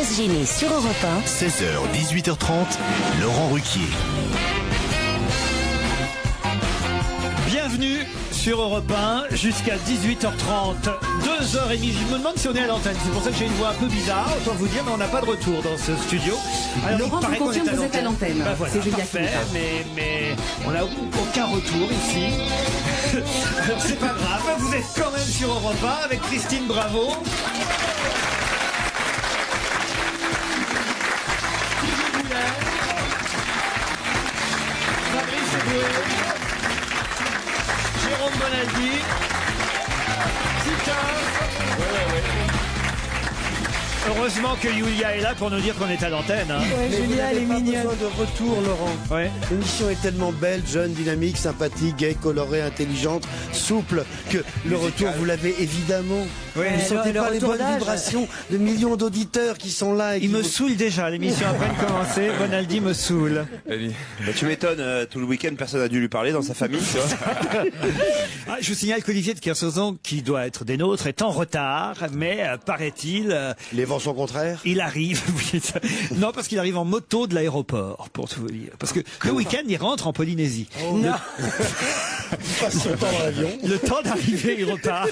Buzz Gêné sur Europe 1. 16h, 18h30, Laurent Ruquier. Bienvenue sur Europe 1 jusqu'à 18h30, 2h30. Je me demande si on est à l'antenne. C'est pour ça que j'ai une voix un peu bizarre, autant vous dire, mais on n'a pas de retour dans ce studio. Alors, Laurent vous confirme que vous êtes à l'antenne. Ben voilà, c'est Julia parfait, mais on n'a aucun retour ici. Alors c'est pas grave, vous êtes quand même sur Europe 1 avec Christine Bravo. Fabrice Eboué, Jérôme Bonaldi, Heureusement que Julia est là pour nous dire qu'on est à l'antenne. Hein. Ouais, Mais Julia, elle est vous n'avez pas mignonne. besoin de retour, Laurent. Ouais. L'émission est tellement belle, jeune, dynamique, sympathique, gaie, colorée, intelligente, souple, que le retour, vous l'avez évidemment. Ouais. Vous ne sentez le pas les bonnes retournage. vibrations de millions d'auditeurs qui sont là. Et qui Il me vous- saoule déjà, l'émission a peine commencé. Bonaldi me saoule. Bah, tu m'étonnes, tout le week-end personne n'a dû lui parler dans sa famille, tu vois. Ah, je vous signale qu'Olivier de Kersauzon, qui doit être des nôtres, est en retard, mais paraît-il, Les vents sont contraires. il arrive. Oui, non, parce qu'il arrive en moto de l'aéroport, pour tout vous dire. Parce que le week-end, il rentre en Polynésie. Il passe son temps dans l'avion. Le temps d'arriver, il repart.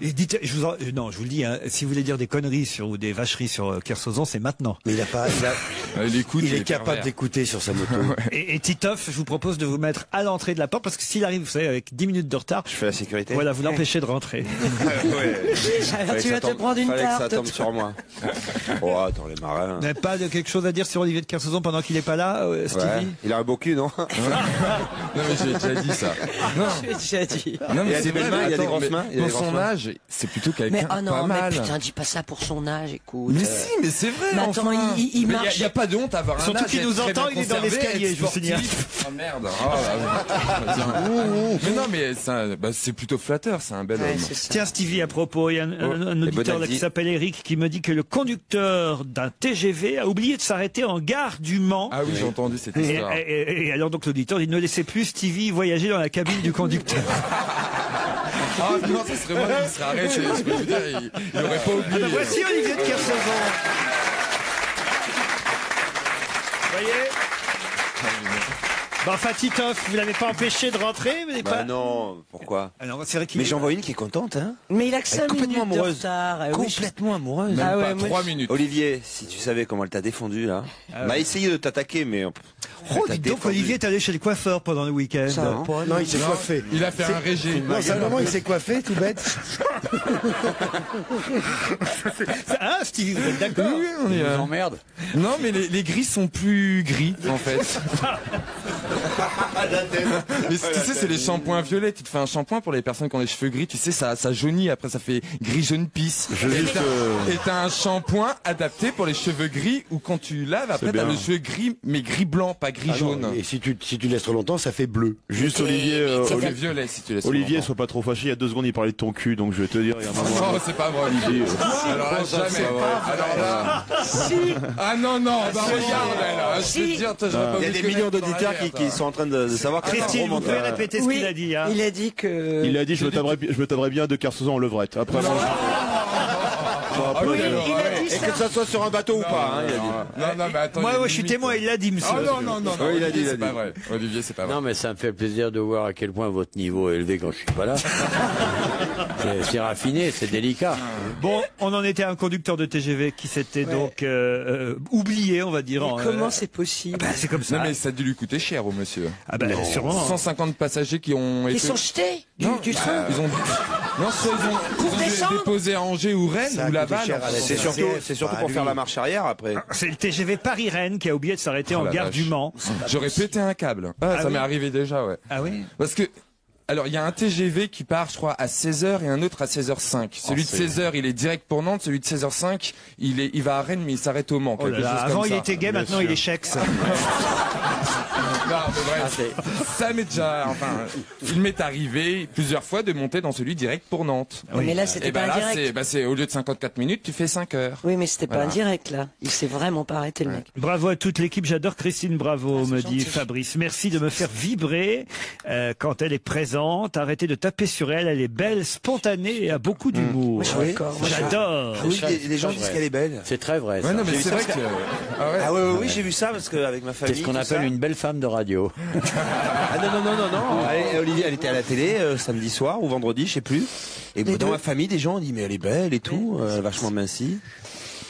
Et dites, non, je vous le dis, hein, si vous voulez dire des conneries ou des vacheries sur Kersauzon, c'est maintenant. Mais il est capable d'écouter sur sa moto. Et Titoff, je vous propose de vous mettre à l'entrée de la porte, parce que s'il arrive, vous savez, avec 10 minutes de retard, Je fais la sécurité. voilà, vous l'empêchez de rentrer. Ouais. Alors, tu vas te prendre une Fallait que ça tarte. tombe sur moi. Oh, attends, les marins. Vous n'avez pas de quelque chose à dire sur Olivier de Kersauzon pendant qu'il n'est pas là, Stevie? Ouais. Il a un beau cul, non? Non mais j'ai déjà dit ça. Non, J'ai déjà dit. non Il mais a c'est des belles vrai, mains, il y a des attends, grosses mais mains, il y a pour des grosses son mains. âge, c'est plutôt Mais quelqu'un oh pas non, mais mal. putain, dis pas ça pour son âge, écoute. Mais si, mais c'est vrai. Mais enfin. attends, il Mais marche. y a pas de honte à avoir un Surtout âge, qu'il être nous très entend, bien il est dans conservé, l'escalier, être je vous signale. sportif. Oh merde. Mais non, mais c'est plutôt flatteur, c'est un bel Ouais, homme. c'est ça. Tiens, Stevie, à propos, il y a un auditeur là, qui s'appelle Eric qui me dit que le conducteur d'un TGV a oublié de s'arrêter en gare du Mans. Ah oui, j'ai entendu cette Et, histoire. et alors donc l'auditeur dit ne laissez plus Stevie voyager dans la cabine du conducteur. Ah non, ça serait moi qui serait arrêté. Je peux vous dire, il aurait pas oublié. Alors, voici Olivier de Kersauzon. Vous voyez bah, enfin, Titoff, vous l'avez pas empêché de rentrer, mais Bah pas... non, pourquoi? Alors, c'est vrai qu'il Mais j'en vois une qui est contente, hein. Mais il a que 5 complètement minutes de amoureuse. retard. Oui, Complètement amoureuse. Même Ah ouais, pas moi, 3 minutes. Olivier, si tu savais comment elle t'a défendu, là. Elle m'a essayé de t'attaquer, mais. Oh, elle dites t'a donc, défendu. Olivier est allé chez le coiffeur pendant le week-end. Ça, hein. Non, il s'est coiffé. Il a fait un régime. Non, simplement, il s'est coiffé, tout bête. Ah, Stevie, vous êtes d'accord? Oui, on est, Emmerde. Non, mais les gris sont plus gris, en fait. Mais tu sais, c'est les shampoings violets. Tu te fais un shampoing pour les personnes qui ont les cheveux gris. Tu sais, ça jaunit. Après, ça fait gris jaune pisse. Et t'as un shampoing adapté pour les cheveux gris où quand tu laves, après, t'as le cheveu gris, mais gris blanc, pas gris jaune. Et si tu laisses trop longtemps, ça fait bleu. Juste Olivier, Ça fait violet si tu laisses. Olivier, longtemps. sois pas trop fâché. Il y a 2 secondes, il parlait de ton cul, donc je vais te dire. Il y a un moment. Oh, c'est pas vrai, Olivier. Alors là, jamais. Alors là. Ah non, non, bah regarde, là. Je vais te dire, toi, j'aurais pas Il y a voulu des te millions mettre dans d'auditeurs l'arrière, qui sont en train de savoir qu'elle est un Christine, gros vous pouvez menteur. répéter ce oui, qu'il a dit, hein? il a dit que. Il a dit je me taperais bien de Kersauzon en levrette. Après, moi, Ah oui, il a dit Et ça. que ça soit sur un bateau ou pas, hein, il a dit. Non, mais attends. Moi, il y a ouais, une je suis limite. témoin, il l'a dit, monsieur. Ah non, non. Oui, il a dit, Olivier, il a c'est pas dit. vrai. Olivier, c'est pas vrai. Non, mais ça me fait plaisir de voir à quel point votre niveau est élevé quand je suis pas là. C'est raffiné, c'est délicat. Bon, on en était à un conducteur de TGV qui s'était donc oublié, on va dire. Mais comment c'est possible? Bah, c'est comme ça. Non, mais ça a dû lui coûter cher au monsieur. Ah bah, sûrement. 150 passagers qui ont été. Ils sont jetés Non, du train. Ils ont. Non, soit ils ont descendre déposé à Angers ou Rennes Ça a ou coûté Laval. cher à la C'est surtout pour faire la marche arrière après. C'est le TGV Paris-Rennes qui a oublié de s'arrêter en la gare vache. du Mans. J'aurais pété un câble. Ah, ça oui m'est arrivé déjà, ouais. Ah oui? Parce que, alors, il y a un TGV qui part, je crois, à 16h et un autre à 16h05. Celui de 16h, il est direct pour Nantes. Celui de 16h05, il va à Rennes, mais il s'arrête au Mans. Oh là quelque là, chose avant comme il ça. était gay, maintenant il est chex. Non, mais bref, ça m'est déjà, il m'est arrivé plusieurs fois de monter dans celui direct pour Nantes. Oui. Mais là, c'était pas un direct. C'est au lieu de 54 minutes, tu fais 5 heures. Oui, mais c'était pas un direct, là. Il s'est vraiment pas arrêté, le mec. Bravo à toute l'équipe, j'adore Christine Bravo, me dit gentil. Fabrice. Merci de me faire vibrer quand elle est présente. Arrêtez de taper sur elle, elle est belle, spontanée et a beaucoup d'humour. Moi, je suis d'accord. J'adore. Oui, les gens disent qu'elle est belle. C'est très vrai. Ouais, ça. non, mais c'est vrai que. Ah oui, j'ai vu ça parce qu'avec ma famille. C'est ce qu'on tout appelle ça. une belle femme de radio. Ah non. Olivier, elle était à la télé samedi soir ou vendredi, je sais plus. Et dans ma famille, des gens ont dit mais elle est belle et tout, vachement mincie.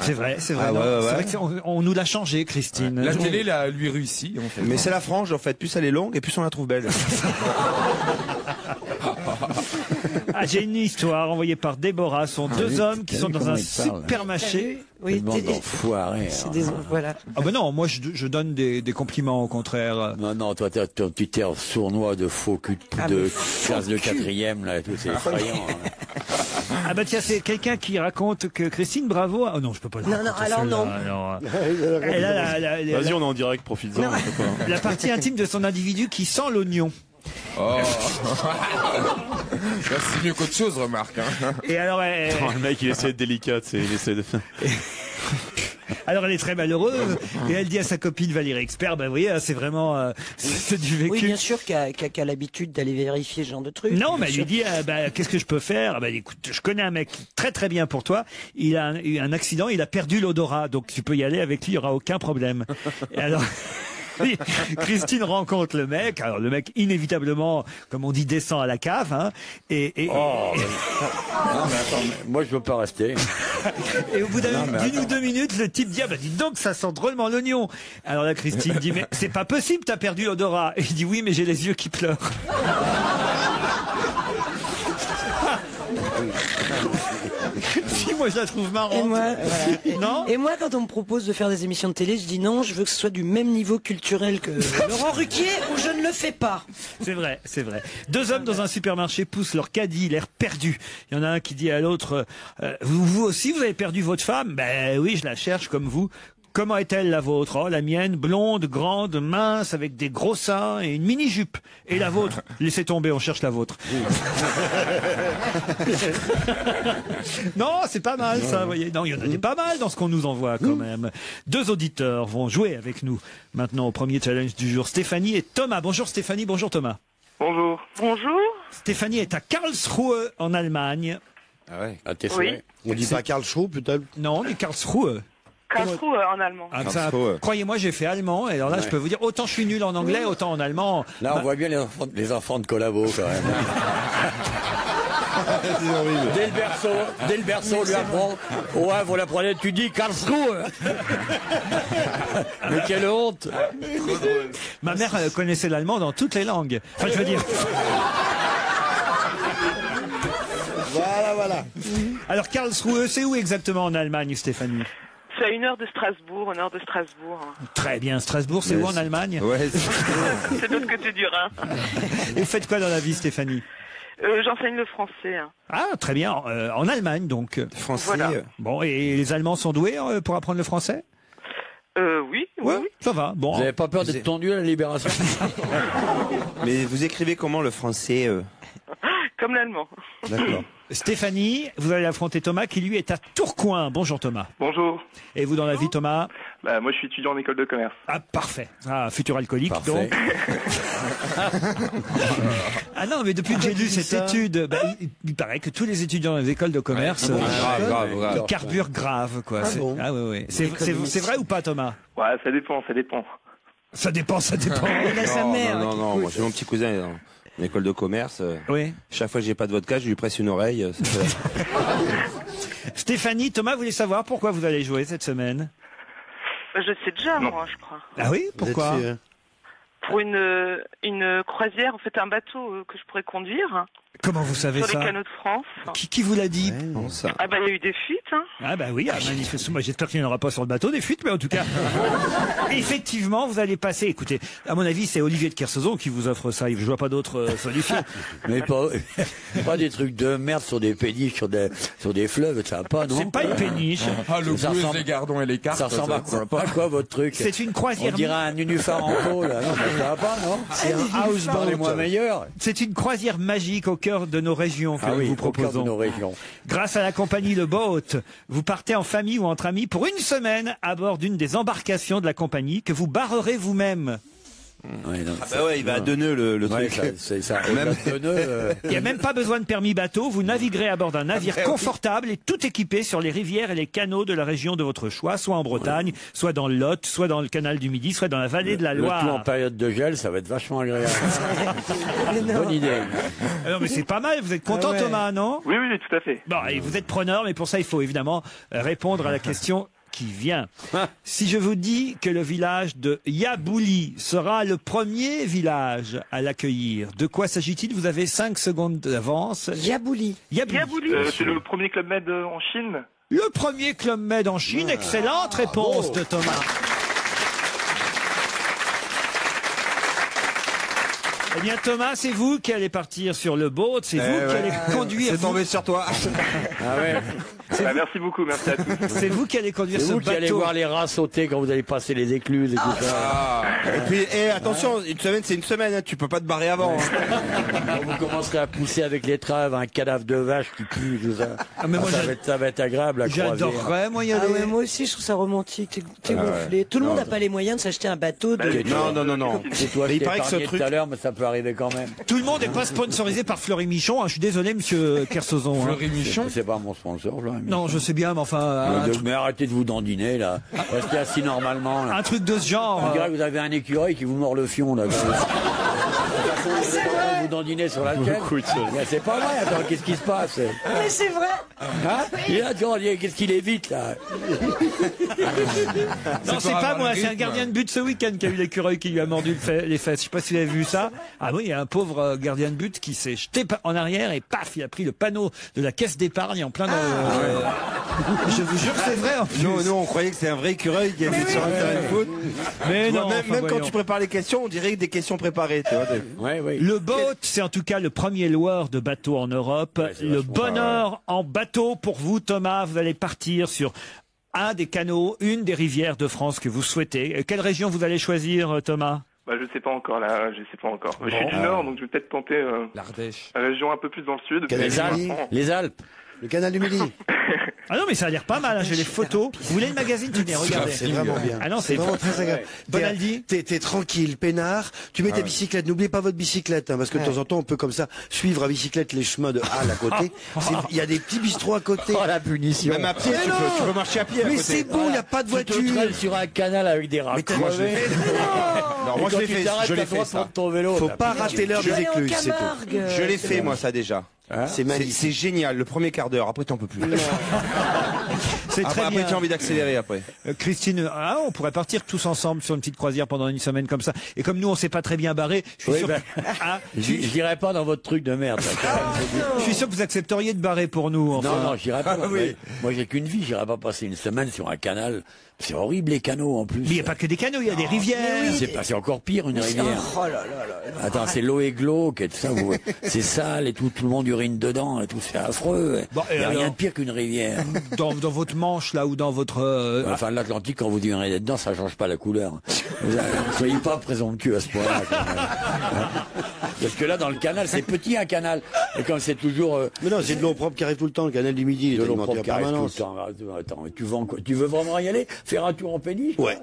C'est vrai, c'est vrai. Ah, non. ouais. C'est vrai on nous l'a changé, Christine. La télé, là, lui réussit, en fait. Mais c'est la frange en fait. Plus elle est longue et plus on la trouve belle. Ah, j'ai une histoire envoyée par Déborah. Ce sont deux hommes qui sont dans un supermarché. Oui, Tellement d'enfoirés. c'est des... Voilà. Ah ben non, moi je donne des compliments au contraire. Non, toi, t'as ton petit air sournois de faux cul de classe de quatrième, là, et tout, c'est effrayant. Ah bah tiens, c'est quelqu'un qui raconte que Christine Bravo... Oh non, je peux pas le Non, raconter, alors celle-là, non. alors. Elle a Vas-y, on est en direct, profites-en. la partie intime de son individu qui sent l'oignon. Oh. C'est mieux qu'autre chose, remarque. Hein. Et alors, Le mec, il essaie d'être délicat, il essaie de... alors elle est très malheureuse et elle dit à sa copine Valérie Expert, ben vous voyez, c'est vraiment c'est du vécu. Oui, bien sûr qu'à l'habitude d'aller vérifier ce genre de trucs. Non, mais bien elle lui sûr. dit, qu'est-ce que je peux faire? Écoute, je connais un mec très très bien pour toi. Il a eu un accident, il a perdu l'odorat, donc tu peux y aller avec lui, il y aura aucun problème. Et alors. Christine rencontre le mec. Alors le mec inévitablement, comme on dit, descend à la cave. Hein, Non, mais attends, moi, je veux pas rester. et au bout d'une ou 2 minutes, le type dit dis donc ça sent drôlement l'oignon. Alors là Christine dit mais c'est pas possible, t'as perdu l'odorat. Et il dit oui mais j'ai les yeux qui pleurent. Si, moi je la trouve marrante. Et moi, voilà. Non. Et moi, quand on me propose de faire des émissions de télé, je dis non, je veux que ce soit du même niveau culturel que Laurent Ruquier ou je ne le fais pas. C'est vrai, c'est vrai. Deux hommes dans un supermarché poussent leur caddie, l'air perdu. Il y en a un qui dit à l'autre vous aussi, vous avez perdu votre femme? Ben oui, je la cherche comme vous. Comment est-elle la vôtre? Oh, la mienne, blonde, grande, mince, avec des gros seins et une mini-jupe. Et la vôtre? Laissez tomber, on cherche la vôtre. Non, c'est pas mal ça, vous voyez. Non, il y en a des pas mal dans ce qu'on nous envoie quand même. Deux auditeurs vont jouer avec nous maintenant au premier challenge du jour. Stéphanie et Thomas. Bonjour Stéphanie, bonjour Thomas. Bonjour. Bonjour. Stéphanie est à Karlsruhe en Allemagne. Ah ouais. À tes Oui. souhaits. On dit pas Karlsruhe, peut-être? Non, on dit Karlsruhe. Karlsruhe en allemand. Ah, Karlsruhe. croyez-moi, j'ai fait allemand. Et alors là, je peux vous dire, autant je suis nul en anglais, autant en allemand. Là, on voit bien les enfants de collabo, quand même. Dès le berceau, on lui apprend. Ouais, vous l'apprenez, tu dis Karlsruhe. Mais quelle honte. Ma mère connaissait l'allemand dans toutes les langues. Enfin, je veux dire. Voilà. Alors, Karlsruhe, c'est où exactement en Allemagne, Stéphanie? C'est à 1 heure de Strasbourg, au nord de Strasbourg. Très bien. Strasbourg, c'est où en Allemagne? Ouais. C'est de l'autre côté du Rhin. Et vous faites quoi dans la vie, Stéphanie? J'enseigne le français. Ah, très bien. En Allemagne, donc. Français. Voilà. Bon, et les Allemands sont doués pour apprendre le français? Oui. Ça va. Bon. Vous n'avez pas peur d'être tondu à la Libération? Mais vous écrivez comment le français Comme l'allemand. D'accord. Stéphanie, vous allez affronter Thomas qui lui est à Tourcoing. Bonjour Thomas. Bonjour. Et vous dans la vie, Thomas? Moi je suis étudiant en école de commerce. Ah, parfait. Ah, futur alcoolique, Parfait. donc. Ah non, mais depuis que j'ai lu cette étude, il paraît que tous les étudiants des écoles de commerce grave. carburent grave, quoi. bon Ah ouais. C'est vrai ou pas, Thomas? Ouais, ça dépend. Ça dépend. Il a sa mère. qui Non, pousse. moi j'ai mon petit cousin dans une école de commerce. Oui. Chaque fois que j'ai pas de vodka, je lui presse une oreille. Stéphanie, Thomas voulait savoir pourquoi vous allez jouer cette semaine. Je sais déjà, moi, je crois. Ah oui? Pourquoi? Vous êtes fait, Pour une croisière, en fait, un bateau que je pourrais conduire. Comment vous savez Sur ça les canaux de France. Qui vous l'a dit? Ah bah il y a eu des fuites, hein. Ah bah oui, manifestement, j'espère qu'il n'y en aura pas sur le bateau des fuites, mais en tout cas, effectivement, vous allez passer. Écoutez, à mon avis, c'est Olivier de Kersauzon qui vous offre ça. Je vois pas d'autre solution. Mais pas des trucs de merde sur des péniches, sur des fleuves, ça va pas, non? C'est pas une péniche. Ah, le Ça blues, ressemble- les gardons et les cartes. Ça ressemble va pas. à quoi votre truc? C'est une croisière. On dirait un nénuphar en peau, là. Non, ça va pas, non? C'est un houseboat. Parlez-moi meilleur. C'est une croisière magique au cœur de nos régions que Ah oui, nous vous au cœur de proposons. nos régions. Grâce à la compagnie Le Boat, vous partez en famille ou entre amis pour une semaine à bord d'une des embarcations de la compagnie que vous barrerez vous-même. Ouais, non, Ah bah ouais, il va à 2 nœuds le ouais, truc. c'est ça. Même- Il n'y a même pas besoin de permis bateau, vous naviguerez à bord d'un navire Ah ben oui. confortable et tout équipé sur les rivières et les canaux de la région de votre choix, soit en Bretagne, soit dans le Lot, soit dans le canal du Midi, soit dans la vallée de la Le tout en Loire. période de gel, ça va être vachement agréable. Bonne idée. Ah non mais c'est pas mal, vous êtes content Thomas, non? Oui, oui, tout à fait. Bon, et vous êtes preneur, mais pour ça il faut évidemment répondre à la question qui vient. Si je vous dis que le village de Yabouli sera le premier village à l'accueillir, de quoi s'agit-il? Vous avez 5 secondes d'avance. Yabouli. Yabouli. C'est le premier Club Med en Chine. Le premier Club Med en Chine. Excellente réponse de Thomas. Eh bien Thomas, c'est vous qui allez partir sur le boat, c'est vous qui allez conduire. C'est tombé sur toi. Ah ouais. Ah, merci beaucoup, merci à tous. C'est vous qui allez conduire C'est ce vous qui allez bateau. voir les rats sauter quand vous allez passer les écluses et tout ça. Et puis, attention, une semaine, c'est une semaine, hein, tu peux pas te barrer avant. Quand vous commencerez à pousser avec l'étrave un cadavre de vache qui pue, tout ça. mais moi, ça va être agréable à croiser. J'adorerais, moi, y Ah aller. ouais, moi aussi, je trouve ça romantique. T'es gonflé. Tout le monde n'a pas les moyens de s'acheter un bateau de... Non. C'est toi Mais qui il paraît que ce épargné truc- tout à l'heure, mais ça peut arriver quand même. Tout le monde n'est pas sponsorisé par Fleury Michon. Hein. Je suis désolé, monsieur Kersauzon. Hein. Fleury Michon. C'est pas mon sponsor, là. Non, je sais bien, mais enfin, Mais arrêtez de vous dandiner, là. Restez assis normalement, là. un truc de ce genre. On dirait que vous avez un écureuil qui vous mord le fion, là. Vous dandinez sur la tête. Mais c'est pas vrai, attends, qu'est-ce qui se passe? Mais c'est vrai. Hein? Et là, tu vois, qu'est-ce qu'il évite, là? Non, c'est pas moi, c'est un gardien de but ce week-end qui a eu l'écureuil qui lui a mordu les fesses. Je sais pas si vous avez vu ça. Ah oui, il y a un pauvre gardien de but qui s'est jeté en arrière et paf, il a pris le panneau de la caisse d'épargne en plein dans le... Je vous jure, c'est vrai en plus. Nous, on croyait que c'était un vrai écureuil qui était sur un terrain de foot. Mais Tu vois, non, même enfin, quand voyons. tu prépares les questions, on dirait des questions préparées. Tu vois, Ouais. Le boat, c'est en tout cas le premier loueur de bateau en Europe. c'est Le vachement bonheur en bateau pour vous, Thomas. Vous allez partir sur un des canaux, une des rivières de France que vous souhaitez. Quelle région vous allez choisir, Thomas? Bah, je sais pas encore, là, je sais pas encore. Je suis du Nord, donc je vais peut-être tenter L'Ardèche. la région un peu plus dans le Sud. Canal Les Alpes. Vincent. Les Alpes. Le canal du Midi. Ah non, mais ça a l'air pas mal, hein. J'ai les photos. Vous voulez le magazine? Tenez, regardez. C'est vraiment bien. Ah non, c'est vraiment très agréable. Bonaldi. T'es tranquille, peinard. Tu mets ta bicyclette. N'oubliez pas votre bicyclette, hein, parce que de temps en temps, on peut comme ça suivre à bicyclette les chemins de Halle à côté. Il y a des petits bistrots à côté. Oh, la punition. Même à pied, Mais non. tu peux marcher à pied à Mais côté. c'est bon, il n'y a pas de Tu te voiture. traînes sur un canal avec des rats Mais t'as- crevés. Non, moi Et je quand l'ai tu fait, t'arrêtes, je l'ai t'as le droit fait de prendre ça. ton vélo. Faut pas rater l'heure des aller en écluses, c'est tout. Camargue. Je l'ai fait moi ça déjà. C'est magnifique. C'est génial, le premier quart d'heure, après t'en peux plus. C'est très Après bien. tu as envie d'accélérer après. Christine, on pourrait partir tous ensemble sur une petite croisière pendant une semaine comme ça. Et comme nous, on s'est pas très bien barré, je suis Oui, sûr. ben, Ah, Je dirais pas dans votre truc de merde. je suis sûr que vous accepteriez de barrer pour nous. Enfin. Non, je dirais pas. Moi, j'ai qu'une vie. J'irai pas passer une semaine sur un canal. C'est horrible, les canaux, en plus. Mais il n'y a pas que des canaux, il y a des rivières. C'est encore pire, une rivière. Oh là là là. Attends, c'est l'eau et glauque et tout ça. C'est sale et tout le monde urine dedans et tout. C'est affreux. Bon, et Il n'y a rien alors de pire qu'une rivière. Dans votre manche, là, ou dans votre... Enfin, l'Atlantique, quand vous urinez dedans, ça change pas la couleur. Soyez pas présomptueux à ce point-là. quand même. Parce que là, dans le canal, c'est petit un canal. Et comme c'est toujours Mais non, c'est de l'eau propre qui arrive tout le temps. Le canal du Midi, il de est l'eau alimenté propre en qui arrive tout le permanence. temps. Attends, tu vends quoi? Tu veux vraiment y aller? Faire un tour en péniche? Ouais.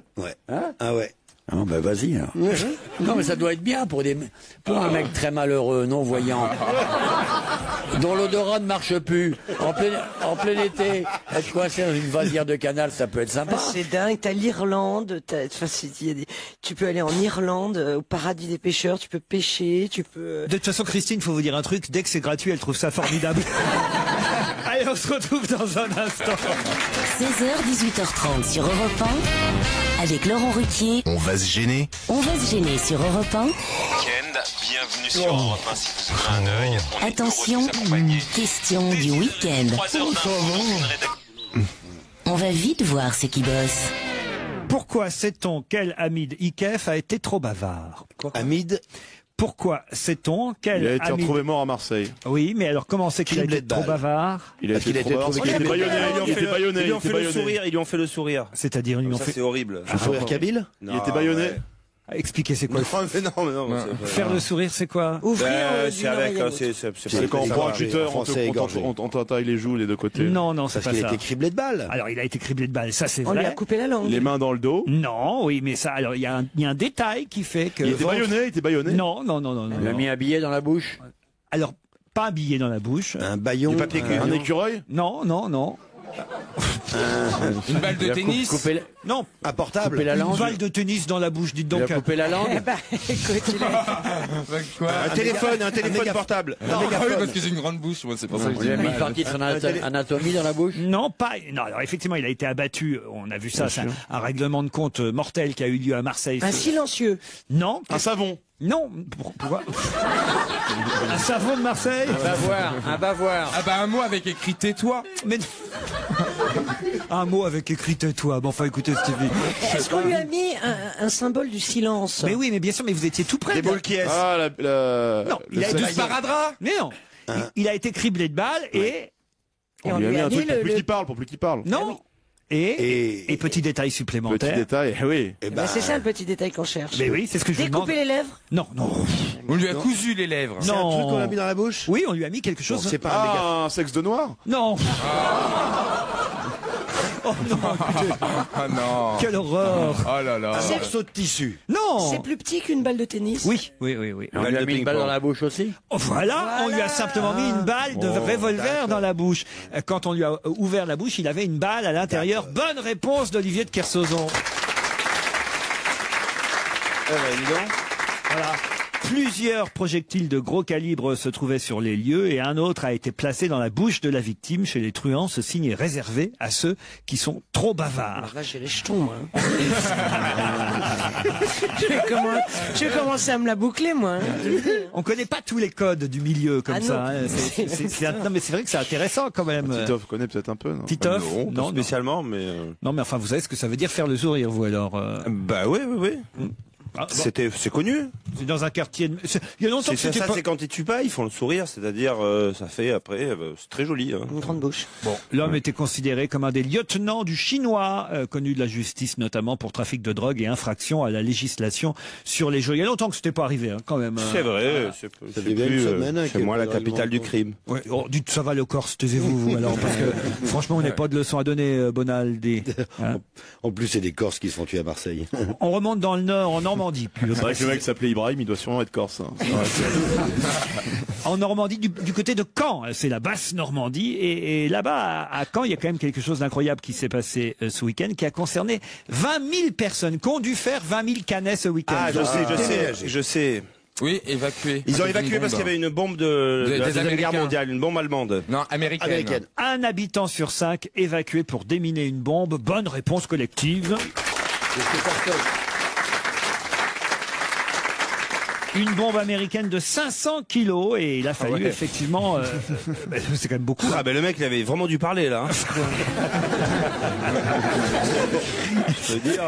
Hein? Ah ouais. Ah ben vas-y alors. Non mais ça doit être bien pour un mec très malheureux, non-voyant, dont l'odorat ne marche plus, en plein été, être coincé dans une vasière de canal, ça peut être sympa. Ah, c'est dingue, t'as l'Irlande, tu peux aller en Irlande, au paradis des pêcheurs, tu peux pêcher, tu peux... De toute façon, Christine, faut vous dire un truc. Dès que c'est gratuit, elle trouve ça formidable. Allez, on se retrouve dans un instant. 16h, 18h30 sur Europe 1. Avec Laurent Ruquier, On va se gêner. on va se gêner sur Europe 1. Week-end bienvenue sur Europe 1 si vous ouvrez un œil. Attention, question du week-end. 3 heures d'infos dans une rédaction. On va vite voir ce qui bosse. Pourquoi sait-on quel Hamid Ikef a été trop bavard? Hamid, Pourquoi sait-on quel Il a été Hamid... retrouvé mort à Marseille. Oui, mais alors comment c'est qu'il a été Criblé de trop balles. bavard? Il a Parce qu'il a été été trop trouvé bavard. Il était criblé de baïonné. balles. Il était baïonné. Ils lui ont Il fait était le baïonné. sourire, ils lui ont fait le sourire. C'est-à-dire, ils lui ont Ça fait... c'est horrible. le sourire kabyle. Il était baïonné. Expliquez, c'est quoi? Non. Faire le sourire, c'est quoi? Ouvrir C'est avec, C'est quand on Ça prend un va, cutter, français égorgé. on t'entaille les joues des deux côtés. Non, non, c'est Parce pas qu'il a ça. été criblé de balles. Alors, il a été criblé de balles, ça c'est On lui a vrai. coupé la langue. Les mains dans le dos. Non, oui, mais ça, alors, il y a un détail qui fait que... Il était baïonné. Non, non, non, non, non. Il a non. mis un billet dans la bouche. Alors, pas un billet dans la bouche. Un baillon. Un écureuil. Non, non, non. Une balle de tennis. Non, Un portable. Couper la une langue. balle de tennis dans la bouche, dites Il a donc. coupé la langue. Écoute, il a- Quoi? Un téléphone portable. Ah oui, parce que j'ai une grande bouche, moi, c'est pour ça que je Il dis a mis une mal. partie de son anatomie dans la bouche. Non, pas. Non, alors effectivement, il a été abattu. On a vu ça, c'est un règlement de compte mortel qui a eu lieu à Marseille. Un silencieux. Non, Un savon. non. Pourquoi Un savon de Marseille Un bavoir. Ah bah un mot avec écrit tais-toi. Mais un mot avec écrit tais-toi. Bon, enfin, écoutez, Stevie. Est-ce qu'on lui a mis un symbole du silence? Mais oui, mais bien sûr, mais vous étiez tout près. Des boules qui est. Ah, Non, il a le été sexe. Sparadrap. Mais non. Il a été criblé de balles et Et On lui a mis un truc pour plus qu'il parle, non. Et petit détail supplémentaire. Petit détail, oui. Bah, c'est ça le petit détail qu'on cherche. Mais oui, c'est ce que je vous demande. Découper les lèvres? Non, non. On lui a cousu les lèvres. C'est un Non. truc qu'on a mis dans la bouche. Oui, on lui a mis quelque chose. C'est pas un méga. Ah, un sexe de noir. Non. Oh non, écoutez, Ah non. quelle horreur. Oh là là. Un morceau de tissu. Non. C'est plus petit qu'une balle de tennis? Oui, oui, oui, oui. On lui a mis une balle dans la bouche aussi. Oh, voilà, on lui a simplement mis une balle de revolver dans la bouche. Quand on lui a ouvert la bouche, il avait une balle à l'intérieur. Bonne réponse d'Olivier de Kersauzon. Voilà. Plusieurs projectiles de gros calibre se trouvaient sur les lieux et un autre a été placé dans la bouche de la victime. Chez les truands, ce signe est réservé à ceux qui sont trop bavards. Là, j'ai les jetons, moi. Je vais commencer à me la boucler, moi. On connaît pas tous les codes du milieu comme Ah ça. non. Hein. Non, mais c'est vrai que c'est intéressant quand même. Titoff connaît peut-être un peu, non? Titoff Non, pas spécialement, mais. Non, mais enfin, vous savez ce que ça veut dire faire le sourire, vous alors Bah oui. Ah, bon. C'est connu. C'est dans un quartier. Il y a longtemps que c'était pas. C'est quand ils tuent pas, ils font le sourire, c'est-à-dire ça fait après, c'est très joli. Hein. Une grande bouche. Bon, l'homme était considéré comme un des lieutenants du chinois, connu de la justice notamment pour trafic de drogue et infraction à la législation sur les jeux. Il y a longtemps que c'était pas arrivé, hein, quand même. C'est vrai, Ça c'est fait bien une semaine, hein, c'est qu'il y a moi pas la de capitale du règlement. crime. Ouais, oh, dites ça va le Corse, taisez-vous vous alors parce que franchement on n'a pas de leçon à donner, Bonaldi. Hein. En plus, c'est des Corses qui se font tuer à Marseille. On remonte dans le Nord, en Normandie. Plus C'est vrai que le mec s'appelait Ibrahim, il doit sûrement être corse. Hein. En Normandie, du côté de Caen, c'est la basse Normandie, et là-bas, à Caen, il y a quand même quelque chose d'incroyable qui s'est passé ce week-end, qui a concerné 20 000 personnes, qui ont dû faire 20 000 canets ce week-end. Ah, je sais. Oui, évacué. Ils ont évacué parce qu'il y avait une bombe de la des Deuxième Guerre Américains. mondiale, une bombe allemande. Non, américaine. Un habitant sur 5 évacué pour déminer une bombe. Bonne réponse collective. Une bombe américaine de 500 kilos et il a fallu effectivement... c'est quand même beaucoup. Ah ben le mec il avait vraiment dû parler là. Hein. Je veux dire,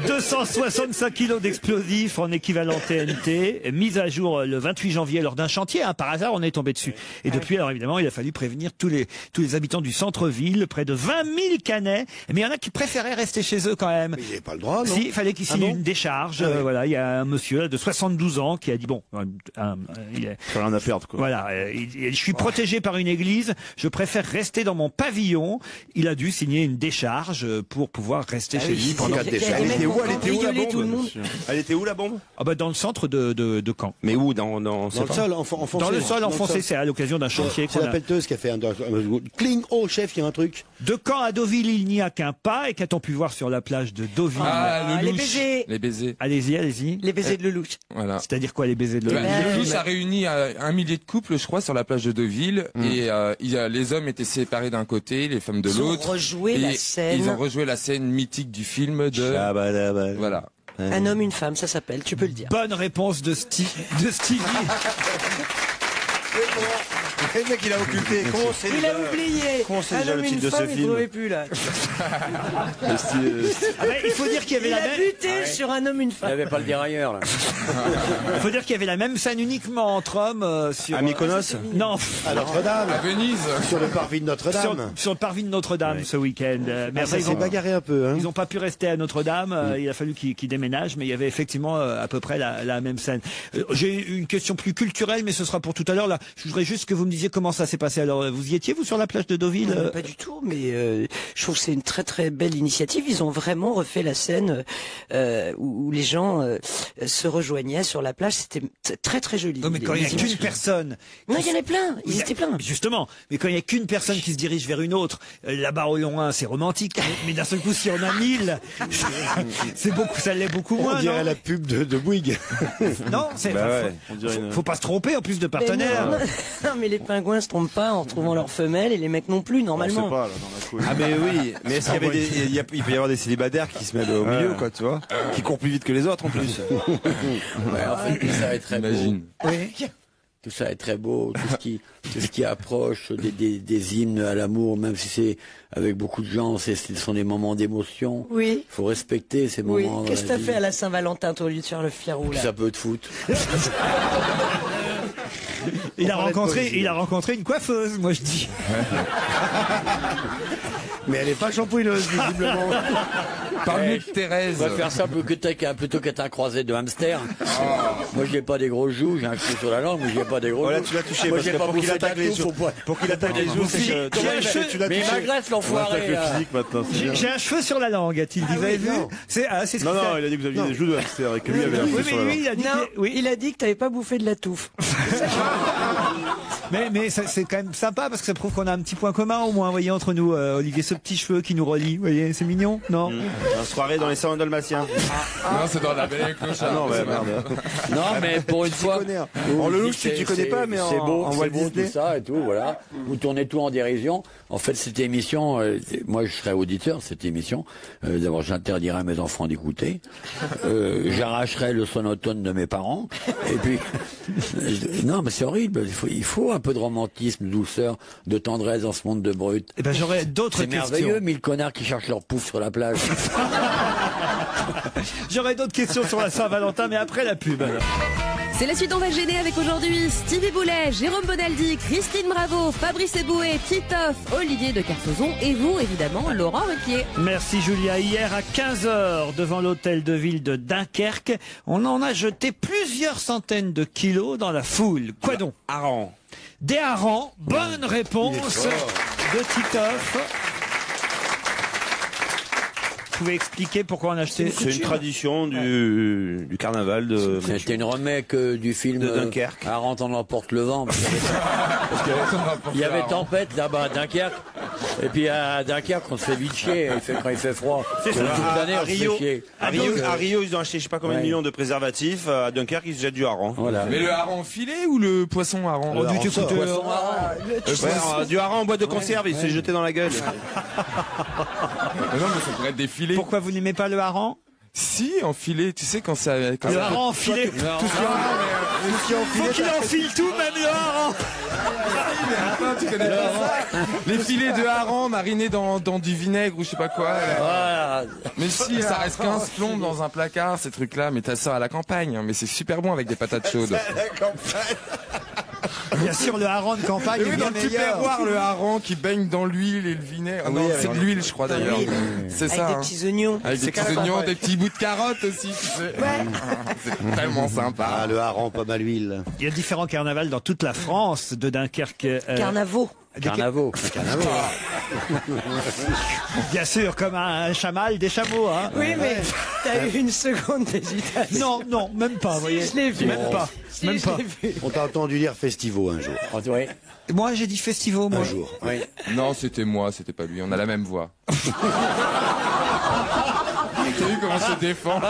265 kilos d'explosifs en équivalent TNT, mise à jour le 28 janvier lors d'un chantier. Hein, par hasard, on est tombé dessus. Et depuis, alors évidemment, il a fallu prévenir tous les habitants du centre-ville, près de 20 000 canets. Mais il y en a qui préféraient rester chez eux quand même. Mais il n'avait pas le droit, non? Si, il fallait qu'il signe une décharge. Voilà, il y a un monsieur là, de 72 ans qui a dit bon, il est, Rien à perdre, quoi. voilà, je suis protégé par une église, je préfère rester dans mon pavillon. Il a dû signer une décharge pour pouvoir rester chez lui pendant. Elle était où la bombe? Elle était où la bombe? Ah bah dans le centre de Caen. Mais où dans Dans le sol, enfoncé. Dans le sol Dans enfoncé, sol. c'est à l'occasion d'un chantier C'est qu'on la a. pelleteuse qui a fait un cling. Oh, chef, il y a un truc. De Caen à Deauville, il n'y a qu'un pas. Et qu'a-t-on pu voir sur la plage de Deauville? Ah, le les louche. baisers. Les baisers. Allez-y. Les baisers de Lelouch. Voilà. C'est-à-dire quoi les baisers de Bah, Deauville? le louche a réuni 1 millier de couples, je crois, sur la plage de Deauville. Et les hommes étaient séparés d'un côté, les femmes de Ils ont l'autre. rejoué Et la scène. Ils ont rejoué la scène mythique du film de... Voilà. Un homme, une femme, ça s'appelle, tu peux le dire. Bonne réponse de Stevie. Le mec, il a occulté. Il a oublié. Un homme, une femme, il ne trouvait plus là. Il faut dire qu'il y avait Il la a même. buté sur un homme, une Il femme. n'avait pas le dérailleur, là. Il faut dire qu'il y avait la même scène uniquement entre hommes sur. À Mykonos Non. À Notre-Dame. À Venise. Sur le parvis de Notre-Dame. Sur le parvis de Notre-Dame ce week-end. Mais Ça après, s'est bagarré un peu. Hein. ils n'ont pas pu rester à Notre-Dame. Il a fallu qu'ils déménagent, mais il y avait effectivement à peu près la même scène. J'ai une question plus culturelle, mais ce sera pour tout à l'heure. Là, je voudrais juste que vous me disiez comment ça s'est passé. Alors, vous y étiez, vous, sur la plage de Deauville Pas du tout, mais je trouve que c'est une très très belle initiative. Ils ont vraiment refait la scène où les gens se rejoignaient sur la plage. C'était très très joli. Non, mais quand il n'y a qu'une personne. Non, il y en avait plein. Ils étaient pleins. Justement, mais quand il n'y a qu'une personne qui se dirige vers une autre, là-bas au loin, c'est romantique. Mais d'un seul coup, s'il y en a 1000, ça l'est beaucoup moins. On dirait non la pub de Bouygues. Non, faut pas se tromper en plus de partenaires. Non, mais les pingouins se trompent pas en retrouvant leurs femelles et les mecs non plus, normalement. Pas, là, dans la couille. Ah mais oui, mais est-ce qu'il y avait il peut y avoir des célibataires qui se mettent au milieu, quoi, tu vois, qui courent plus vite que les autres en plus. Ouais, en fait, tout ça est très beau. Oui. Tout ça est très beau, tout ce qui approche des hymnes à l'amour, même si c'est avec beaucoup de gens, ce sont des moments d'émotion. Oui. Il faut respecter ces Oui. moments. Qu'est-ce que t'as fait à la Saint-Valentin, toi, au lieu de faire le fiarou, là? Ça peut te foutre. Il a rencontré une coiffeuse, moi je dis. Mais elle n'est pas shampouineuse, visiblement. Parle-nous de Thérèse. On va faire ça plutôt qu'être un croisé de hamster. Moi, j'ai pas des grosses joues, j'ai un cheveu sur la langue, mais j'ai pas des gros. Voilà, tu l'as touché, Moi, parce j'ai que pas pour qu'il bouffé attaque les d'atout, joues, pour qu'il attaque les joues, c'est que Tu l'as Mais il touché. m'agresse, l'enfoiré, là. physique maintenant. c'est bien. J'ai un cheveu sur la langue, a-t-il dit. Vous avez vu? C'est ce qu'il Non, fait. il a dit que vous aviez des joues de hamster et que lui avait un Oui, cheveu mais sur la lui, langue. il a dit. Non, il a dit que t'avais pas bouffé de la touffe. Mais c'est quand même sympa parce que ça prouve qu'on a un petit point commun au moins, vous voyez, entre nous, Olivier, ce petit cheveu qui nous relie, vous voyez, c'est mignon, non? on se croirait dans les salons dalmatiens. Non, c'est dans la belle et le clochard. Ah non, C'est merde. Non, mais pour une fois. En le look, tu connais pas, mais c'est en beau, Walt tout Disney. ça et tout, voilà. Vous tournez tout en dérision. En fait, cette émission, moi, je serais auditeur de cette émission. D'abord, j'interdirais à mes enfants d'écouter. J'arracherais le sonotone de mes parents. Et puis, non, mais c'est horrible. Il faut un peu de romantisme, de douceur, de tendresse dans ce monde de brut. Eh ben, j'aurais d'autres C'est questions. merveilleux, 1000 connards qui cherchent leur pouf sur la plage. J'aurais d'autres questions sur la Saint-Valentin, mais après la pub. Alors. C'est la suite, on va gêner avec aujourd'hui Stevie Boulet, Jérôme Bonaldi, Christine Bravo, Fabrice Eboué, Titoff, Olivier de Kersauzon et vous, évidemment, Laurent Ruquier. Merci Julia. Hier à 15h, devant l'hôtel de ville de Dunkerque, on en a jeté plusieurs centaines de kilos dans la foule. Quoi donc? Harengs. Des harengs. Bonne réponse de Titoff. Vous pouvez expliquer pourquoi on a acheté? C'est une tradition du carnaval de. C'était une remake du film de Dunkerque. À Rennes, on emporte le vent. Parce qu'il y avait tempête là-bas à Dunkerque. Et puis à Dunkerque, on se fait vite chier quand il fait froid. Toute l'année, on se fait chier. À Rio, ils ont acheté je sais pas combien de millions de préservatifs. À Dunkerque, ils se jettent du hareng. Voilà. Mais le hareng filet ou le poisson hareng? Du hareng en boîte de conserve, il s'est jeté dans la gueule. Non, mais ça pourrait être des filets. Pourquoi vous n'aimez pas le hareng? Si, en filet, tu sais, quand ça. Le hareng en filet. Faut qu'il enfile tout, même le hareng. Tu connais pas ça? Les filets de hareng marinés dans du vinaigre ou je sais pas quoi. Voilà. Mais si, ça reste 15 plombes dans un placard, ces trucs-là. Mais t'as ça à la campagne. Mais c'est super bon avec des patates chaudes. Bien sûr, le hareng de campagne Et oui, est dans bien le meilleur. tupperware, le hareng qui baigne dans l'huile et le vinaigre. Non, c'est de l'huile, je crois d'ailleurs. C'est ça. Avec des petits oignons. Avec des petits oignons, des petits bouts de carottes aussi, tu sais. C'est tellement sympa. Ah, le hareng, pas mal huile. Il y a différents carnavals dans toute la France, de Dunkerque. Carnavaux. Carnavaux. Bien sûr, comme un chamal, des chameaux. Hein. Oui, mais t'as eu une seconde d'hésitation. Non, même pas, vous voyez. Je l'ai vu. Même pas. Si, Même je pas. l'ai vu. On t'a entendu dire festivo un jour. Oui. Moi, j'ai dit festival, moi. Un jour. Oui. Non, c'était moi, c'était pas lui. On a la même voix. T'as vu comment se défend?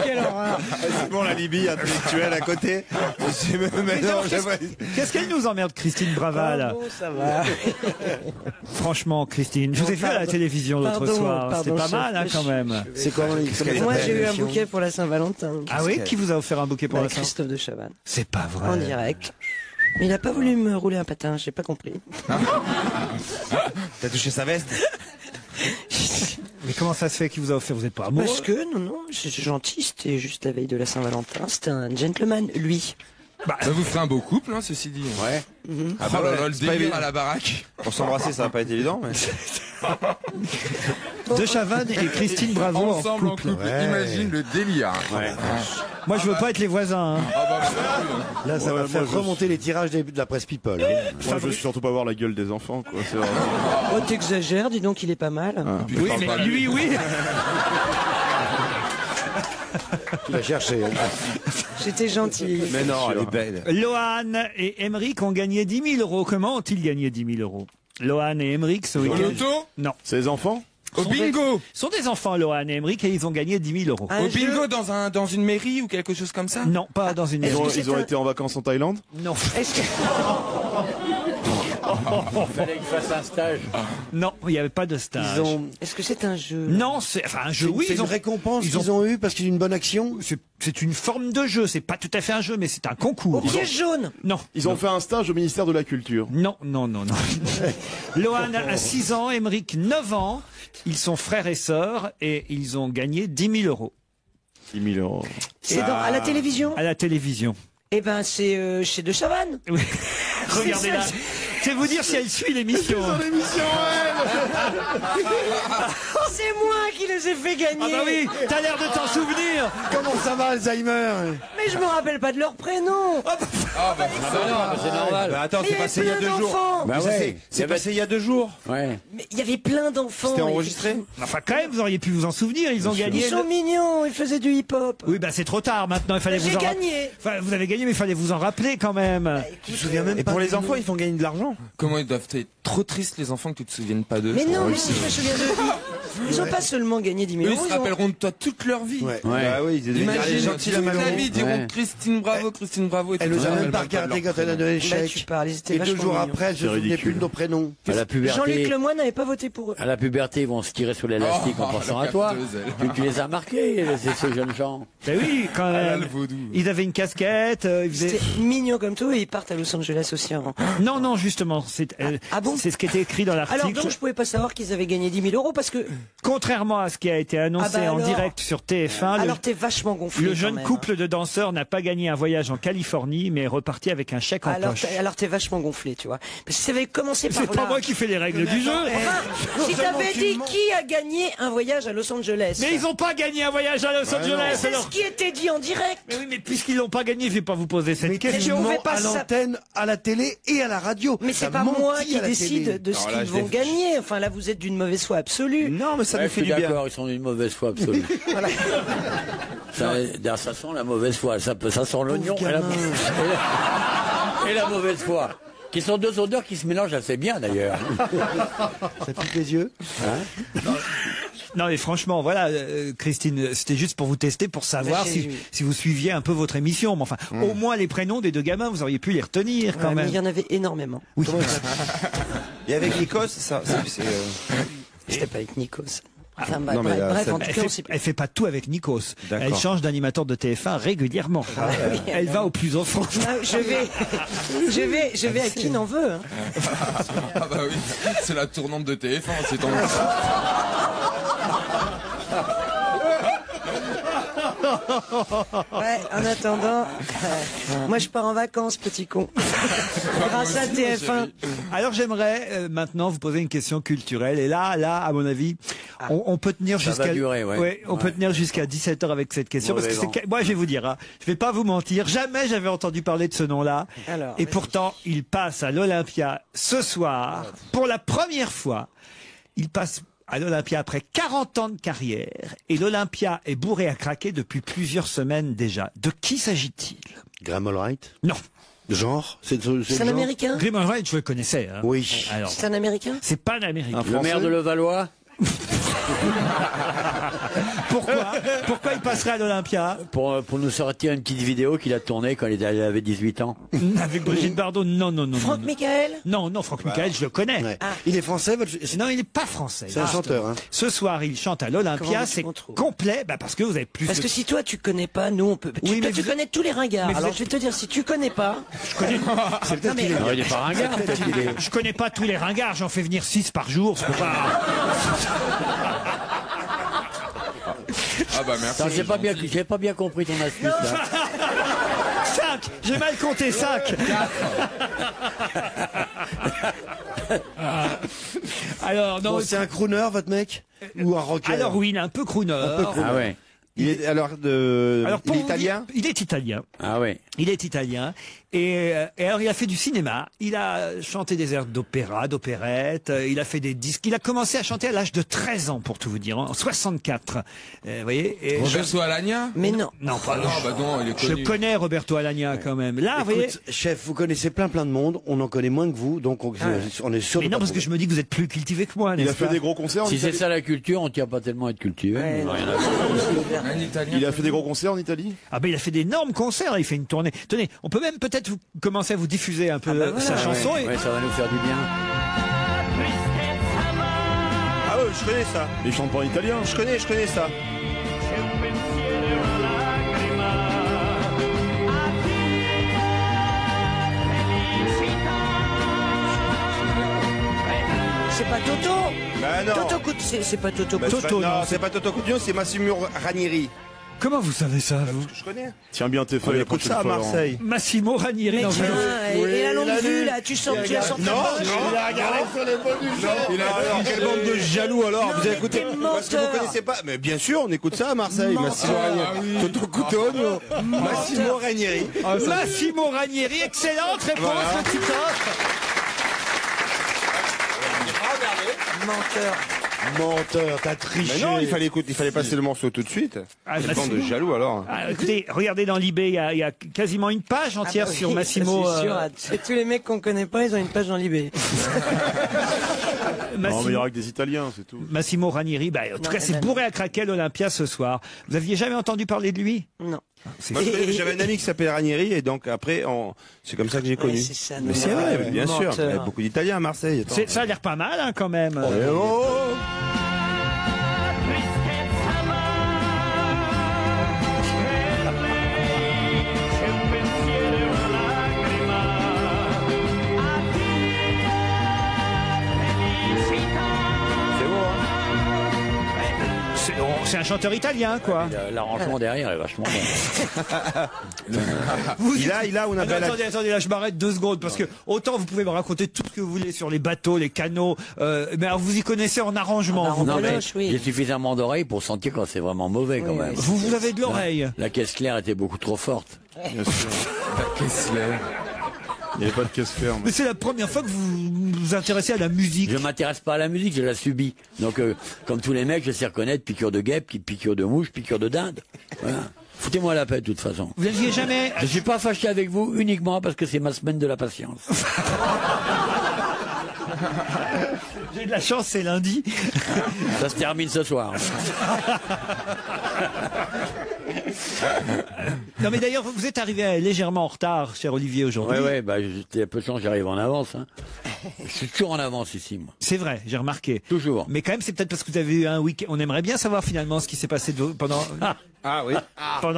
Quelle horreur. C'est bon, la Libye intellectuelle à côté. Qu'est-ce qu'elle nous emmerde, Christine Brava, là? Oh, ça va. Franchement, Christine, je vous ai vu à la télévision l'autre soir. C'était pas mal, hein, quand même. C'est quoi Moi, j'ai eu un bouquet pour la Saint-Valentin. Ah oui? Qui vous a offert un bouquet pour la Saint-Valentin? Christophe de Chavannes. C'est pas vrai. En direct. Mais il a pas voulu me rouler un patin, j'ai pas compris. T'as touché sa veste? Mais comment ça se fait qu'il vous a offert? Vous êtes pas amoureux? Parce que, non, c'est gentil, c'était juste la veille de la Saint-Valentin. C'était un gentleman, lui. Ça vous ferait un beau couple, hein, ceci dit. Ouais. Ah bah le délire à la baraque. Pour s'embrasser, ça va pas être évident, mais... De Chavannes et Christine Bravo ensemble en couple. Ouais. Imagine le délire. Ouais. Moi, je veux pas être les voisins. Hein. Là, ça va faire remonter les tirages de la presse People. Hein. Moi, je veux surtout pas voir la gueule des enfants, quoi. C'est vraiment... Oh, t'exagères, dis donc, il est pas mal. Oui, mais lui, oui. Tu l'as cherché. Hein. J'étais gentil. Mais non, elle est belle. Lohan et Emmerich ont gagné 10 000 euros. Comment ont-ils gagné 10 000 euros? Lohan et Emmerich ce week-end. Au loto? Non. C'est les enfants? Au bingo! Sont des enfants, Lohan et Emmerich, et ils ont gagné 10 000 euros. Au bingo dans une mairie ou quelque chose comme ça? Non, pas dans une mairie. Ils ont été en vacances en Thaïlande? Non. Est-ce que... Il fallait qu'il fasse un stage. Non, il n'y avait pas de stage. Est-ce que c'est un jeu? Non, c'est enfin un jeu. Oui, c'est ils une ont récompense qu'ils ont eu parce qu'il y a une bonne action. C'est une forme de jeu. C'est pas tout à fait un jeu, mais c'est un concours. Au piège jaune? Non. Ils ont fait un stage au ministère de la Culture. Non. Lohan a 6 ans, Emmerich 9 ans. Ils sont frères et sœurs et ils ont gagné 10 000 euros. 10 000 euros. C'est à la télévision? À la télévision. Eh ben, c'est chez De Chavannes. Oui. Regardez là. C'est vous dire si elle suit l'émission. C'est moi qui les ai fait gagner. Ah bah oui, t'as l'air de t'en souvenir. Comment ça va, Alzheimer? Mais je me rappelle pas de leur prénom. C'est normal. Bah attends, Mais c'est il y passé il y a avait 2 plein jours. d'enfants. Bah ouais. C'est passé il y a 2 jours. Ouais. Mais il y avait plein d'enfants. C'était enregistré? Enfin, quand même, vous auriez pu vous en souvenir. Ils ont gagné. Ils sont mignons, ils faisaient du hip-hop. Oui, bah c'est trop tard maintenant. Il fallait J'ai vous en gagné. Enfin, vous avez gagné, mais il fallait vous en rappeler quand même. Tu te souviens même Et pas pour du les nom. enfants, ils font gagner de l'argent. Comment ils doivent être trop tristes les enfants que tu te souviennes pas d'eux? Mais non, mais si je me souviens d'eux. Ils ont pas seulement gagné 10 000 Eux, euros. ils se rappelleront de toi toute leur vie. Ouais. Bah oui, ils devaient Imagine, gentils toute la la vie, ils diront Ouais. Christine Bravo, Christine Bravo. Et Elle tout nous ça. a même Elle pas va pas regardé leur quand elle a donné Là, le tu chèque. parles, ils étaient Et 2 vachement jours mignons. après, elle se souvenait plus de nos prénoms. À la puberté. Jean-Luc Lemoyne n'avait pas voté pour eux. À la puberté, ils vont se tirer sur l'élastique en pensant à toi. capteuse, elle. Tu les as marqués, ces jeunes gens. Ben oui, quand Elle a même. le vaudou. Ils avaient une casquette. Ils faisaient... C'était mignon comme tout et ils partent à Los Angeles aussi avant. Non, justement, c'est bon c'est ce qui était écrit dans Alors l'article. donc je pouvais pas savoir qu'ils avaient gagné 10 000 euros parce que... Contrairement à ce qui a été annoncé Ah bah en alors. direct sur TF1, Alors t'es vachement gonflé. le quand jeune même. couple de danseurs n'a pas gagné un voyage en Californie, mais est reparti avec un chèque en poche. Alors t'es vachement gonflé, tu vois. Parce que ça avait commencé par C'est pas là. moi qui fais les règles du jeu. Enfin, si t'avais dit qui a gagné un voyage à Los Angeles. Mais ils n'ont pas gagné un voyage à Los Angeles. C'est alors. ce qui était dit en direct. Mais oui, mais puisqu'ils l'ont pas gagné, je vais pas vous poser cette question. on Non, fait pas à ça. l'antenne, à la télé et à la radio. Mais Ça c'est pas mentit moi à qui la télé. décide de ce Alors là, qu'ils je vont l'ai- gagner. Enfin là, vous êtes d'une mauvaise foi absolue. Non, mais ça Ouais, nous je fait suis du bien. d'accord, ils sont d'une mauvaise foi absolue. Voilà. Ça sent la mauvaise foi, ça sent l'oignon et la mauvaise foi. Qui sont deux odeurs qui se mélangent assez bien d'ailleurs. Ça pique les yeux. Non, mais franchement, voilà, Christine, c'était juste pour vous tester, pour savoir Mais si vous suiviez un peu votre émission. Mais enfin, au moins les prénoms des deux gamins, vous auriez pu les retenir quand Ouais, mais même. il y en avait énormément. Oui. Et avec Nikos, ça, c'est C'était pas avec Nikos. Enfin, non, mais là, bref, ça- en tout Elle cas, on fait, sait plus. elle fait pas tout avec Nikos. D'accord. Elle change d'animateur de TF1 régulièrement. oui, Elle va au plus offrant. Ah, je vais à qui n'en veut. Hein. Ah bah oui, c'est la tournante de TF1, c'est ton... Ouais, en attendant, moi je pars en vacances, petit con. Grâce à TF1. Alors j'aimerais maintenant vous poser une question culturelle. Et là, à mon avis, on peut tenir Ça va jusqu'à durer, ouais. on peut tenir jusqu'à 17h avec cette question. Mauvais Parce que vent. moi, je vais vous dire, hein, je vais pas vous mentir, jamais j'avais entendu parler de ce nom-là. Alors, Et vas-y. pourtant, il passe à l'Olympia ce soir pour la première fois. Il passe à l'Olympia après 40 ans de carrière. Et l'Olympia est bourré à craquer depuis plusieurs semaines déjà. De qui s'agit-il? Graham Allwright. Non. Genre C'est le un genre Américain? Graham Allwright, je le connaissais. Hein. Oui. Alors, C'est un Américain? c'est pas un Américain. Le maire de Levallois. Pourquoi il passerait à l'Olympia? Pour nous sortir une petite vidéo qu'il a tournée quand il avait 18 ans. Avec Brigitte Bardot? Non. Franck Michael? Non, Franck Michael, je le connais. Ouais. Il est français, Non, il n'est pas français. C'est un chanteur. Hein. Ce soir, il chante à l'Olympia, c'est complet, parce que vous avez plus. Parce que si toi tu connais pas, nous on peut. Oui, mais tu connais tous les ringards. Alors je vais te dire, si tu connais pas. Je connais. C'est peut-être qu'il est. Non, il est pas ringard. Je connais pas tous les ringards, j'en fais venir 6 par jour. C'est pas. Ah bah merci. J'ai pas bien compris ton astuce. Là. 5. J'ai mal compté 5. Alors non. Bon, c'est un crooner, votre mec, ou un rocker? Alors oui, il est un peu crooner. Ah ouais. Il est alors pour vous italien. dire, il est italien. Ah ouais. Il est italien. Et alors, il a fait du cinéma. Il a chanté des airs d'opéra, d'opérette. Il a fait des disques. Il a commencé à chanter à l'âge de 13 ans, pour tout vous dire, en 64. Vous voyez. Et Roberto Alagna? Mais non. Non, pas. Non, bah non, il est connu. Je connais Roberto Alagna quand même. Là, vous voyez. Écoute, chef, vous connaissez plein de monde. On en connaît moins que vous, donc on est sûr. Mais non, parce que je me dis que vous êtes plus cultivé que moi. Il a fait des gros concerts en Si c'est Italie. ça la culture, on tient pas tellement à être cultivé. Ouais, non. Un Italien. Il a fait des gros concerts en Italie. Ah ben il a fait d'énormes concerts. Il fait une tournée. Tenez, on peut même peut-être commencer à vous diffuser un peu sa chanson. Ouais, ça va nous faire du bien. Ah ouais, je connais ça. Il chante pas en italien. Je connais ça. C'est pas Toto. Bah non. Toto, c'est pas Toto. Bah, Toto, non, non, c'est pas Toto Cutugno, c'est Massimo Ranieri. Comment vous savez ça, vous? Je connais. Tiens bien tes feuilles. Écoute ça à Marseille. Massimo Ranieri. Mais dans tiens, et la longue vue là, tu sens Il a regardé sur les bonus. Alors, quelle bande de jaloux alors. Vous avez écouté? Parce que vous connaissez pas. Mais bien sûr, on écoute ça à Marseille. Massimo Ranieri. Toto Cutugno. Massimo Ranieri. Massimo Ranieri, excellente réponse de Titoff. Menteur, t'as triché. Mais non, il fallait passer le morceau tout de suite. Ah, Quelle bande de jaloux alors. Ah, écoutez, regardez dans l'eBay, il y a quasiment une page entière sur Massimo. C'est sûr, c'est tous les mecs qu'on connaît pas, ils ont une page dans l'eBay. Non, mais il y aura que des Italiens, c'est tout. Massimo Ranieri, en tout cas, c'est bourré à craquer l'Olympia ce soir. Vous aviez jamais entendu parler de lui? Non. Moi, j'avais un ami qui s'appelait Ranieri et donc après, c'est comme ça que j'ai connu. Ouais, c'est ça, mais c'est vrai, bien sûr. menteur. Il y a beaucoup d'Italiens à Marseille. Attends. Ça a l'air pas mal, hein, quand même. C'est un chanteur italien, quoi. L'arrangement derrière est vachement bon. Il a, on appelle. Attendez, là, je m'arrête 2 secondes, parce que autant vous pouvez me raconter tout ce que vous voulez sur les bateaux, les canaux, mais alors vous y connaissez en arrangement. Non, mais oui. j'ai suffisamment d'oreilles pour sentir quand c'est vraiment mauvais, quand même. Vous avez de l'oreille. La caisse claire était beaucoup trop forte. Bien sûr. La caisse claire. Il n'y avait pas de caisse ferme. Mais c'est la première fois que vous vous intéressez à la musique. Je m'intéresse pas à la musique, je la subis. Donc, comme tous les mecs, je sais reconnaître piqûre de guêpe, piqûre de mouche, piqûre de dinde. Voilà. Foutez-moi la paix, de toute façon. Vous n'aviez jamais... Je suis pas fâché avec vous uniquement parce que c'est ma semaine de la patience. J'ai de la chance, c'est lundi. Ça se termine ce soir. Non mais d'ailleurs, vous êtes arrivé légèrement en retard, cher Olivier, aujourd'hui. Ouais, j'étais un peu de chance, j'arrive en avance. Hein. Je suis toujours en avance ici, moi. C'est vrai, j'ai remarqué. Toujours. Mais quand même, c'est peut-être parce que vous avez eu un week-end. On aimerait bien savoir finalement ce qui s'est passé pendant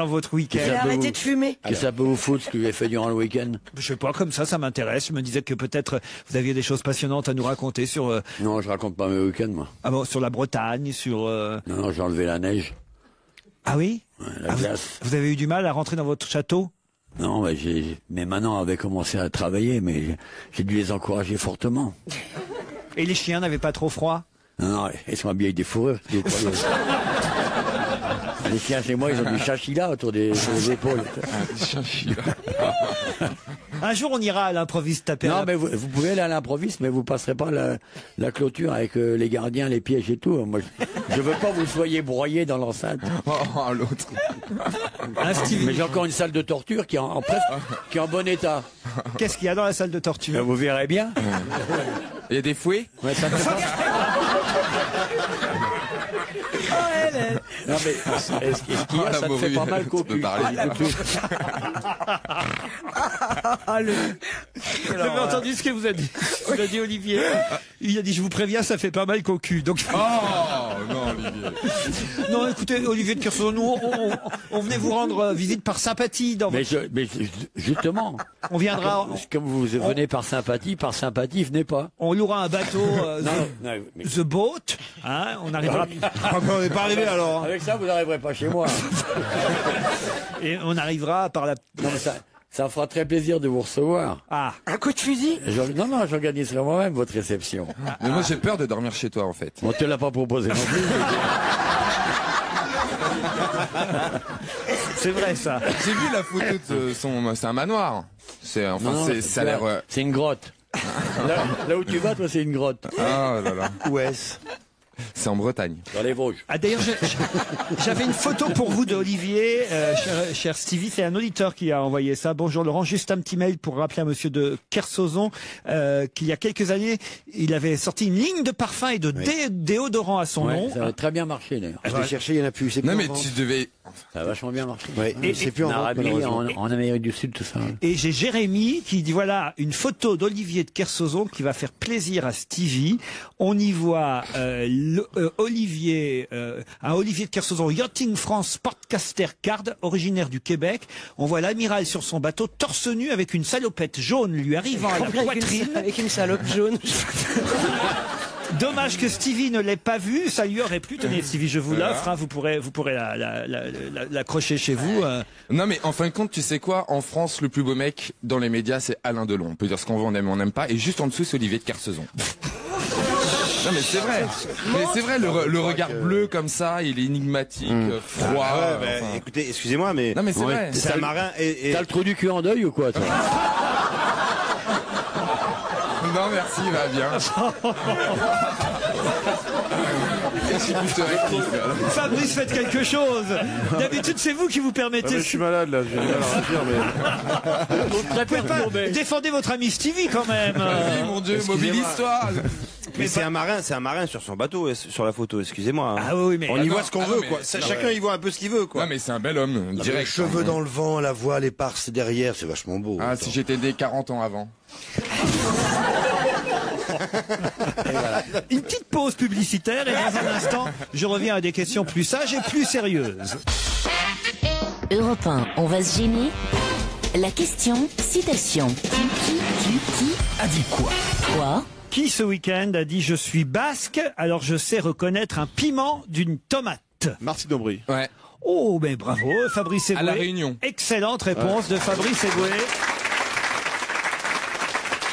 votre week-end. Il a arrêté de fumer. Que ça peut vous foutre ce que j'ai fait durant le week-end? Je sais pas, comme ça m'intéresse. Je me disais que peut-être vous aviez des choses passionnantes à nous raconter sur... Non, je raconte pas mes week-ends, moi. Ah bon, sur la Bretagne, sur... Non, j'ai enlevé la neige. Ah oui? Ouais, la glace. Vous avez eu du mal à rentrer dans votre château? Non, mais mes manants avaient commencé à travailler, mais j'ai dû les encourager fortement. Et les chiens n'avaient pas trop froid? Non, ils sont habillés avec des fourrures. Les chiens chez moi, ils ont du chachila autour des épaules. Un jour, on ira à l'improviste taper. Non, mais vous pouvez aller à l'improviste, mais vous passerez pas la clôture avec les gardiens, les pièges et tout. Moi, je veux pas que vous soyez broyés dans l'enceinte. Oh, l'autre. Hein, Stevie? Mais j'ai encore une salle de torture qui est qui est en bon état. Qu'est-ce qu'il y a dans la salle de torture? Vous verrez bien. Il y a des fouets? Ouais, ça te fait pas... Non mais est-ce qu'il y a, ça te fait pas mal qu'au cul. Vous avez entendu ce que vous a dit? Vous a dit Olivier. Il a dit, je vous préviens, ça fait pas mal qu'au cul. Donc... Oh non, Olivier. Non, écoutez, Olivier de Kersauzon, nous, on venait vous rendre visite par sympathie. Justement. On viendra. Comme vous venez par sympathie, venez pas. On louera un bateau, The Boat. Hein, on arrivera. On n'est pas arrivé alors. Avec ça, vous n'arriverez pas chez moi. Et on arrivera par la. Non, mais ça me fera très plaisir de vous recevoir. Ah. Un coup de fusil? Non, j'organiserai moi-même votre réception. Mais moi, j'ai peur de dormir chez toi, en fait. On te l'a pas proposé non plus. C'est vrai, ça. J'ai vu la photo de son... C'est un manoir. Ça a l'air... C'est une grotte. Là où tu vas, toi, c'est une grotte. Ah là là. Où est-ce? C'est en Bretagne. Dans les Vosges. Ah, d'ailleurs, j'avais une photo pour vous d'Olivier, cher Stevie. C'est un auditeur qui a envoyé ça. Bonjour Laurent, juste un petit mail pour rappeler à monsieur de Kersauzon qu'il y a quelques années, il avait sorti une ligne de parfum et de déodorant à son nom. Ça a très bien marché d'ailleurs. Je l'ai cherché, il n'y en a plus. Non mais tu devais... Ça a vachement bien marché. Ouais, et c'est plus en Arabie, en Amérique du Sud, tout ça. Et j'ai Jérémy qui dit voilà une photo d'Olivier de Kersauzon qui va faire plaisir à Stevie. On y voit Olivier de Kersauzon, Yachting France Sportcaster Card, originaire du Québec. On voit l'amiral sur son bateau torse nu avec une salopette jaune lui arrivant à la poitrine. Avec une salope jaune. Dommage que Stevie ne l'ait pas vu, ça lui aurait plu. Tenez Stevie, je vous l'offre, hein, vous pourrez l'accrocher chez vous. Non mais en fin de compte, tu sais quoi? En France, le plus beau mec dans les médias, c'est Alain Delon. On peut dire ce qu'on veut, on aime ou on n'aime pas. Et juste en dessous, c'est Olivier de Kersauzon. Non mais c'est vrai. Mais c'est vrai, le regard bleu comme ça, il est énigmatique, froid. Ah ouais, enfin... Écoutez, excusez-moi, mais... Non mais c'est vrai. C'est un marin et... T'as le trou du cul en deuil ou quoi, toi? Non merci, va bien. Fabrice, faites quelque chose. D'habitude, c'est vous qui vous permettez. Je suis malade là, j'ai du mal à dire, mais... Vous pouvez pas défendez votre ami Stevie quand même. Oui, mon Dieu, mobilise-toi. Mais c'est un marin sur son bateau, sur la photo, excusez-moi. Ah oui, mais... On y voit ce qu'on veut, quoi. Chacun y voit un peu ce qu'il veut, quoi. Non mais c'est un bel homme, direct. Les cheveux dans le vent, la voile éparse derrière, c'est vachement beau. Ah, si j'étais né 40 ans avant. Voilà. Une petite pause publicitaire et dans un instant, je reviens à des questions plus sages et plus sérieuses. Europe 1, on va se gêner. La question, citation. Qui a dit quoi? Quoi? Qui ce week-end a dit je suis basque, alors je sais reconnaître un piment d'une tomate? Martine Aubry. Ouais. Oh, mais bravo, Fabrice Eboué. À La Réunion. Excellente réponse de Fabrice Eboué.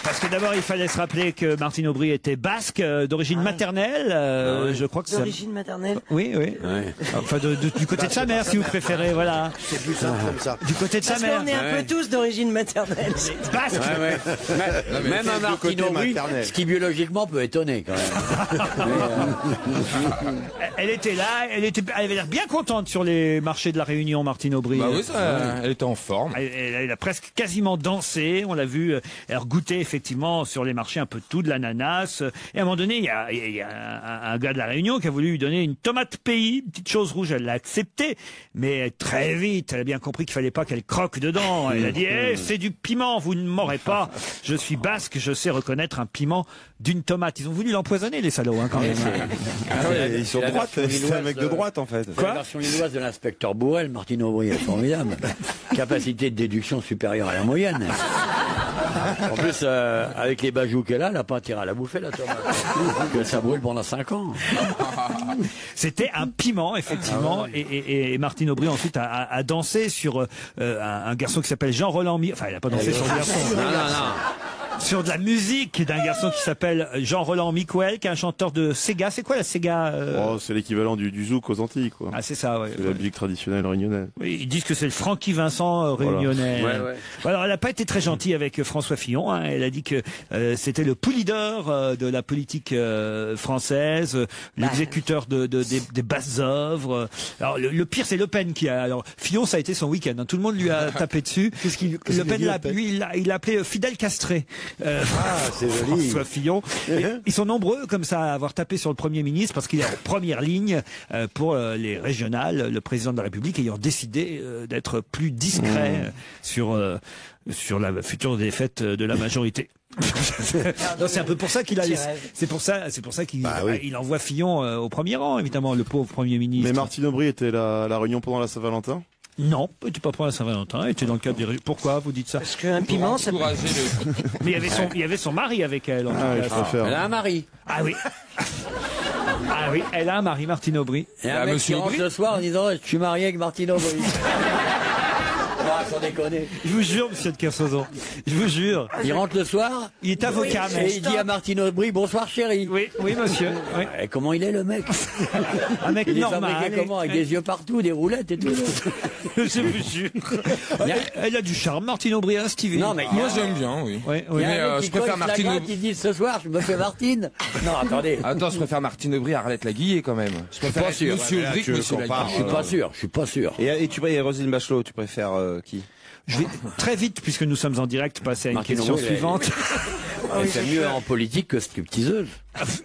Parce que d'abord, il fallait se rappeler que Martine Aubry était basque, d'origine maternelle. Je crois que D'origine maternelle. Oui, oui. Ouais. Enfin, du côté de sa mère, si vous préférez, voilà. C'est plus simple comme ça. Du côté de sa mère. Parce qu'on est un peu tous d'origine maternelle. Basque. Même un Martine Aubry, ce qui biologiquement peut étonner quand même. Elle était là, elle avait l'air bien contente sur les marchés de la Réunion, Martine Aubry. Bah oui, elle était en forme. Elle a presque quasiment dansé, on l'a vu, elle goûtait effectivement sur les marchés un peu de tout, de l'ananas. Et à un moment donné, il y a un gars de la Réunion qui a voulu lui donner une tomate pays, une petite chose rouge, elle l'a accepté, mais très vite, elle a bien compris qu'il fallait pas qu'elle croque dedans. Elle a dit c'est du piment, vous ne m'aurez pas. Je suis basque, je sais reconnaître un piment d'une tomate. Ils ont voulu l'empoisonner, les salauds, hein, quand même. Ah ouais, ils sont droites, c'est un mec de droite en fait. La version lilloise de l'inspecteur Bourrel, Martine Aubry est formidable. Capacité de déduction supérieure à la moyenne. En plus, avec les bajoux qu'elle a pas intérêt à la bouffer, la tomate. Ça brûle pendant 5 ans. C'était un piment, effectivement. Et Martine Aubry, ensuite, a dansé sur un garçon qui s'appelle Jean-Roland Enfin, elle n'a pas dansé sur le garçon. Non. sur de la musique d'un garçon qui s'appelle Jean-Roland Micouel, qui est un chanteur de Sega. C'est quoi la Sega Oh, c'est l'équivalent du zouk aux Antilles, quoi. Ah, c'est ça, ouais. C'est la musique traditionnelle réunionnaise. Oui, ils disent que c'est le Francky Vincent réunionnais. Voilà. Ouais. Alors, elle n'a pas été très gentille avec François Fillon. Hein. Elle a dit que c'était le pool leader de la politique française, l'exécuteur des basses œuvres. Alors, le pire, c'est Le Pen qui a... Alors, Fillon, ça a été son week-end. Hein. Tout le monde lui a tapé dessus. Le Pen, lui, il l'a appelé Fidèle castré. C'est joli. François Fillon. Ils sont nombreux comme ça à avoir tapé sur le Premier ministre parce qu'il est en première ligne pour les régionales, le président de la République ayant décidé d'être plus discret sur la future défaite de la majorité. Non, c'est un peu pour ça qu'il a c'est pour ça qu'il il envoie Fillon au premier rang, évidemment, le pauvre Premier ministre. Mais Martine Aubry était à la réunion pendant la Saint-Valentin? Non, il n'était pas pour la Saint-Valentin, il était dans le cadre des... Pourquoi vous dites ça? Parce qu'un piment, ça peut... Mais il y avait son mari avec elle. Je préfère. Elle a un mari. Ah oui. Ah oui, elle a un mari, Martine Aubry. Et un mec qui rentre le soir en disant je suis marié avec Martine Aubry. Sans déconner. Je vous jure, monsieur de Kersauzon, je vous jure. Il rentre le soir. Il est avocat, mais et il dit à Martine Aubry bonsoir chérie. Oui, monsieur. Oui. Et comment il est le mec? Un mec il normal. Il est fabriqué comment? Avec des yeux partout, des roulettes et tout. Je vous jure. Elle a du charme, Martine Aubry, hein, Stevie. Non, mais moi j'aime bien, oui. Oui. Mais je préfère Martine Aubry. Qui dit ce soir je me fais Martine. Non, attendez. Attends, je préfère Martine Aubry à Arlette Laguiller quand même. Je préfère pas sûr. Monsieur Aubry que Monsieur Laguiller. Je suis pas sûr. Et tu et Roselyne Bachelot, tu préfères qui? Je vais très vite, puisque nous sommes en direct, passer à une question suivante. Elle fait mieux en politique que stripteaseuse.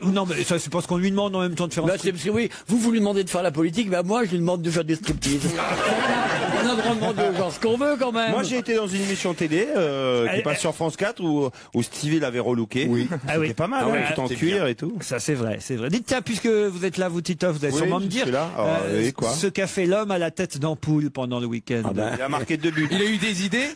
Non, mais ça, c'est parce qu'on lui demande en même temps de faire un c'est parce que oui, vous lui demandez de faire la politique, mais moi, je lui demande de faire du striptease. On a le droit de demander aux gens ce qu'on veut, quand même. Moi, j'ai été dans une émission télé qui passe sur France 4 où Stevie l'avait relooké. Oui. C'était pas mal, tout en cuir et tout. Ça, c'est vrai, c'est vrai. Dites, tiens, puisque vous êtes là, vous, Titoff, vous allez sûrement me dire ce qu'a fait l'homme à la tête d'ampoule pendant le week-end. Il a marqué 2 buts. Il a eu des idées?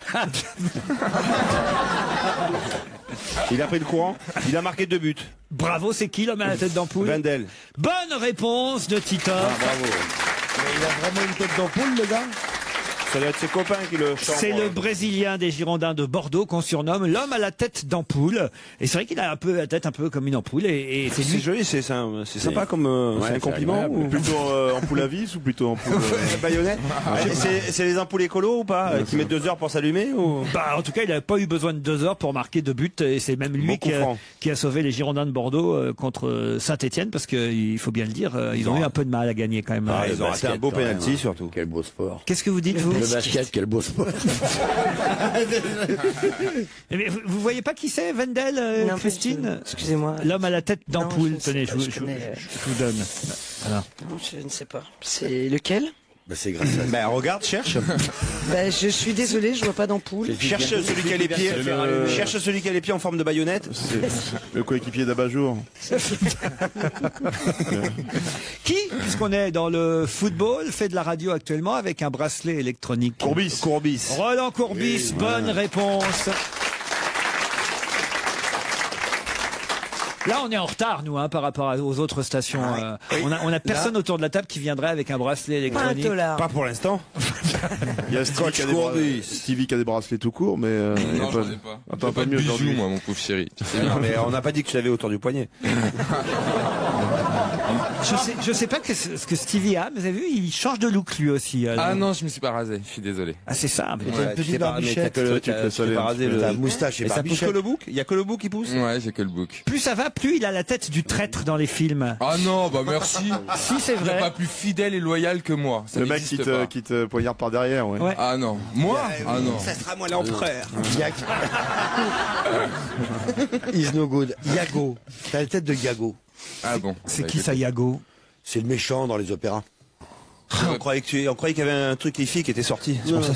Il a pris le courant. Il a marqué 2 buts. Bravo, c'est qui l'homme à la tête d'ampoule? Wendell. Bonne réponse de Titoff. Bravo. Mais il a vraiment une tête d'ampoule, le gars? Ça doit être ses copains qui le chantent. C'est le Brésilien des Girondins de Bordeaux qu'on surnomme l'homme à la tête d'ampoule. Et c'est vrai qu'il a un peu la tête un peu comme une ampoule. Et c'est joli, c'est sympa comme c'est un compliment. Ou plutôt ampoule à vis ou plutôt ampoule baïonnette? C'est les ampoules écolos ou pas qui mettent 2 heures pour s'allumer ou... En tout cas, il n'a pas eu besoin de 2 heures pour marquer 2 buts. Et c'est même lui qui a sauvé les Girondins de Bordeaux contre Saint-Etienne, parce qu'il faut bien le dire, ils ont eu un peu de mal à gagner quand même. Ils ont raté un beau penalty surtout. Quel beau sport. Qu'est-ce que vous dites, vous? Le basket, quel beau sport. Mais vous voyez pas qui c'est, Wendell, Christine? Excusez-moi. L'homme à la tête d'ampoule. Non, Tenez, je vous donne. Voilà. Je ne sais pas. C'est lequel? C'est grâce à... regarde, cherche. Je suis désolé, je vois pas d'ampoule. Cherche celui qui a les pieds. Cherche celui qui a les pieds en forme de baïonnette. Le coéquipier d'Abajour. Qui, puisqu'on est dans le football, fait de la radio actuellement avec un bracelet électronique? Courbis. Roland Courbis, bonne réponse. Là, on est en retard, nous, par rapport aux autres stations. On a personne autour de la table qui viendrait avec un bracelet électronique. Pas pour l'instant. Il y a Stevie qui a des bracelets tout court, mais non, j'en ai pas. Attends, pas de bijoux, moi, mon pauvre chéri. Non, mais on n'a pas dit que tu l'avais autour du poignet. Je sais pas ce que Stevie a, mais vous avez vu, il change de look lui aussi. Ah non, je me suis pas rasé, je suis désolé. Ah, c'est ça. Une petite barbichette. Tu pas rasé la moustache et barbichette. Ça pousse que le bouc? Il y a que le bouc qui pousse? Ouais, j'ai que le bouc. Plus ça va, plus il a la tête du traître dans les films. Ah non, merci. Si, c'est vrai. Il n'y a pas plus fidèle et loyal que moi. Ça le mec qui te poignarde par derrière, ouais. Ah non. Moi? Ah non. Ça sera moi l'empereur. He's no good. Yago. T'as la tête de Yago. Ah bon. C'est qui ça, Yago? C'est le méchant dans les opéras. On croyait qu'il y avait un truc les filles qui était sorti. C'est pour ça.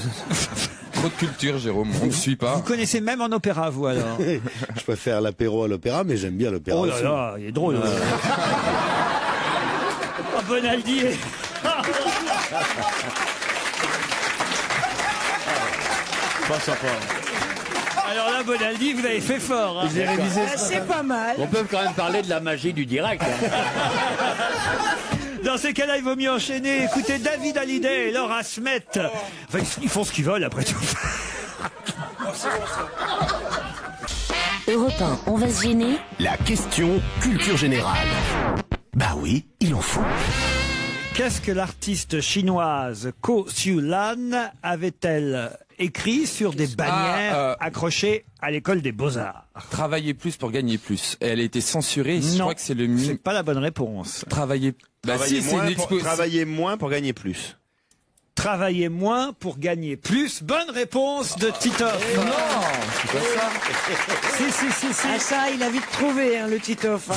Trop de culture, Jérôme. On ne suit pas. Vous connaissez même en opéra, vous, alors? Je préfère l'apéro à l'opéra, mais j'aime bien l'opéra. Oh là là, il est drôle. Bonaldi. Pas sympa. Alors là, Bonaldi, vous avez fait fort. J'ai révisé. C'est pas mal. On peut quand même parler de la magie du direct. Dans ces cas-là, il vaut mieux enchaîner. Écoutez, David Hallyday et Laura Smet. Enfin, ils font ce qu'ils veulent, après tout. Europe 1, on va se gêner. La question culture générale. Bah oui, il en faut. Qu'est-ce que l'artiste chinoise Ko Siu Lan avait-elle écrit sur des bannières accrochées à l'école des Beaux-Arts? Travailler plus pour gagner plus. Et elle a été censurée. Je crois que c'est le c'est pas la bonne réponse. Travailler. Travailler moins pour gagner plus. Travailler moins pour gagner plus. Bonne réponse de Titoff. Non, c'est pas ça. Si. Ah ça, il a vite trouvé, hein, le Titoff.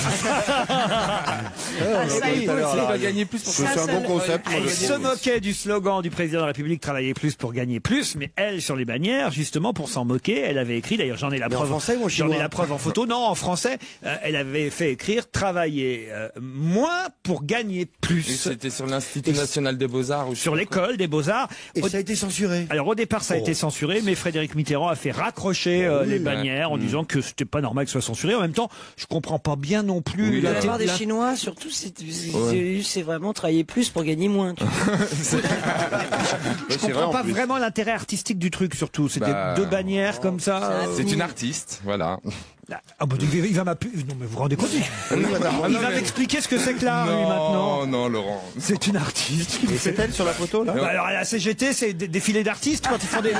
Il va gagner plus pour C'est un bon concept. Elle se moquait du slogan du président de la République, travailler plus pour gagner plus, mais elle, sur les bannières, justement, pour s'en moquer, elle avait écrit, d'ailleurs j'en ai la preuve. En français ou en chinois? J'en ai la preuve en photo. Non, en français, elle avait fait écrire travailler moins pour gagner plus. Et c'était sur l'Institut National des Beaux-Arts ou sur l'école des Beaux-Arts. Et ça a été censuré. Alors au départ ça a été censuré, mais Frédéric Mitterrand a fait raccrocher les bannières en disant que c'était pas normal que ce soit censuré. En même temps, je comprends pas bien non plus. La part des Chinois, surtout, c'est vraiment travailler plus pour gagner moins. Tu vois. Je comprends pas vraiment l'intérêt artistique du truc, surtout. C'était deux bannières comme ça. C'est une artiste, voilà. Ah bah, il va m'appeler. Non mais vous vous rendez compte? Il va m'expliquer ce que c'est que l'art, lui, maintenant. Non, Laurent. C'est une artiste. Et c'est elle sur la photo là? Bah, alors à la CGT, c'est des défilés d'artistes quand ils font des.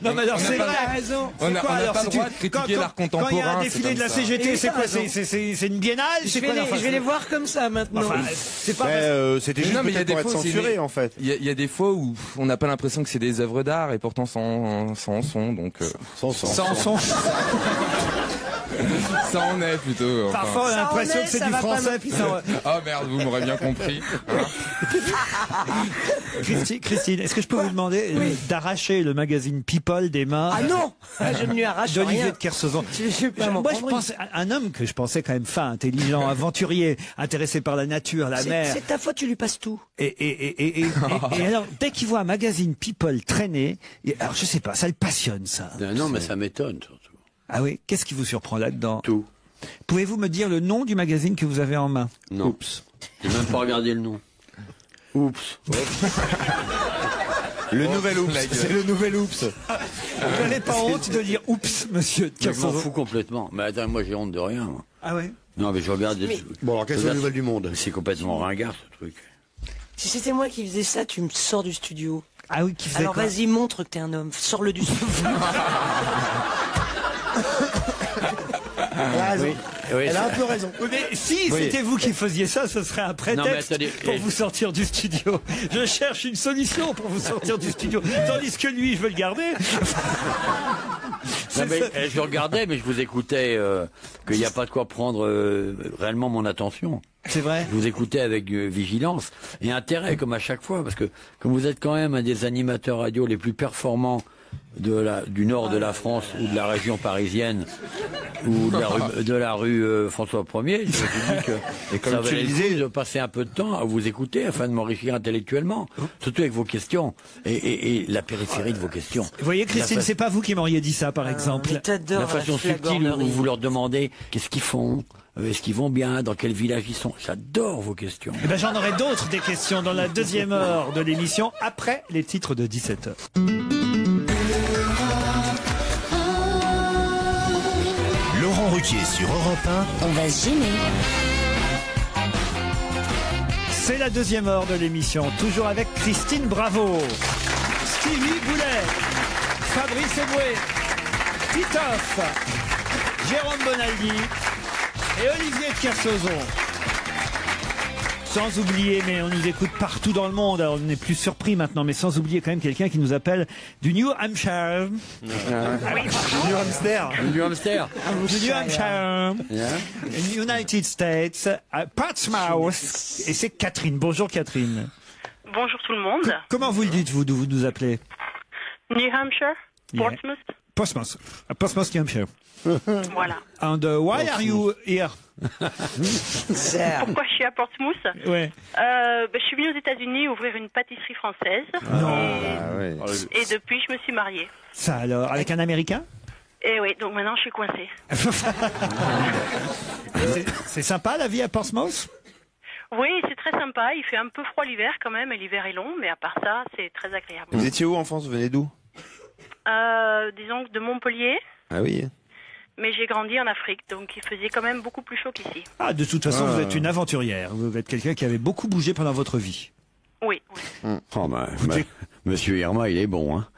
Non mais alors c'est vrai. raison. On n'a pas le droit de critiquer l'art contemporain. Quand il y a un défilé de la CGT, c'est quoi? C'est une biennale? Je vais les voir comme ça maintenant. Enfin, c'est pas. C'était juste peut-être pour être censuré en fait. Il y a des fois où on n'a pas l'impression que c'est des œuvres d'art et pourtant ça en sont donc. Sans son. Ça en est plutôt. Enfin. Parfois on a l'impression que c'est du français. Puis ça... Ah merde, vous m'aurez bien compris. Christine, est-ce que je peux vous demander d'arracher le magazine People des mains? Ah non, je ne lui arrache rien. D'Olivier de Kersauzon. Moi, je pense un homme que je pensais quand même fin, intelligent, aventurier, intéressé par la nature, la mer. C'est ta faute, tu lui passes tout. Et alors, dès qu'il voit un magazine People traîner, alors je sais pas, ça le passionne ça. Non, mais ça m'étonne surtout. Ah oui, qu'est-ce qui vous surprend là-dedans? Tout. Pouvez-vous me dire le nom du magazine que vous avez en main? Non. Oups. J'ai même pas regardé le nom. Oups. Le nouvel oups. C'est le nouvel oups. Vous n'avez pas honte de dire oups, monsieur de Je m'en Kersauzon? fous complètement. Mais attends, moi j'ai honte de rien. Moi. Ah ouais? Non, mais je regarde. Bon, alors quelles sont les nouvelles du monde? C'est complètement ringard ce truc. Si c'était moi qui faisais ça, tu me sors du studio. Ah oui, qui faisait Alors quoi? vas-y, montre que t'es un homme. Sors-le du studio. Elle a raison. Oui, Elle a un peu raison. Mais si c'était vous qui faisiez ça, ce serait un prétexte pour vous sortir du studio. Je cherche une solution pour vous sortir du studio. Tandis que lui, je veux le garder. Non, mais, je regardais, mais je vous écoutais, qu'il n'y a pas de quoi prendre réellement mon attention. C'est vrai. Je vous écoutais avec vigilance et intérêt, comme à chaque fois, parce que comme vous êtes quand même un des animateurs radio les plus performants du nord de la France ou de la région parisienne ou de la rue François 1er, je me suis dit que ça valait le coup de passer un peu de temps à vous écouter afin de m'enrichir intellectuellement, surtout avec vos questions et la périphérie de vos questions. Vous voyez, Christine, c'est pas vous qui m'auriez dit ça, par exemple. La façon subtile où vous leur demandez qu'est-ce qu'ils font, est-ce qu'ils vont bien, dans quel village ils sont. J'adore vos questions. Eh ben, j'en aurai d'autres des questions dans la deuxième heure de l'émission, après les titres de 17h. Laurent Ruquier sur Europe 1. On va se gêner. C'est la deuxième heure de l'émission, toujours avec Christine Bravo, Stevie Boulet, Fabrice Eboué, Titoff, Jérôme Bonaldi et Olivier de Kersauzon. Sans oublier, mais on nous écoute partout dans le monde, alors on n'est plus surpris maintenant, mais sans oublier quand même quelqu'un qui nous appelle du New Hampshire. New Hampshire. New Hampshire. Du New Hampshire. United States, à Portsmouth. Et c'est Catherine. Bonjour Catherine. Bonjour tout le monde. Comment vous le dites, vous, d'où vous nous appelez? New Hampshire, Portsmouth. Portsmouth. Portsmouth, New Hampshire. Voilà. And why are you here? Pourquoi je suis à Portsmouth? Ouais. Je suis venue aux États-Unis ouvrir une pâtisserie française. Et depuis, je me suis mariée. Ça alors, avec un Américain? Et oui, donc maintenant, je suis coincée. C'est sympa la vie à Portsmouth? Oui, c'est très sympa. Il fait un peu froid l'hiver quand même, et l'hiver est long, mais à part ça, c'est très agréable. Vous étiez où en France? Vous venez d'où? Disons de Montpellier, Ah oui. mais j'ai grandi en Afrique, donc il faisait quand même beaucoup plus chaud qu'ici. Ah, de toute façon, vous êtes une aventurière. Vous êtes quelqu'un qui avait beaucoup bougé pendant votre vie. Oui. Oh, Monsieur Irma, il est bon, hein.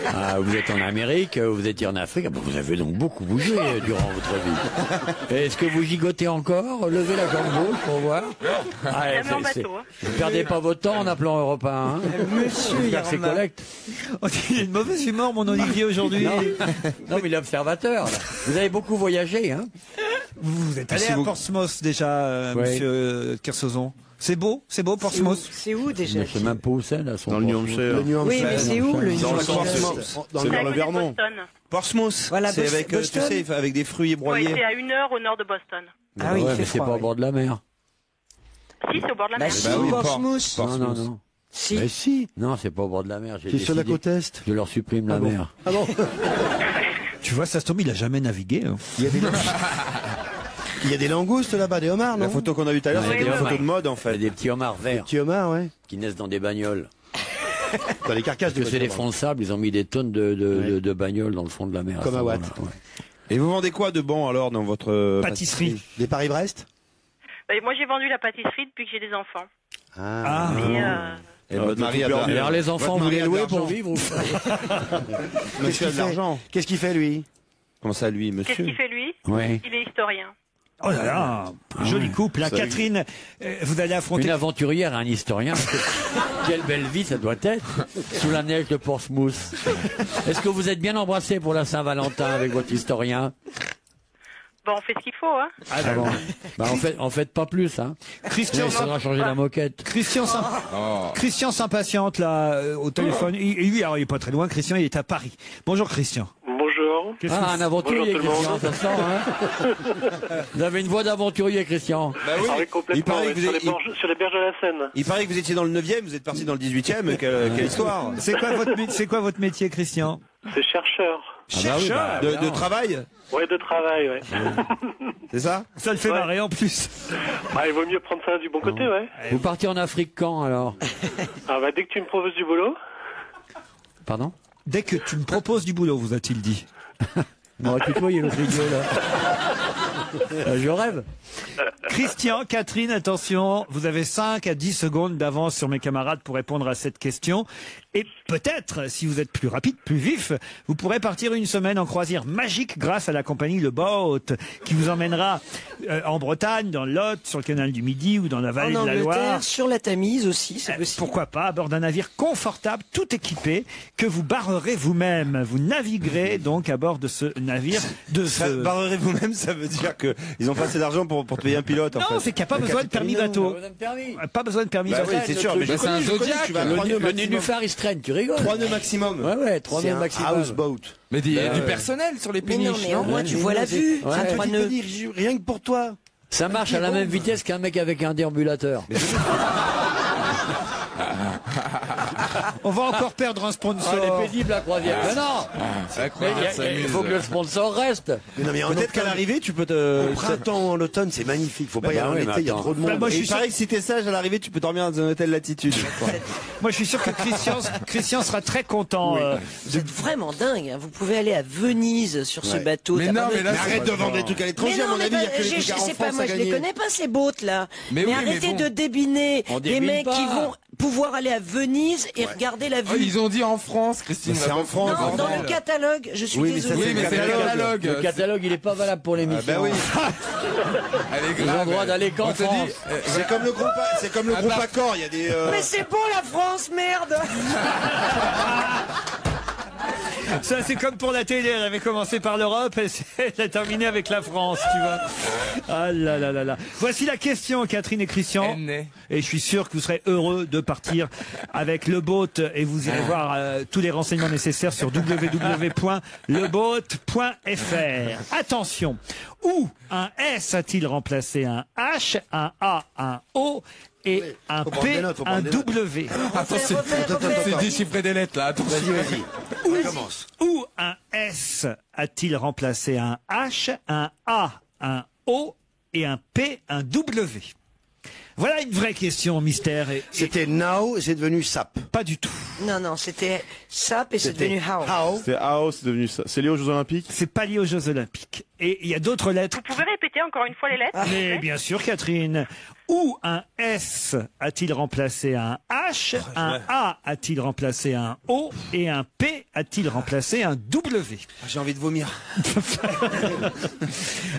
Ah, vous êtes en Amérique, vous étiez en Afrique, ah, vous avez donc beaucoup bougé durant votre vie. Est-ce que vous gigotez encore? Levez la jambe gauche pour voir. Ah, Jamais en bateau, hein. Vous perdez pas votre temps en appelant Europe 1, hein. Monsieur Faire ses Irma. collectes. Oh, il a une mauvaise humeur, mon Olivier, aujourd'hui. Non, mais l'observateur, là. Vous avez beaucoup voyagé, hein. Vous êtes allé à Portsmouth déjà, Ouais. monsieur Kersozon. C'est beau, Portsmouth. C'est où déjà? Je sais même pas où c'est, là. Dans le New Hampshire. Oui, mais c'est où le Dans le C'est C'est vers à le côté de Vernon. Boston. Portsmouth. Voilà, c'est avec, tu Boston. sais, avec des fruits Oui, broyés. c'est à 1 heure au nord de Boston. Ah oui, il Ouais, fait mais c'est froid, pas au ouais. bord de la mer. Si, c'est au bord de la Bah mer. si, oui, Portsmouth. Non. Si. Mais si. Non, c'est pas au bord de la mer. J'ai C'est sur la décidé côte est. Je leur supprime la mer. Ah bon? Tu vois, ça se tombe, il a jamais navigué. Hein. Il y a des langoustes là-bas, des homards, non? La photo qu'on a vue tout à l'heure, Ouais, c'était ouais, une photo ouais. de mode en Il y a fait. des petits homards verts Petits homards, ouais. qui naissent dans des bagnoles. Dans les carcasses Parce que c'est des voitures. fonds de sable, ils ont mis des tonnes de bagnoles dans le fond de la mer. Comme à Watt. Ouais. Et vous vendez quoi de bon alors dans votre Pâtisserie. Des Paris-Brest? Moi, j'ai vendu la pâtisserie depuis que j'ai des enfants. Ah. Mais, Et votre mari a de l'argent. Alors les enfants, Votre vous les mari a de louez l'argent. pour vivre ou Monsieur a de l'argent. Qu'est-ce qu'il fait, lui? Comment ça, lui, qu'est-ce monsieur qu'il fait, lui? Ouais. Il est historien. Oh là là, joli couple. Hein. Catherine, vous allez affronter... Une aventurière et un historien. Quelle belle vie ça doit être. Sous la neige de Portsmouth. Est-ce que vous êtes bien embrassés pour la Saint-Valentin avec votre historien? Bon, on fait ce qu'il faut, hein. Ah, Ah bon. Bah, en fait pas plus, hein. Christian, Il faudra changer la moquette. Christian s'impatiente là au téléphone. Lui, alors il est pas très loin. Christian, il est à Paris. Bonjour Christian. Bonjour. Ah, un aventurier, Bonjour tout le Christian, ça sent, hein. Vous avez une voix d'aventurier, Christian. Bah oui. Ah oui, Il complètement, paraît ouais, que vous êtes- sur les berges de la Seine. Il paraît que vous étiez dans le 9e, vous êtes parti dans le 18e. Quelle histoire. C'est quoi votre métier, Christian? C'est chercheur. Chercheur. De travail, Ouais, de travail, ouais. c'est ça? Ça le fait Ouais. marrer en plus. Ah, il vaut mieux prendre ça du bon côté, ouais. Vous partez en Afrique quand, alors? Ah, bah, dès que tu me proposes du boulot. Pardon? Dès que tu me proposes du boulot, vous a-t-il dit. On va tutoyer l'autre idiot, là. Je rêve. Christian, Catherine, attention, vous avez 5 à 10 secondes d'avance sur mes camarades pour répondre à cette question. Et peut-être, si vous êtes plus rapide, plus vif, vous pourrez partir une semaine en croisière magique grâce à la compagnie Le Boat, qui vous emmènera en Bretagne, dans le Lot, sur le canal du Midi ou dans la vallée En de la Loire. Angleterre, sur la Tamise aussi, c'est possible. Pourquoi pas, à bord d'un navire confortable, tout équipé, que vous barrerez vous-même. Vous naviguerez donc à bord de ce navire. Barrerez vous-même, ça veut dire que ils ont pas assez d'argent pour te payer un pilote. En Non, fait. c'est qu'il n'y a pas besoin de permis bateau. Pas besoin de permis Bah bateau. oui, c'est sûr. Mais je C'est un connais, Zodiac. tu vas à 3 nœuds Le maximum. nénuphar, il se traîne, tu rigoles. 3 nœuds maximum. Ouais, 3 C'est nœuds un maximum. houseboat. Mais il y a du personnel sur les Mais non, péniches, mais au moins tu vois la vue. Ouais. Un Un 3 petit nœuds. petit, rien que pour toi. Ça marche à la même vitesse qu'un mec avec un déambulateur. On va encore perdre un Ah, sponsor. elle est pénible la croisière. Mais non. Mais il faut que le sponsor reste. Mais non, mais en Peut-être qu'à automne, l'arrivée, tu peux te. au printemps, en automne, c'est magnifique. Faut pas y bah aller en oui, été, il y a mais trop de Bah, monde. moi, je Et suis il sûr, paraît que si t'es sage à l'arrivée, tu peux dormir dans un hôtel Latitude. moi, je suis sûr que Christian sera très content. Vous êtes vraiment dingue. Hein. Vous pouvez aller à Venise sur ce bateau. Mais T'as non, pas mais là, besoin- c'est Arrête de pas vendre des genre. trucs à Mais l'étranger, à non, mon mais avis, il y a que les je trucs en sais pas, France moi à je les gagner. connais pas ces boats là. Mais Mais oui, mais arrêtez bon. de débiner On des débine mecs pas. qui vont pouvoir aller à Venise et regarder la Oh, vue. ils ont dit en France, Christine. Mais c'est en France, Non, dans bordel. le catalogue, je suis Oui, mais ça, désolé. Oui, mais c'est le catalogue. Le catalogue, il est pas valable pour l'émission. Bah oui. Elle est Ils ont grave. le droit d'aller qu'en On te dit, France. C'est comme le groupe, c'est comme le Ah groupe bah. Accor. Il y a des. Mais c'est beau la France, merde. Ça, c'est comme pour la télé. Elle avait commencé par l'Europe et elle a terminé avec la France, tu vois. Ah là là là là. Voici la question, Catherine et Christian. N. Et je suis sûr que vous serez heureux de partir avec le boat et vous irez voir tous les renseignements nécessaires sur www.leboat.fr. Attention. Où un S a-t-il remplacé un H, un A, un O et un Faut prendre P, des notes, faut un prendre des notes. W? Attention, c'est déchiffrer des lettres là. Attention. Vas-y. On commence. Où un S a-t-il remplacé un H, un A, un O et un P, un W? Voilà une vraie question mystère. C'était Now, c'est devenu SAP. Pas du tout. Non, c'était SAP et c'est devenu How. C'est How, c'est devenu ça. C'est lié aux Jeux Olympiques? C'est pas lié aux Jeux Olympiques. Et il y a d'autres lettres. Vous pouvez répéter encore une fois les lettres? Mais bien sûr, Catherine. Où un S a-t-il remplacé un H, un A a-t-il remplacé un O et un P a-t-il remplacé un W? J'ai envie de vomir.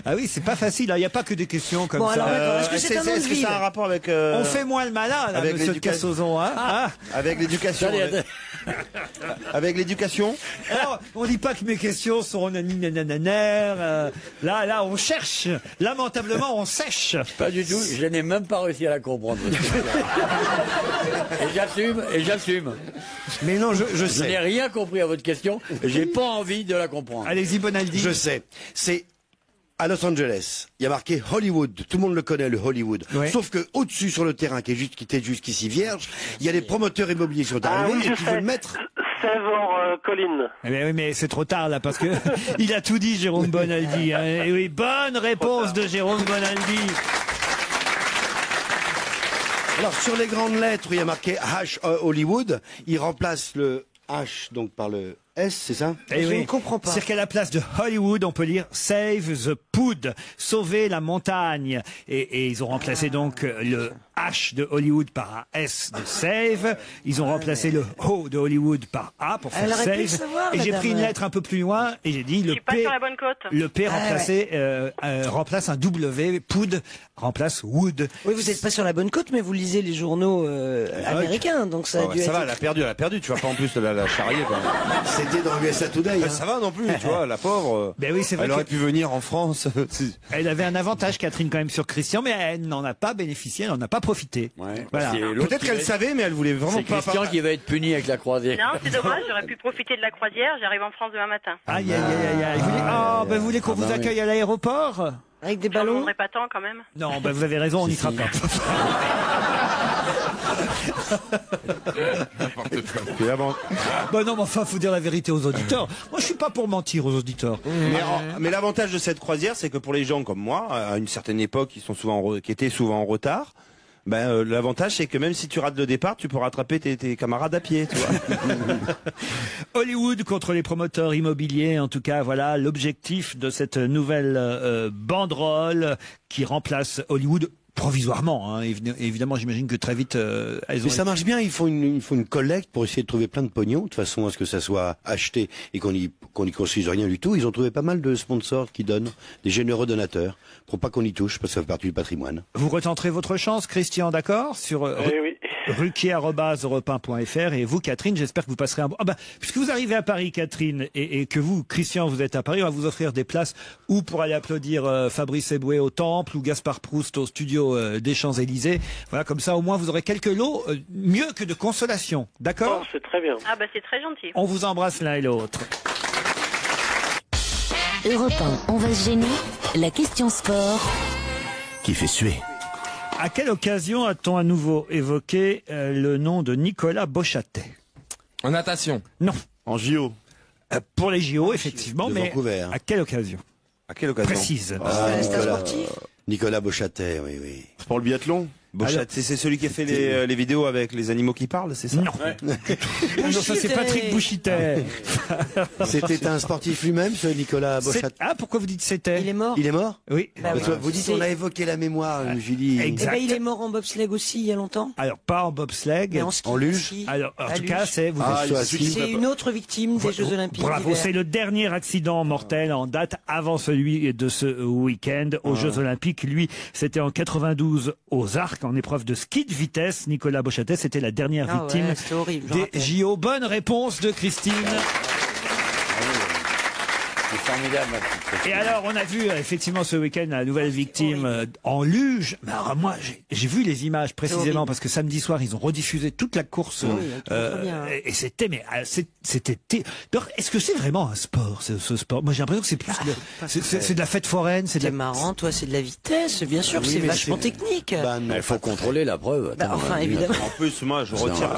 Ah oui, c'est pas facile. Il n'y a pas que des questions comme ça. Alors, est-ce que c'est un nom de Est-ce que ville? ça a un rapport avec... On fait moins le malin, là, avec monsieur de Cassozon. Hein avec l'éducation. Avec l'éducation. Alors, on dit pas que mes questions sont nanananer. Là, on cherche. Lamentablement, on sèche. Pas du tout, je n'ai même pas réussi à la comprendre. Et j'assume. Mais non, je Je sais. n'ai rien compris à votre question, et j'ai pas envie de la comprendre. Allez-y, Bonaldi. Je sais. C'est à Los Angeles. Il y a marqué Hollywood. Tout le monde le connaît, le Hollywood. Ouais. Sauf que au-dessus, sur le terrain, qui était jusqu'ici vierge, il y a des promoteurs immobiliers qui sont arrivés et qui veulent mettre. Sèvres Colline. Eh bien oui, mais c'est trop tard là parce que il a tout dit, Jérôme Bonaldi. Hein. Et oui, bonne réponse de Jérôme Bonaldi. Alors sur les grandes lettres, il y a marqué H Hollywood. Il remplace le H donc par le S, c'est ça? Eh Je oui. ne comprends pas. C'est qu'à la place de Hollywood, on peut lire Save the Pood, sauver la montagne. Et ils ont remplacé donc le H de Hollywood par un S de Save. Ils ont remplacé le O de Hollywood par A pour faire Elle aurait pu le Save. savoir, Et j'ai madame. pris une lettre un peu plus loin et j'ai dit Je le suis pas P. sur la bonne côte. Le P remplace un W. Pood remplace Wood. Oui, vous n'êtes pas sur la bonne côte, mais vous lisez les journaux américains, donc ça a dû Ça être... va, elle a perdu. Tu vas pas en plus la charrier. Quand même. C'était dans USA Today. Ça va non plus, tu vois, la pauvre. Ben oui, c'est vrai Elle aurait pu venir en France. Elle avait un avantage, Catherine, quand même, sur Christian, mais elle n'en a pas bénéficié, elle n'en a pas profité. Ouais. Voilà. C'est l'autre Peut-être qui qu'elle va- savait, mais elle voulait vraiment C'est pas. Christian qui va être puni avec la croisée. Non, c'est dommage, j'aurais pu profiter de la croisière, j'arrive en France demain matin. Aïe, aïe, aïe, aïe. Vous voulez qu'on vous accueille à l'aéroport? Avec des J'en ballons? demanderai pas tant quand même. Non, vous avez raison, on n'y sera pas. Bah non, mais enfin, faut dire la vérité aux auditeurs. Moi, je suis pas pour mentir aux auditeurs. Mais l'avantage de cette croisière, c'est que pour les gens comme moi, à une certaine époque, qui étaient souvent en retard, l'avantage, c'est que même si tu rates le départ, tu peux rattraper tes camarades à pied, tu vois. Hollywood contre les promoteurs immobiliers, en tout cas, voilà l'objectif de cette nouvelle banderole qui remplace Hollywood provisoirement. Hein. Évidemment, j'imagine que très vite, elles ont... Mais ça marche bien, il faut une collecte pour essayer de trouver plein de pognon, de façon à ce que ça soit acheté et qu'on y construise rien du tout. Ils ont trouvé pas mal de sponsors qui donnent, des généreux donateurs, pour pas qu'on y touche, parce que ça fait partie du patrimoine. Vous retenterez votre chance, Christian, d'accord? Sur Oui. ruquier@europe1.fr. Et vous, Catherine, j'espère que vous passerez un bon... puisque vous arrivez à Paris, Catherine, et que vous, Christian, vous êtes à Paris, on va vous offrir des places ou pour aller applaudir Fabrice Eboué au Temple ou Gaspard Proust au studio des Champs-Élysées. Voilà, comme ça, au moins, vous aurez quelques lots, mieux que de consolation. D'accord? Oh, c'est très bien. Ah bah c'est très gentil. On vous embrasse l'un et l'autre. Europe 1, on va se gêner. La question sport. Qui fait suer. À quelle occasion a-t-on à nouveau évoqué le nom de Nicolas Beauchâtet? En natation. Non. En JO. Pour les JO, effectivement, De mais Vancouver. à quelle occasion? À quelle occasion? Précise. Nicolas Beauchâtet, oui. C'est pour le biathlon? Beauchâtet, c'est celui qui a fait les vidéos avec les animaux qui parlent, c'est ça? Non. Non, ça c'est Patrick Bouchité. C'était un sportif lui-même, ce Nicolas Beauchâtet. Ah, pourquoi vous dites c'était? Il est mort? Il est mort? Oui. Parce que vous dites on a évoqué la mémoire, Julie. Exact. il est mort en bobsleigh aussi il y a longtemps. Alors, pas en bobsleigh. Mais en ski luge aussi. Alors, en À tout cas, luge. c'est... C'est une autre victime des Jeux Olympiques. Bravo, d'hiver. c'est le dernier accident mortel en date avant celui de ce week-end aux Jeux Olympiques. Lui, c'était en 92 aux Arcs, en épreuve de ski de vitesse. Nicolas Beauchâtet, c'était la dernière victime c'était horrible, je des rappelle. JO. Bonne réponse de Christine. C'est formidable. Et alors, on a vu effectivement ce week-end la nouvelle victime en luge. Mais alors, moi, j'ai vu les images précisément parce que samedi soir, ils ont rediffusé toute la course. Et c'était, c'était. Est-ce que c'est vraiment un sport, ce sport? Moi, j'ai l'impression que c'est plus, c'est de la fête foraine, c'est de la... marrant, toi, c'est de la vitesse, bien sûr, Oui, c'est mais vachement technique. Il faut contrôler la preuve. Enfin, évidemment. En plus, moi, je retire.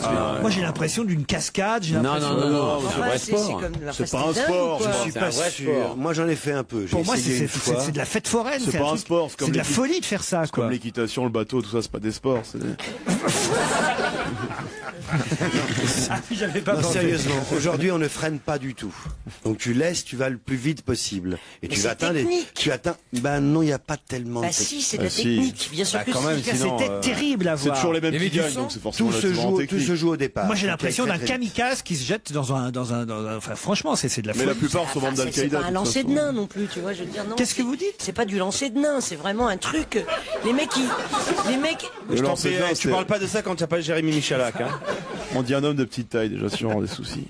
Moi, j'ai l'impression d'une cascade. Non, C'est un vrai sport. C'est pas un sport. Je suis pas sûr. voiture. Moi, j'en ai fait un peu. Pour moi, c'est de la fête foraine. C'est pas un sport. C'est de la folie de faire ça, quoi. Comme l'équitation, le bateau, tout ça, c'est pas des sports. J'avais pas Non, pensé. sérieusement, aujourd'hui, on ne freine pas du tout. Donc tu laisses, tu vas le plus vite possible. Et Mais tu c'est atteins technique. Tu atteins. Ben non, il n'y a pas tellement de Bah si, c'est de la technique. Bien sûr que quand même, si. sinon, C'était terrible à c'est voir. toujours les mêmes Il y qui avait du gagnent, sang. donc c'est forcément Tout se joue au départ. Moi, j'ai l'impression d'un Très, très vite. kamikaze qui se jette dans un, enfin, franchement, c'est de la Mais folie. la plupart sont membres C'est d'Al-Qaïda. pas un de toute lancer de façon. nain non plus, tu vois, je veux dire non. Qu'est-ce que vous dites? C'est pas du lancer de nain, c'est vraiment un truc. Les mecs. Le lancer de nain, Tu parles pas de ça quand tu pas Jérémy Michalak. Hein. On dit un homme de petite taille, déjà, si on a des soucis.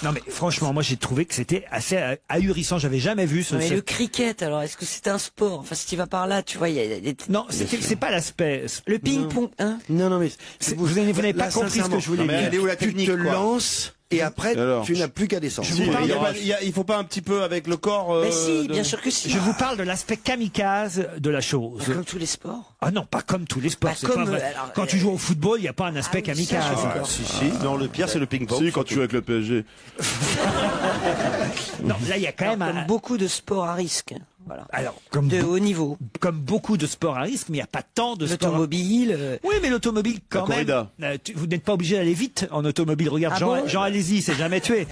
Non, mais franchement, moi, j'ai trouvé que c'était assez ahurissant. J'avais jamais vu ce. Mais le cricket, alors, est-ce que c'est un sport? Enfin, si tu vas par là, tu vois, il y a des. Non, c'est pas l'aspect. Le ping-pong, hein? Non, mais Vous n'avez pas compris ce que je voulais mais elle est dire. où la tu technique, te quoi lances et après Alors, tu n'as plus qu'à descendre. Si, Il faut pas un petit peu avec le corps. Mais si, de- bien sûr que si. Je vous parle de l'aspect kamikaze de la chose. Comme tous les sports. Ah non, pas comme tous les sports. Pas c'est comme, pas vrai. alors, Quand tu joues au football, il n'y a pas un aspect Ah oui, ça, kamikaze. je suis d'accord. Si. Non, le pire c'est le ping-pong. Si, quand tu joues avec le PSG. Non, là, il y a quand même Comme beaucoup de sports à risque. Voilà. Alors, comme, De haut niveau. comme beaucoup de sports à risque, mais il n'y a pas tant de sports. L'automobile. Oui, mais l'automobile, quand La même. corrida. Vous n'êtes pas obligé d'aller vite en automobile. Regarde, Ah Jean, bon Jean Alési, c'est jamais tué.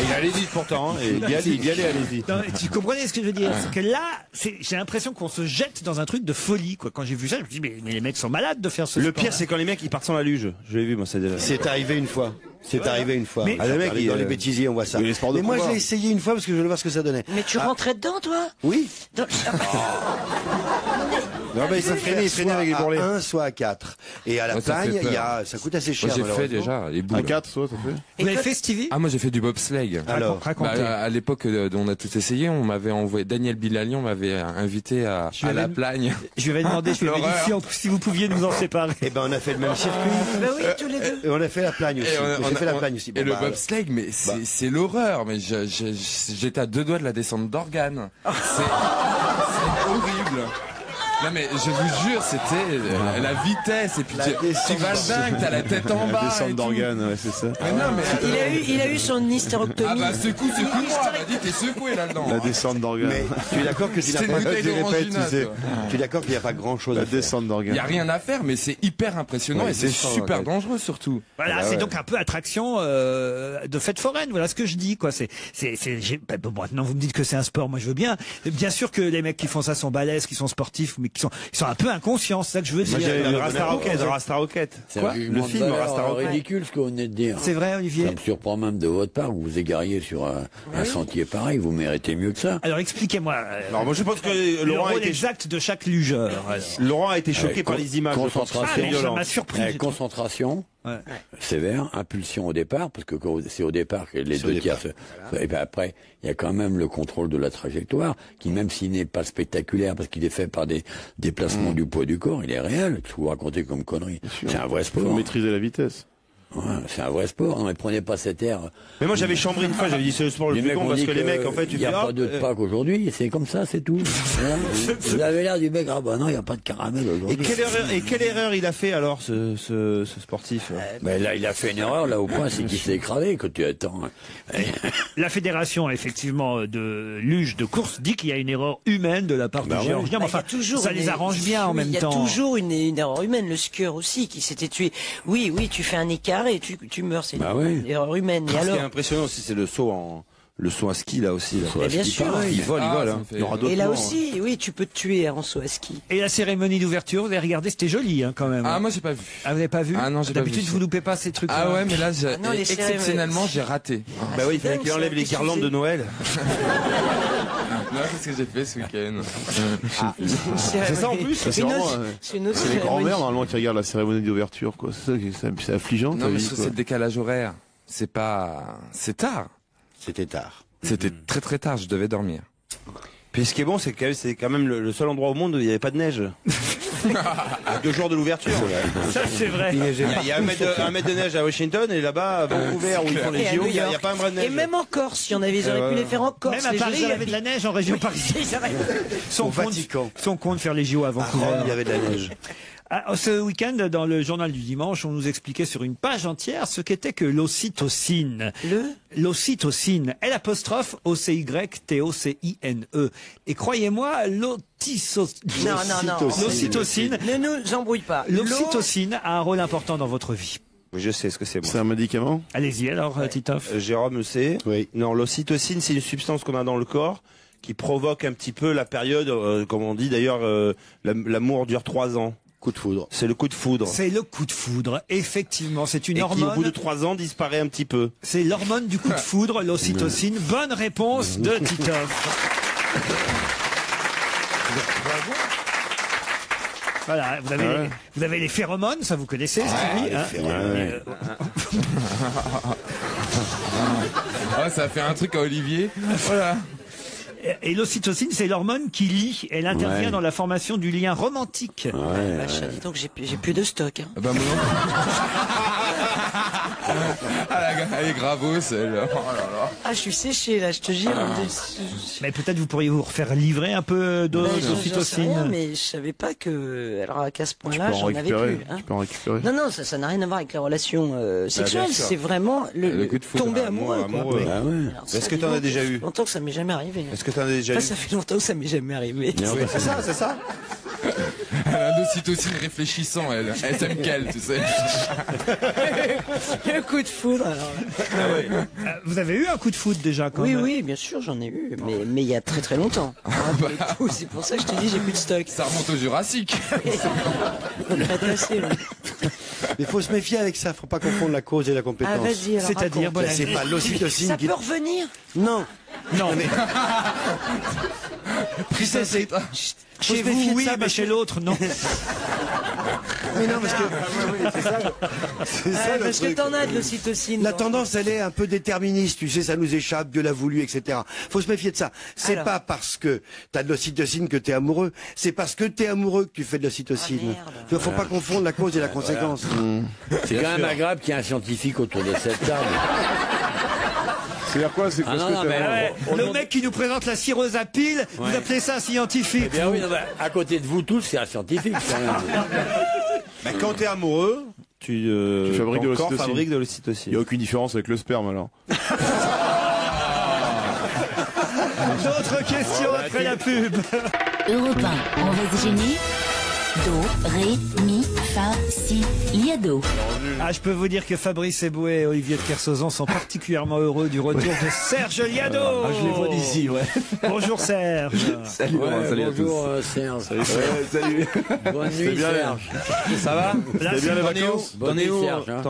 Il allait vite pourtant. Et il y allait, allez-y. Non, mais tu comprenez ce que je veux dire? C'est que là, j'ai l'impression qu'on se jette dans un truc de folie, quoi. Quand j'ai vu ça, je me dis, mais les mecs sont malades de faire ce Le sport. pire, c'est quand les mecs ils partent sans la luge. Je l'ai vu, moi, c'est déjà. C'est arrivé une fois. C'est arrivé une fois. Mais- Ah, le mec, dans les bêtisiers, on voit ça. Oui, les sports de Mais moi, je combat. l'ai essayé une fois parce que je voulais voir ce que ça donnait. Mais tu rentrais dedans, toi? Oui. Dans- Non, mais il s'entraînait avec les Soit bourrelets. à 1, soit à 4. Et à la Ouais, ça plagne, fait peur. ça coûte assez cher. Moi, j'ai fait malheureusement. déjà les À boules. 4, toi, t'as fait Vous avez fait, Stevie? Ah, moi j'ai fait du bobsleigh. Alors, Racontez. Bah, à l'époque où on a tout essayé, on m'avait envoyé Daniel Bilalian m'avait invité à Je vais la même- plagne. Je lui avais demandé, je lui avais dit si vous pouviez nous en séparer. eh ben, on a fait le même circuit. Bah oui, tous les deux. Et on a fait la plagne aussi. J'ai fait la plagne aussi. Et Bon, le bah, bobsleigh, mais c'est l'horreur. Mais j'étais à 2 doigts de la descente d'organes. C'est horrible. Non mais je vous jure, c'était la vitesse et puis tu vas le dingue, t'as la tête en bas. La et descente tout. d'organes, ouais, c'est ça. Mais non mais Il a eu son hystérectomie. ah bah secoue-moi, elle m'a dit t'es secoué là-dedans. La descente d'organes. Mais tu es d'accord que tu C'était n'as une pas, bouteille tu répètes, d'orangina, tu sais. toi. Tu es d'accord qu'il n'y a pas grand chose La à faire. descente Il d'organes. y a rien à faire, mais c'est hyper impressionnant Ouais, et c'est descente super d'organes. dangereux surtout. Voilà, Ah bah c'est ouais. donc un peu attraction de fête foraine. Voilà ce que je dis, quoi. Bon, maintenant vous me dites que c'est un sport. Moi, je veux bien. Bien sûr que les mecs qui font ça sont balèzes, qui sont sportifs, mais ils sont un peu inconscients. C'est ça que je veux Moi, dire. j'ai Rasta Rocket. C'est Quoi un jugement Le de film valeur Rasta Rocket. ridicule ce que vous venez de dire. C'est vrai, Ça Olivier. me surprend même de votre part, vous vous égariez sur un sentier pareil, vous méritez mieux que ça. Alors Alors expliquez-moi moi je pense que le Laurent a rôle été exact de chaque lugeur. alors. Laurent a été choqué par les images. je pense. Concentration. Ah, mais ça violent. m'a surpris. Concentration Ouais. sévère, impulsion au départ, parce que c'est au départ que les C'est au deux tiers départ. et puis après, il y a quand même le contrôle de la trajectoire, qui même s'il n'est pas spectaculaire, parce qu'il est fait par des déplacements du poids du corps, il est réel, ce que vous racontez comme connerie. C'est un vrai Il faut sport. maîtriser la vitesse. Ouais, c'est un vrai sport. Non, mais prenez pas cet air. Mais moi j'avais chambré une fois, j'avais dit c'est le sport le Les plus mecs con ont parce dit que les mecs en fait tu il n'y a fais pas de Pâques aujourd'hui, c'est comme ça, c'est tout. Voilà. Vous avez l'air du mec, ah bah non, il n'y a pas de caramel aujourd'hui. Et quelle erreur il a fait alors ce sportif Mais là, il a fait une erreur, là, au point, c'est qu'il s'est écrasé, quand tu attends. La fédération, effectivement, de luge de course dit qu'il y a une erreur humaine de la part du géorgien. Mais enfin, il y a toujours ça les arrange bien en même temps. Il y a toujours une erreur humaine. Le skieur aussi qui s'était tué. Oui, tu fais un écart et tu meurs. C'est Bah oui. une erreur humaine. Et Ce qui est alors impressionnant aussi c'est le saut à ski là aussi. Là. Mais bien sûr. Il vole, Ah, ça hein. me fait- Il y aura d'autres Et là morts, aussi, oui, tu peux te tuer en saut à ski. Et la cérémonie d'ouverture, vous avez regardé, c'était joli hein, quand même. Ah moi j'ai pas vu. Ah, vous n'avez pas vu? Ah non, j'ai pas D'habitude, vu. vous loupez pas ces trucs. Ah ouais, mais là non, les exceptionnellement j'ai raté. Bah oui, il fallait qu'il enlève les Qu'est-ce que guirlandes c'est de Noël. Non, qu'est-ce que j'ai fait ce week-end? C'est ça en plus. C'est vraiment, C'est une autre C'est les cérémonie. grands-mères normalement qui regardent la cérémonie d'ouverture, quoi. C'est ça qui c'est affligeant. Non ta mais vie, c'est quoi. le décalage horaire. C'est pas, c'est tard. C'était tard. C'était très très tard. Je devais dormir. Puis ce qui est bon c'est que c'est quand même le seul endroit au monde où il n'y avait pas de neige. À 2 jours de l'ouverture. Ça, c'est vrai. Il y a un mètre de neige à Washington et là-bas à Vancouver où ils font les Et à JO, New il n'y a York. pas un bras de neige. Et même en Corse, il y en avait, ils auraient pu les faire en Corse. Même à les Paris, Jeux il y avait Olympiques. de la neige en région parisienne. Ils auraient- Sont Au Vatican. cons de faire les JO à À Vancouver. Rome, il y avait de la neige. Ce week-end, dans le journal du dimanche, on nous expliquait sur une page entière ce qu'était que l'ocytocine. L'ocytocine, L'-O-C-Y-T-O-C-I-N-E. Et croyez-moi, l'ocytocine. L'ocytocine. Ne nous embrouille pas. L'ocytocine a un rôle important dans votre vie. Je sais ce que c'est, moi. C'est un médicament? Allez-y alors, Titoff. Jérôme sait. Oui. Non, l'ocytocine, c'est une substance qu'on a dans le corps qui provoque un petit peu la période, comme on dit d'ailleurs, l'amour dure 3 ans. Coup de foudre. C'est le coup de foudre. C'est le coup de foudre, effectivement. C'est une hormone. Qui, au bout de 3 ans, disparaît un petit peu. C'est l'hormone du coup de foudre, l'ocytocine. Bonne réponse de Titoff. Voilà, vous avez les phéromones, ça vous connaissez, Stevie, hein Ça a fait un truc à Olivier. Voilà. Et l'ocytocine, c'est l'hormone qui lie. Elle intervient dans la formation du lien romantique. Dis donc, j'ai plus de stock. Hein. Bah, moi non. Elle est gravos, celle. Oh là là. Ah, je suis séché là, je te jure. Mais peut-être vous pourriez vous refaire livrer un peu d'ocytocine. Mais je savais pas que. Alors qu'à ce point-là, j'en avais plus. Hein. Tu peux en récupérer. Non, ça n'a rien à voir avec les relations sexuelles. C'est vraiment le coup de foudre, tomber amoureux. Est-ce que tu en as déjà eu? Longtemps que ça m'est jamais arrivé. Est-ce que tu en as déjà eu? Ça fait longtemps que ça m'est jamais arrivé. C'est ça. Elle a un ocytocine réfléchissant, elle. Elle s'aime qu'elle, tu sais. Le coup de foudre, alors. Vous avez eu un coup de foudre déjà quand même? Oui, bien sûr, j'en ai eu. Mais il y a très très longtemps. C'est pour ça que je te dis, j'ai plus de stock. Ça remonte au Jurassique. On est passé, là. Mais faut se méfier avec ça, faut pas confondre la cause et la compétence. Ah, vas-y, alors. C'est-à-dire, voilà, c'est pas l'ocytocine qui... Ça peut revenir? Non. Mais... Chez vous, oui, mais chez l'autre, non. Mais non, parce que c'est ça parce que t'en as de l'ocytocine. La tendance, elle est un peu déterministe, tu sais, ça nous échappe, Dieu l'a voulu, etc. Faut se méfier de ça. C'est pas parce que t'as de l'ocytocine que t'es amoureux, c'est parce que t'es amoureux que tu fais de l'ocytocine. Faut pas confondre la cause et la conséquence. C'est quand même agréable qu'il y ait un scientifique autour de cette table. C'est-à-dire quoi? C'est le mec qui nous présente la cireuse à pile, vous appelez ça un scientifique? Eh bien oui, à côté de vous tous, c'est un scientifique quand même. Mais quand t'es amoureux, tu fabriques de l'ocytocine. Il n'y a aucune différence avec le sperme alors. D'autres questions après la pub. Europe 1, on va se gêner. Do, ré, mi, fa, si, liado. Ah, je peux vous dire que Fabrice Eboué et Olivier de Kersauzon sont particulièrement heureux du retour de Serge Liado. Je les vois d'ici, ouais. Bonjour Serge. Salut, salut à tous. Bonjour Serge. Salut. Bonne nuit Serge. Ça va? C'était bien les vacances? T'en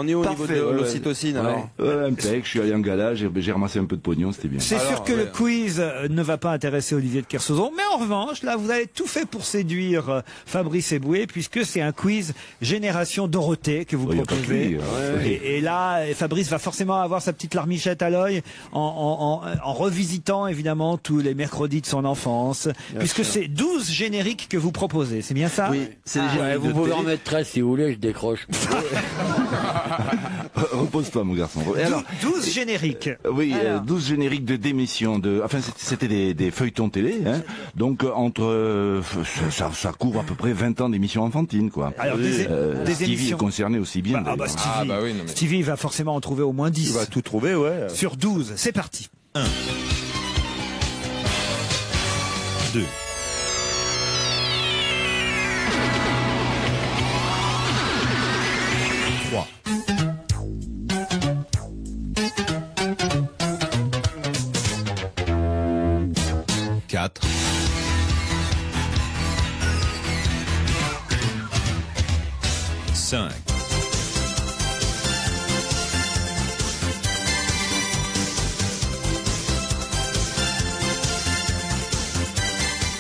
es où au niveau de l'ocytocine alors? Impec, je suis allé en gala, j'ai ramassé un peu de pognon, c'était bien. C'est sûr que le quiz ne va pas intéresser Olivier de Kersauzon, mais en revanche, là, vous avez tout fait pour séduire Fabrice Eboué, puisque c'est un quiz Génération Dorothée que vous proposez. Et là, Fabrice va forcément avoir sa petite larmichette à l'œil en revisitant évidemment tous les mercredis de son enfance, puisque c'est 12 génériques que vous proposez, c'est bien ça? Oui, c'est les génériques. Vous pouvez en mettre 13 si vous voulez, je décroche. Repose-toi mon garçon. Et alors, 12 génériques. Oui, 12 génériques d'émissions. Enfin, c'était des feuilletons télé. Hein. Donc, ça couvre à peu près 20 ans d'émissions enfantines, quoi. Alors, des Stevie émissions est concerné aussi bien. Stevie va forcément en trouver au moins 10. Il va tout trouver, ouais. Sur 12, c'est parti. 1. 2. 3. 4. 5.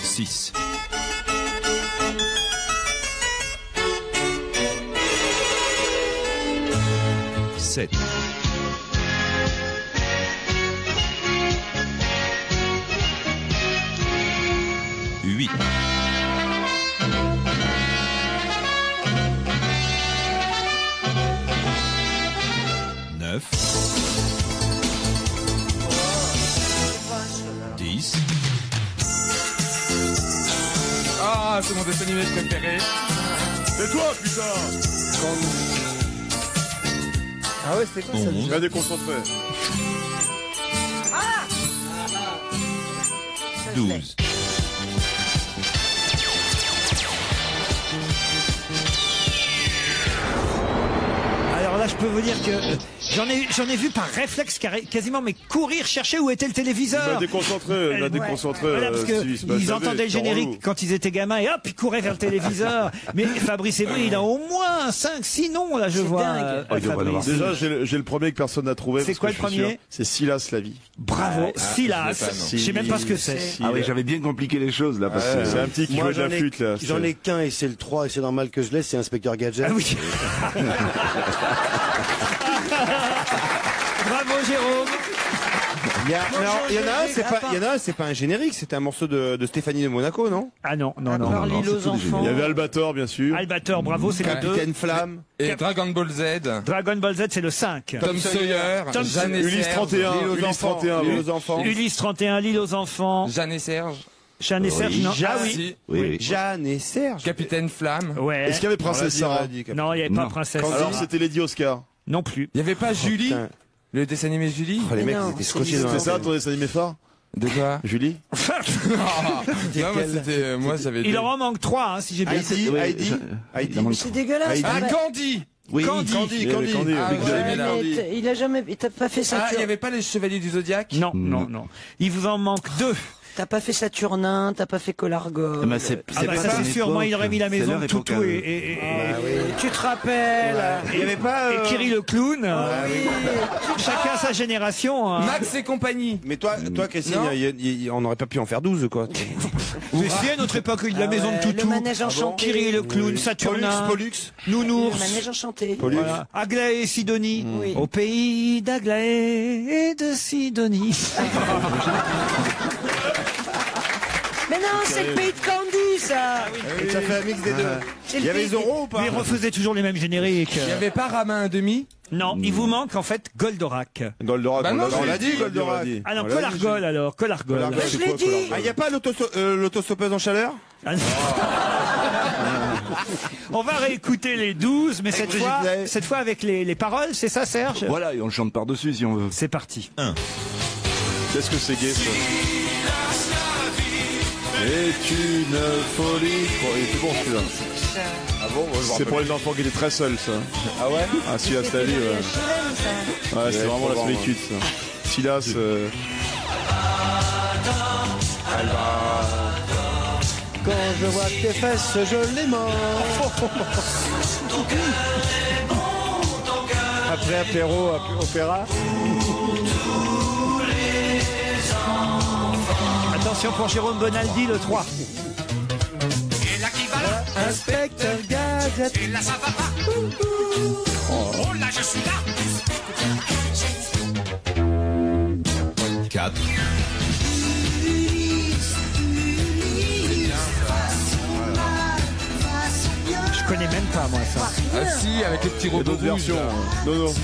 6. 7. 8. 9. 10. Ah, c'est mon dessin animé préféré. Tais-toi, putain. Ah ouais, c'était quoi ça? Tu vas déconcentrer. 12. Alors là, je peux vous dire que j'en ai vu par réflexe quasiment, mais courir chercher où était le téléviseur. Il m'a déconcentré. Voilà, parce que Stevie, c'est pas ils le entendaient le générique quand ils étaient gamins et hop, ils couraient vers le téléviseur. Mais Fabrice Eboué, il a au moins 5-6 noms, là, je vois. Fabrice. Déjà, j'ai le premier que personne n'a trouvé. C'est quoi le premier? C'est Silas la vie. Bravo, Silas. Je sais même pas ce que c'est. Ah oui, j'avais bien compliqué les choses là. C'est un petit qui joue de la flûte là. J'en ai qu'un et c'est le 3 et c'est normal que je laisse, c'est Inspecteur Gadget. Ah oui. Bravo Jérôme. Il y en a un, c'est pas un générique, c'était un morceau de Stéphanie de Monaco, non? Ah non. L'île aux enfants. Il y avait Albator, bien sûr. Albator, bravo, c'est le 2. Capitaine Flamme. Et Dragon Ball Z. Dragon Ball Z, c'est le 5. Tom Sawyer. Jeanne et Ulysse Serge. 31. Ulysse 31. L'île aux enfants. Ulysse 31, l'île aux enfants. Jeanne et Serge. Jeanne et Serge, non. Ah oui. Oui. Jeanne et Serge. Capitaine Flamme. Ouais. Est-ce qu'il y avait Princesse Sarah? Non, il n'y avait pas Princesse. Alors c'était Lady Oscar. Non plus. Il y avait pas Julie. Le dessin animé Julie. Oh, les mecs, ils étaient scotchés dans C'était ça ton dessin animé phare? De quoi? Julie? Non, mais c'était, moi, j'avais Il en manque 3, hein, si j'ai bien Heidi. C'est dégueulasse. Ah, Candy! Oui, Candy. Il a jamais. T'as pas fait Ah, il Saturnin. n'y avait pas les Chevaliers du Zodiaque? Non. Il vous en manque 2. T'as pas fait Saturnin, t'as pas fait Colargol. C'est sûr, moi il aurait mis la maison de Toutou et tu te rappelles. Il y avait pas. Et Kiri le clown. Chacun sa génération. Hein. Max et compagnie. Mais toi, Christine, on n'aurait pas pu en faire 12, quoi. Mais si à notre époque, il y a la maison de Toutou. Le manège enchanté. Kiri le clown, Saturnin. Pollux. Nounours. Le manège enchanté. Voilà. Aglaé et Sidonie. Au pays d'Aglaé et de Sidonie. Mais non, c'est le pays de Candy, ça. Et ça fait un mix des deux. Il y avait Zorro ou pas? Mais refaisaient toujours les mêmes génériques. Il n'y avait pas Ramin un demi? Non, il vous manque en fait Goldorak. Goldorak, Bah non, on l'a dit, Goldorak. Ah non, Colargol alors, Colargol. Je l'ai dit. Ah, il n'y a pas l'autostoppeuse en chaleur? Ah, on va réécouter les 12, mais cette fois avec les paroles, c'est ça Serge? Voilà, et on chante par-dessus si on veut. C'est parti. Qu'est-ce que c'est gay ça? Est une folie. Bon, il était bon celui-là. Ah bon? C'est pour les enfants qui étaient très seuls ça. Ah ouais? Ah Silas la vie, ouais. Ouais, c'est vraiment la solitude ça. Silas. Quand je vois tes fesses, je les mords. Après apéro, opéra. Attention pour Jérôme Bonaldi, le 3. Inspecteur Gadget. Et là ça va pas. Oh là je suis là. 4. Je connais même pas moi ça. Ah si, avec les petits Il y a robots d'autres rouges. versions. Nono.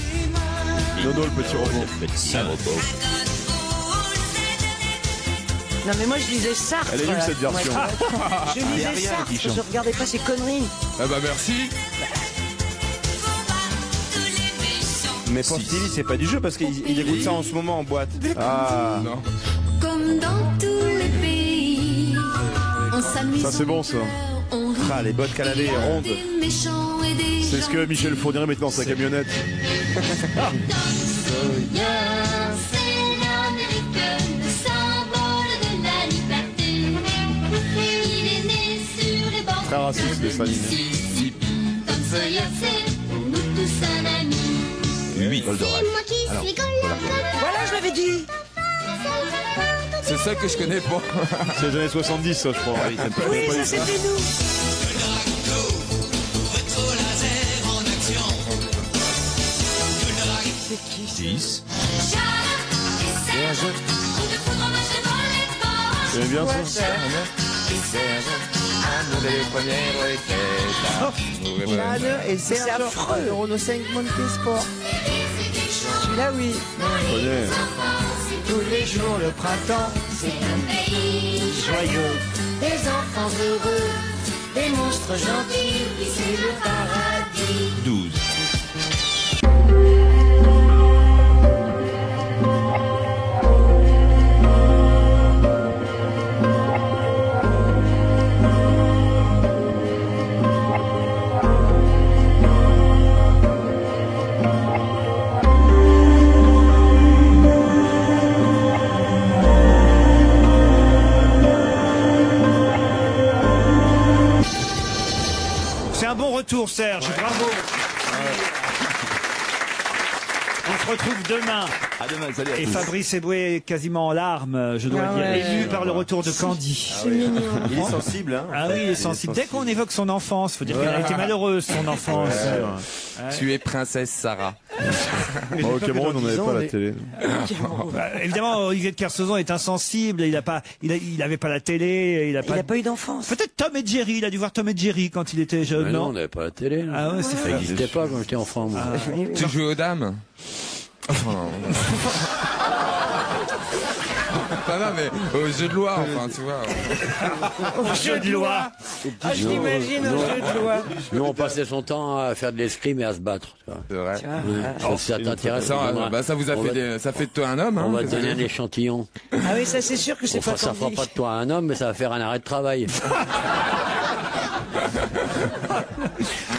Nono le petit robot. Non mais moi je lisais Sartre. Elle est nulle cette version. Je lisais Sartre, je regardais pas ces conneries. Ah bah merci. Mais pour Stevie, c'est pas du jeu parce qu'il écoute ça en ce moment en boîte. Ah. Non. Comme dans tous les pays, on s'amuse. Ça c'est bon ça. Ah, les bottes qu'elle avait rondes. C'est ce que Michel Fournier met dans sa camionnette. Très raciste les familles. 8. Goldorak. Voilà, je l'avais dit. C'est ça que je connais pas. C'est les années 70 ça je crois. Oui, ça c'était nous. 10. C'est bien ça. C'est affreux. Renault 5 Montée Sport. Celui-là, oui. Tous les jours le printemps, c'est un pays joyeux. Des enfants heureux, des monstres gentils, c'est le paradis. 12. C'est un bon retour, Serge. Bravo. On se retrouve demain. À demain, salut à Et tous. Fabrice Eboué est quasiment en larmes, je dois dire, ému par le retour de Candy. Il est sensible, hein. Ah oui, il est sensible. Dès qu'on évoque son enfance, faut dire qu'elle a été malheureuse, son enfance. Tu es princesse Sarah. Au Cameroun, on n'avait pas la télé. Évidemment, Olivier de Kersauzon est insensible. Il avait pas la télé. Il a pas eu d'enfance. Peut-être Tom et Jerry. Il a dû voir Tom et Jerry quand il était jeune. Mais non, on n'avait pas la télé. Là. Ah ouais, c'est ça n'existait pas quand j'étais enfant. Moi. Tu jouais aux dames? Non, mais au jeu de loi, enfin, tu vois. Au jeu de loi. Ah, je l'imagine au jeu de loi. Nous, on passait son temps à faire de l'escrime et à se battre. C'est vrai. Ça t'intéresse. Ça vous a fait ça fait de toi un homme. On va te donner un échantillon. Ah oui, ça c'est sûr que c'est pas ça fera pas de toi un homme, mais ça va faire un arrêt de travail.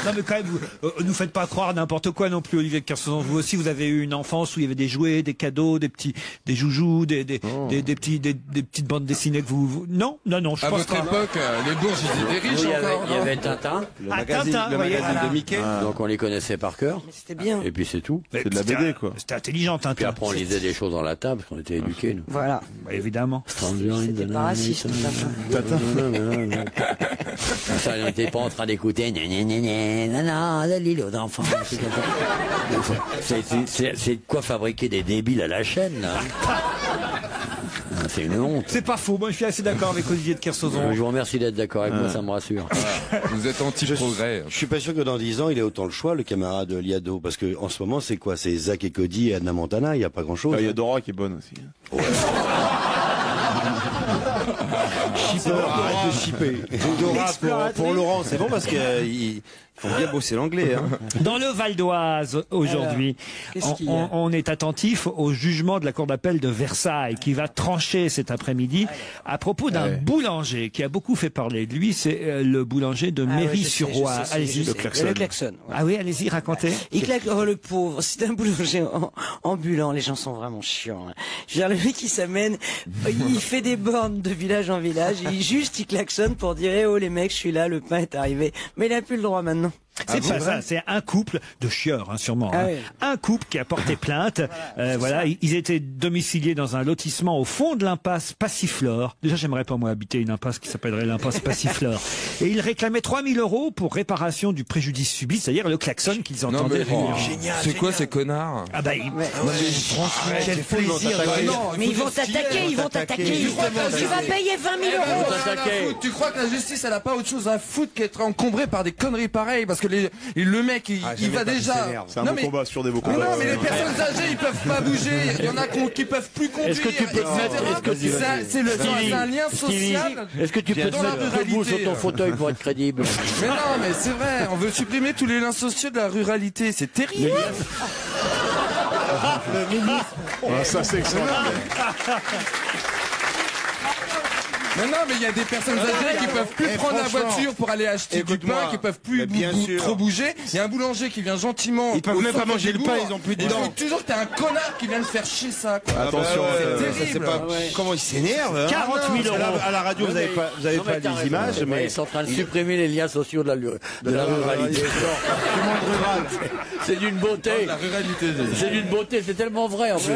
Non mais quand même, vous nous faites pas croire n'importe quoi non plus, Olivier de Kersauzon. Vous aussi, vous avez eu une enfance où il y avait des jouets, des cadeaux, des joujoux, des petites bandes dessinées que vous... Non, je à pense votre pas. époque, les bourges, ils étaient riches encore. Il y avait Tintin. Le magazine de Mickey. Donc on les connaissait par cœur. C'était bien. Et puis c'est tout. C'est de la BD, quoi. C'était intelligent, Tintin. Puis après on lisait des choses dans la table parce qu'on était éduqués. Nous. Voilà. Bah, évidemment. C'était pas raciste. Ça, on n'était pas en train d'écouter. Non, l'île aux enfants. C'est de quoi fabriquer des débiles à la chaîne, là. C'est une honte. C'est pas faux. Moi, je suis assez d'accord avec Olivier de Kersauzon. Je vous remercie d'être d'accord avec moi, ça me rassure. Vous êtes anti-progrès. Je suis pas sûr que dans 10 ans, il ait autant le choix, le camarade Liado. Parce que en ce moment, c'est quoi? C'est Zach et Cody et Anna Montana, il n'y a pas grand-chose. Il y a Dora qui est bonne aussi. Ouais. Arrête de shipper. Dora pour Laurent, c'est bon parce qu'ils font bien bosser l'anglais. Hein. Dans le Val d'Oise, aujourd'hui, on est attentif au jugement de la Cour d'appel de Versailles qui va trancher cet après-midi à propos d'un boulanger qui a beaucoup fait parler de lui. C'est le boulanger de Méry-sur-Oise. Allez-y. Le klaxon. Ouais. Ah oui, allez-y, racontez. Il claque, oh le pauvre, c'est un boulanger ambulant, les gens sont vraiment chiants. Hein. Je veux dire, le mec il s'amène, il fait des bornes de village en village, il klaxonne pour dire, eh oh les mecs, je suis là, le pain est arrivé. Mais il a plus le droit maintenant. C'est pas ça, c'est un couple de chieurs, hein, sûrement. Ah hein. oui. Un couple qui a porté plainte. Voilà, ils étaient domiciliés dans un lotissement au fond de l'impasse Passiflore. Déjà, j'aimerais pas moi habiter une impasse qui s'appellerait l'impasse Passiflore. Et ils réclamaient 3 000 € pour réparation du préjudice subi, c'est-à-dire le klaxon qu'ils entendaient. Génial. C'est quoi ces connards? Ah bah, franchement, quel plaisir. Mais ils vont t'attaquer, ils vont t'attaquer. Tu vas payer 20 000 €. Tu crois que la justice, elle a pas autre chose à foutre qu'être encombrée par des conneries pareilles? Parce que le mec, il va déjà. C'est un beau combat sur des beaux combats. Non, mais les personnes âgées, ils peuvent pas bouger. Il y en a qui peuvent plus conduire. Est-ce que tu peux c'est un lien social. Est-ce que tu peux te mettre debout sur ton fauteuil pour être crédible? Mais non, mais c'est vrai. On veut supprimer tous les liens sociaux de la ruralité. C'est terrible. Le ministre. Ça, c'est excellent. Mais non, mais il y a des personnes âgées qui peuvent plus prendre la voiture pour aller acheter du pain, qui peuvent plus trop bouger. Il y a un boulanger qui vient gentiment. Ils peuvent même pas manger le pain, ils ont plus de dents. Il faut toujours que t'aies un connard qui vient de faire chier ça. Quoi. Attention, c'est terrible. Comment ils s'énervent. 40 000 €. À la radio, vous avez pas les images, mais ils sont en train de supprimer les liens sociaux de la ruralité. C'est d'une beauté. La ruralité. C'est d'une beauté, c'est tellement vrai en plus.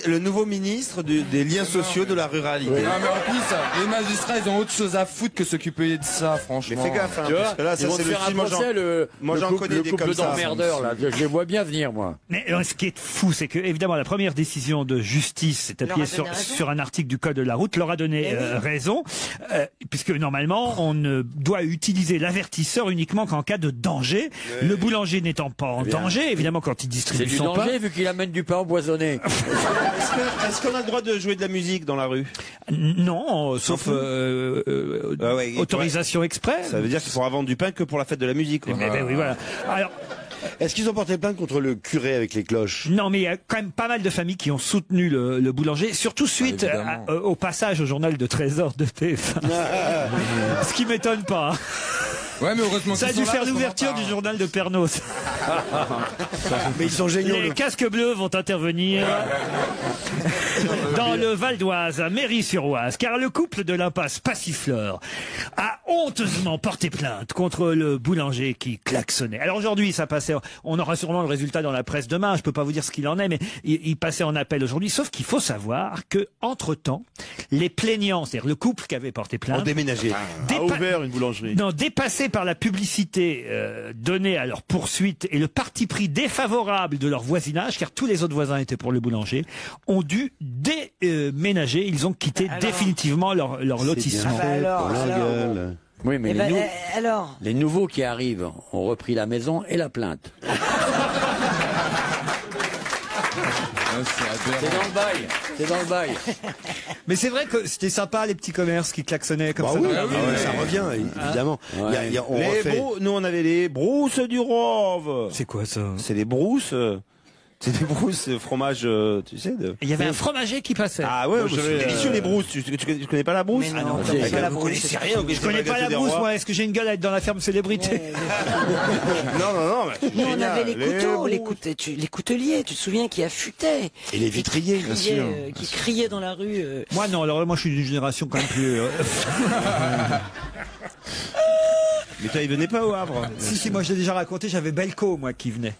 Le nouveau ministre des liens sociaux de la ruralité. Non, mais en plus, les magistrats, ils ont autre chose à foutre que s'occuper de ça, franchement. Mais fais gaffe, hein, tu vois, parce que là, ça c'est le film. Moi, j'en connais des couple comme ça. d'emmerdeurs, là. Je les vois bien venir, moi. Mais ce qui est fou, c'est que, évidemment, la première décision de justice s'est appuyée sur un article du Code de la route, leur a donné raison. puisque normalement, on ne doit utiliser l'avertisseur uniquement qu'en cas de danger. Le boulanger n'étant pas en danger, évidemment, quand il C'est distribue du son pain. danger vu qu'il amène du pain empoisonné. Est-ce qu'on a le droit de jouer de la musique dans la rue? Non, sauf autorisation express. Ça veut dire qu'il faudra vendre du pain que pour la fête de la musique. Quoi. Ben oui, voilà. Alors, est-ce qu'ils ont porté plainte contre le curé avec les cloches? non, mais il y a quand même pas mal de familles qui ont soutenu le boulanger, surtout suite au passage au journal de Trésor de TF1. Ce qui m'étonne pas. Ouais, mais heureusement ça a qu'ils dû sont faire là, l'ouverture du journal de Pernos. Mais ils sont géniaux. Les casques bleus vont intervenir dans le Val d'Oise, à Méry-sur-Oise, car le couple de l'impasse Passiflore a honteusement porté plainte contre le boulanger qui klaxonnait. Alors aujourd'hui, ça passait, on aura sûrement le résultat dans la presse demain, je peux pas vous dire ce qu'il en est, mais il passait en appel aujourd'hui, sauf qu'il faut savoir que, entre-temps, les plaignants, c'est-à-dire le couple qui avait porté plainte, ont déménagé. A ouvert une boulangerie. Non, dépassés par la publicité donnée à leur poursuite et le parti pris défavorable de leur voisinage, car tous les autres voisins étaient pour le boulanger, ont dû déménager. Ils ont quitté définitivement leur lotissement. Oui, mais alors les nouveaux qui arrivent ont repris la maison et la plainte. C'est dans le bail. C'est dans le bail. Mais c'est vrai que c'était sympa, les petits commerces qui klaxonnaient comme ça. Oui, ça revient, évidemment. Nous, on avait les brousses du Rove. C'est quoi ça? C'est les brousses. C'est des brousses, fromage, tu sais. Il y avait un fromager qui passait. Ah ouais, c'est délicieux les brousses. Tu connais pas la brousse? Mais non, vous connaissez rien. Je connais pas la brousse, moi. Est-ce que j'ai une gueule à être dans la ferme célébrité? Non. Nous, on avait les couteaux, les couteliers, tu te souviens, qui affûtaient. Et les vitriers, bien sûr. Qui criaient dans la rue. Moi, non. Alors, moi, je suis d'une génération quand même plus... Mais toi, il venait pas au Havre? Si, moi, je l'ai déjà raconté. J'avais Belco, moi, qui venait.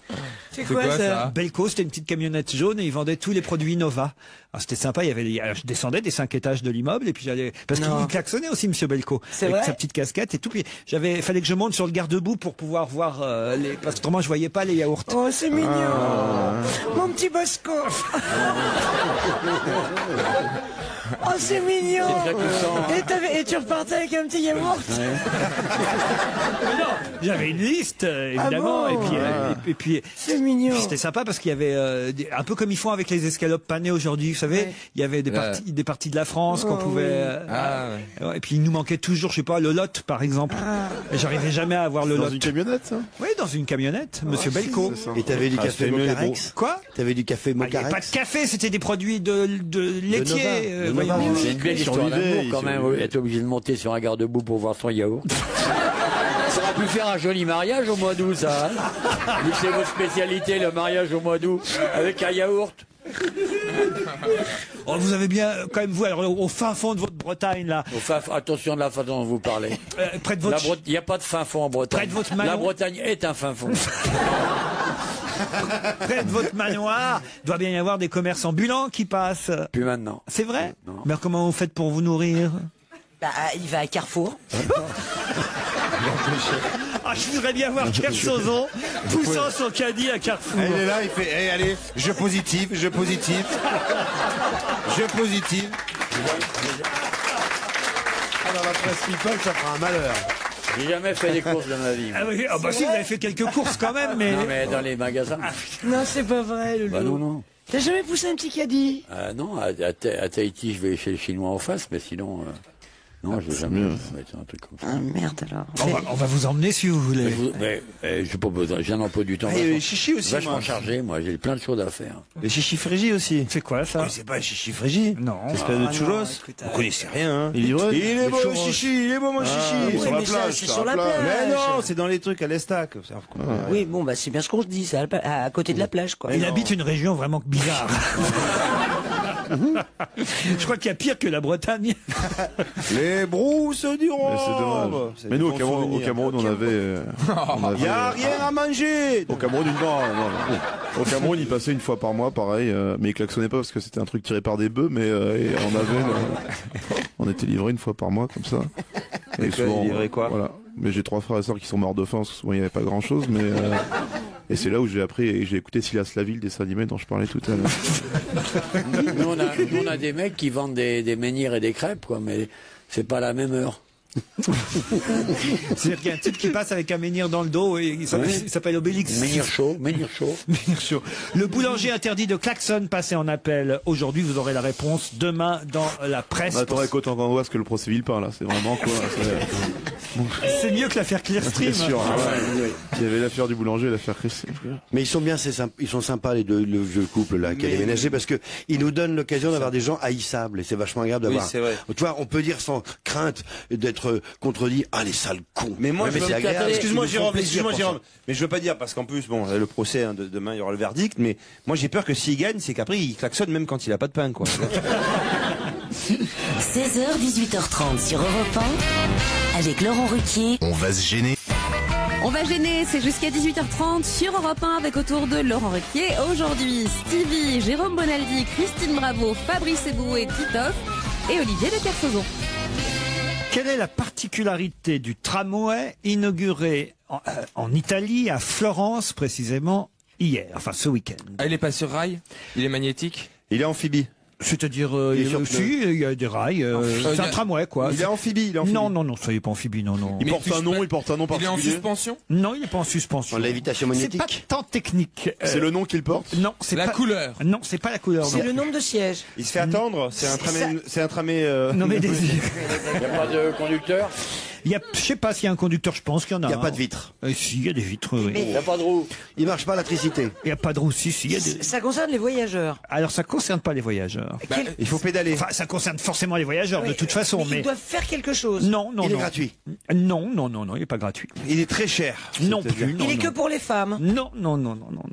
C'est quoi ça? Belco, c'était une petite camionnette jaune et ils vendaient tous les produits Nova. Alors c'était sympa, je descendais des 5 étages de l'immeuble et puis j'allais, parce qu'il klaxonnait aussi, monsieur Belco. C'est avec vrai sa petite casquette et tout. Puis fallait que je monte sur le garde-bout pour pouvoir voir parce que autrement je voyais pas les yaourts. Oh, c'est mignon. Mon petit Bosco. Oh, c'est mignon. C'est très touchant. Et tu repartais avec un petit yaourt. Non, j'avais une liste, évidemment. Ah bon et puis c'est mignon. C'était sympa parce qu'il y avait, un peu comme ils font avec les escalopes panées aujourd'hui, vous savez, il y avait des parties de la France qu'on pouvait... et puis il nous manquait toujours, je sais pas, le Lot, par exemple. Et j'arrivais jamais à avoir le Lot. Dans une camionnette, ça? Oui, dans une camionnette, monsieur Belco. Et t'avais du café Mocarex? Quoi? T'avais du café Il n'y avait Mocarex? pas de café, c'était des produits de laitier. C'est une belle histoire d'amour quand même, être obligé de monter sur un garde-boue pour voir son yaourt. Ça aurait pu faire un joli mariage au mois d'août, ça. Vu que c'est votre spécialité, le mariage au mois d'août, avec un yaourt. Oh, vous avez bien, quand même, vous, alors, au fin fond de votre Bretagne, là. Attention de la façon dont vous parlez. Près de votre... Il n'y a pas de fin fond en Bretagne. Près de votre La Bretagne est un fin fond. Près de votre manoir, il doit bien y avoir des commerces ambulants qui passent. Plus maintenant. C'est vrai? Non. Mais comment vous faites pour vous nourrir? Bah, il va à Carrefour. Ah, je voudrais bien voir Kersozon poussant son caddie à Carrefour. Elle est là, il fait, allez, je positive. Ah, dans la presse people, ça fera un malheur. J'ai jamais fait des courses dans ma vie. Ah oui, bah si, vous avez fait quelques courses quand même, mais... Non, mais dans les magasins. Non, c'est pas vrai, Loulou. Bah non. T'as jamais poussé un petit caddie? Non, à Tahiti, je vais chez le Chinois en face, mais sinon... Non, je vais jamais mettre un truc comme ça. Ah merde alors. On va vous emmener si vous voulez. J'ai pas besoin, j'ai un emploi du temps. Il y a les chichis aussi, vachement chargé, moi, j'ai plein de choses à faire. Les chichis frigis aussi. C'est quoi ça? C'est pas les chichis frigis? Non. C'est espèce de churros. Vous connaissez rien, hein? Il est beau, chichi, il est beau, mon chichi. Sur la plage. C'est sur la plage. Mais non, c'est dans les trucs à l'Estac. Oui, bon, bah c'est bien ce qu'on se dit, c'est à côté de la plage, quoi. Il habite une région vraiment bizarre. Je crois qu'il y a pire que la Bretagne. Les brousses du Rhône. C'est dommage. Mais nous, au Cameroun, on avait... Il n'y a rien à manger. Au Cameroun, Au Cameroun, il passait une fois par mois, pareil, mais il klaxonnait pas parce que c'était un truc tiré par des bœufs, mais on était livré une fois par mois comme ça. Et souvent, il livrait quoi? Voilà. Mais j'ai 3 frères et sœurs qui sont morts de faim, parce que souvent il n'y avait pas grand chose, mais et c'est là où j'ai appris et j'ai écouté Silas Laville, des animés dont je parlais tout à l'heure. Nous, on a des mecs qui vendent des menhirs et des crêpes, quoi, mais c'est pas la même heure. C'est-à-dire qu'il y a un type qui passe avec un menhir dans le dos et il s'appelle Obélix. Menhir chaud. Menhir chaud. Le boulanger interdit de klaxon passé en appel. Aujourd'hui, vous aurez la réponse demain dans la presse. Attends, avec autant d'angoisse que le procès Villepin, là. C'est vraiment quoi. C'est mieux que l'affaire Clearstream. Bien sûr. Il y avait l'affaire du boulanger et l'affaire Christine. Mais ils sont bien, ils sont sympas les deux, le vieux couple là qui a déménagé parce que ils nous donnent l'occasion d'avoir des gens haïssables et c'est vachement agréable d'avoir. Oui, c'est vrai. Tu vois, on peut dire sans crainte d'être contredit. Ah les sales cons. Mais moi, c'est agréable. Excuse-moi Jérôme, mais je veux pas dire parce qu'en plus, bon, le procès demain, il y aura le verdict, mais moi j'ai peur que s'il gagne, c'est qu'après il klaxonne même quand il a pas de pain, quoi. 16h, 18h30 sur Europe 1, avec Laurent Ruquier. On va se gêner. On va gêner, c'est jusqu'à 18h30 sur Europe 1 avec autour de Laurent Ruquier. Aujourd'hui, Stevie, Jérôme Bonaldi, Christine Bravo, Fabrice Eboué, Titoff et Olivier de Kersauzon. Quelle est la particularité du tramway inauguré en Italie, à Florence précisément, hier, enfin ce week-end? Ah, il est pas sur rail? Il est magnétique? Il est amphibie. C'est-à-dire, il y a des rails, c'est un tramway, quoi. Il est amphibie, Non, soyez pas amphibie, non. Il porte un nom particulier. Il est en suspension? Non, il n'est pas en suspension. En lévitation magnétique. C'est pas tant technique. C'est le nom qu'il porte? Non, c'est la pas... couleur. Non, c'est pas la couleur. C'est le nombre de sièges. Il se fait attendre. C'est un tramé. Non mais désir. Il n'y a pas de conducteur? Je sais pas s'il y a un conducteur, je pense qu'il y en a. Il n'y a pas de vitres. Si, il y a des vitres, oui. Il n'y a pas de roue. Il marche pas l'électricité. Il n'y a pas de roue, si, il y a des... Ça concerne les voyageurs. Alors ça concerne pas les voyageurs. Il faut pédaler. Enfin, ça concerne forcément les voyageurs de toute façon, mais ils doivent faire quelque chose. Non, Il est gratuit. Non, il est pas gratuit. Il est très cher. Non plus. Il est que pour les femmes. Non.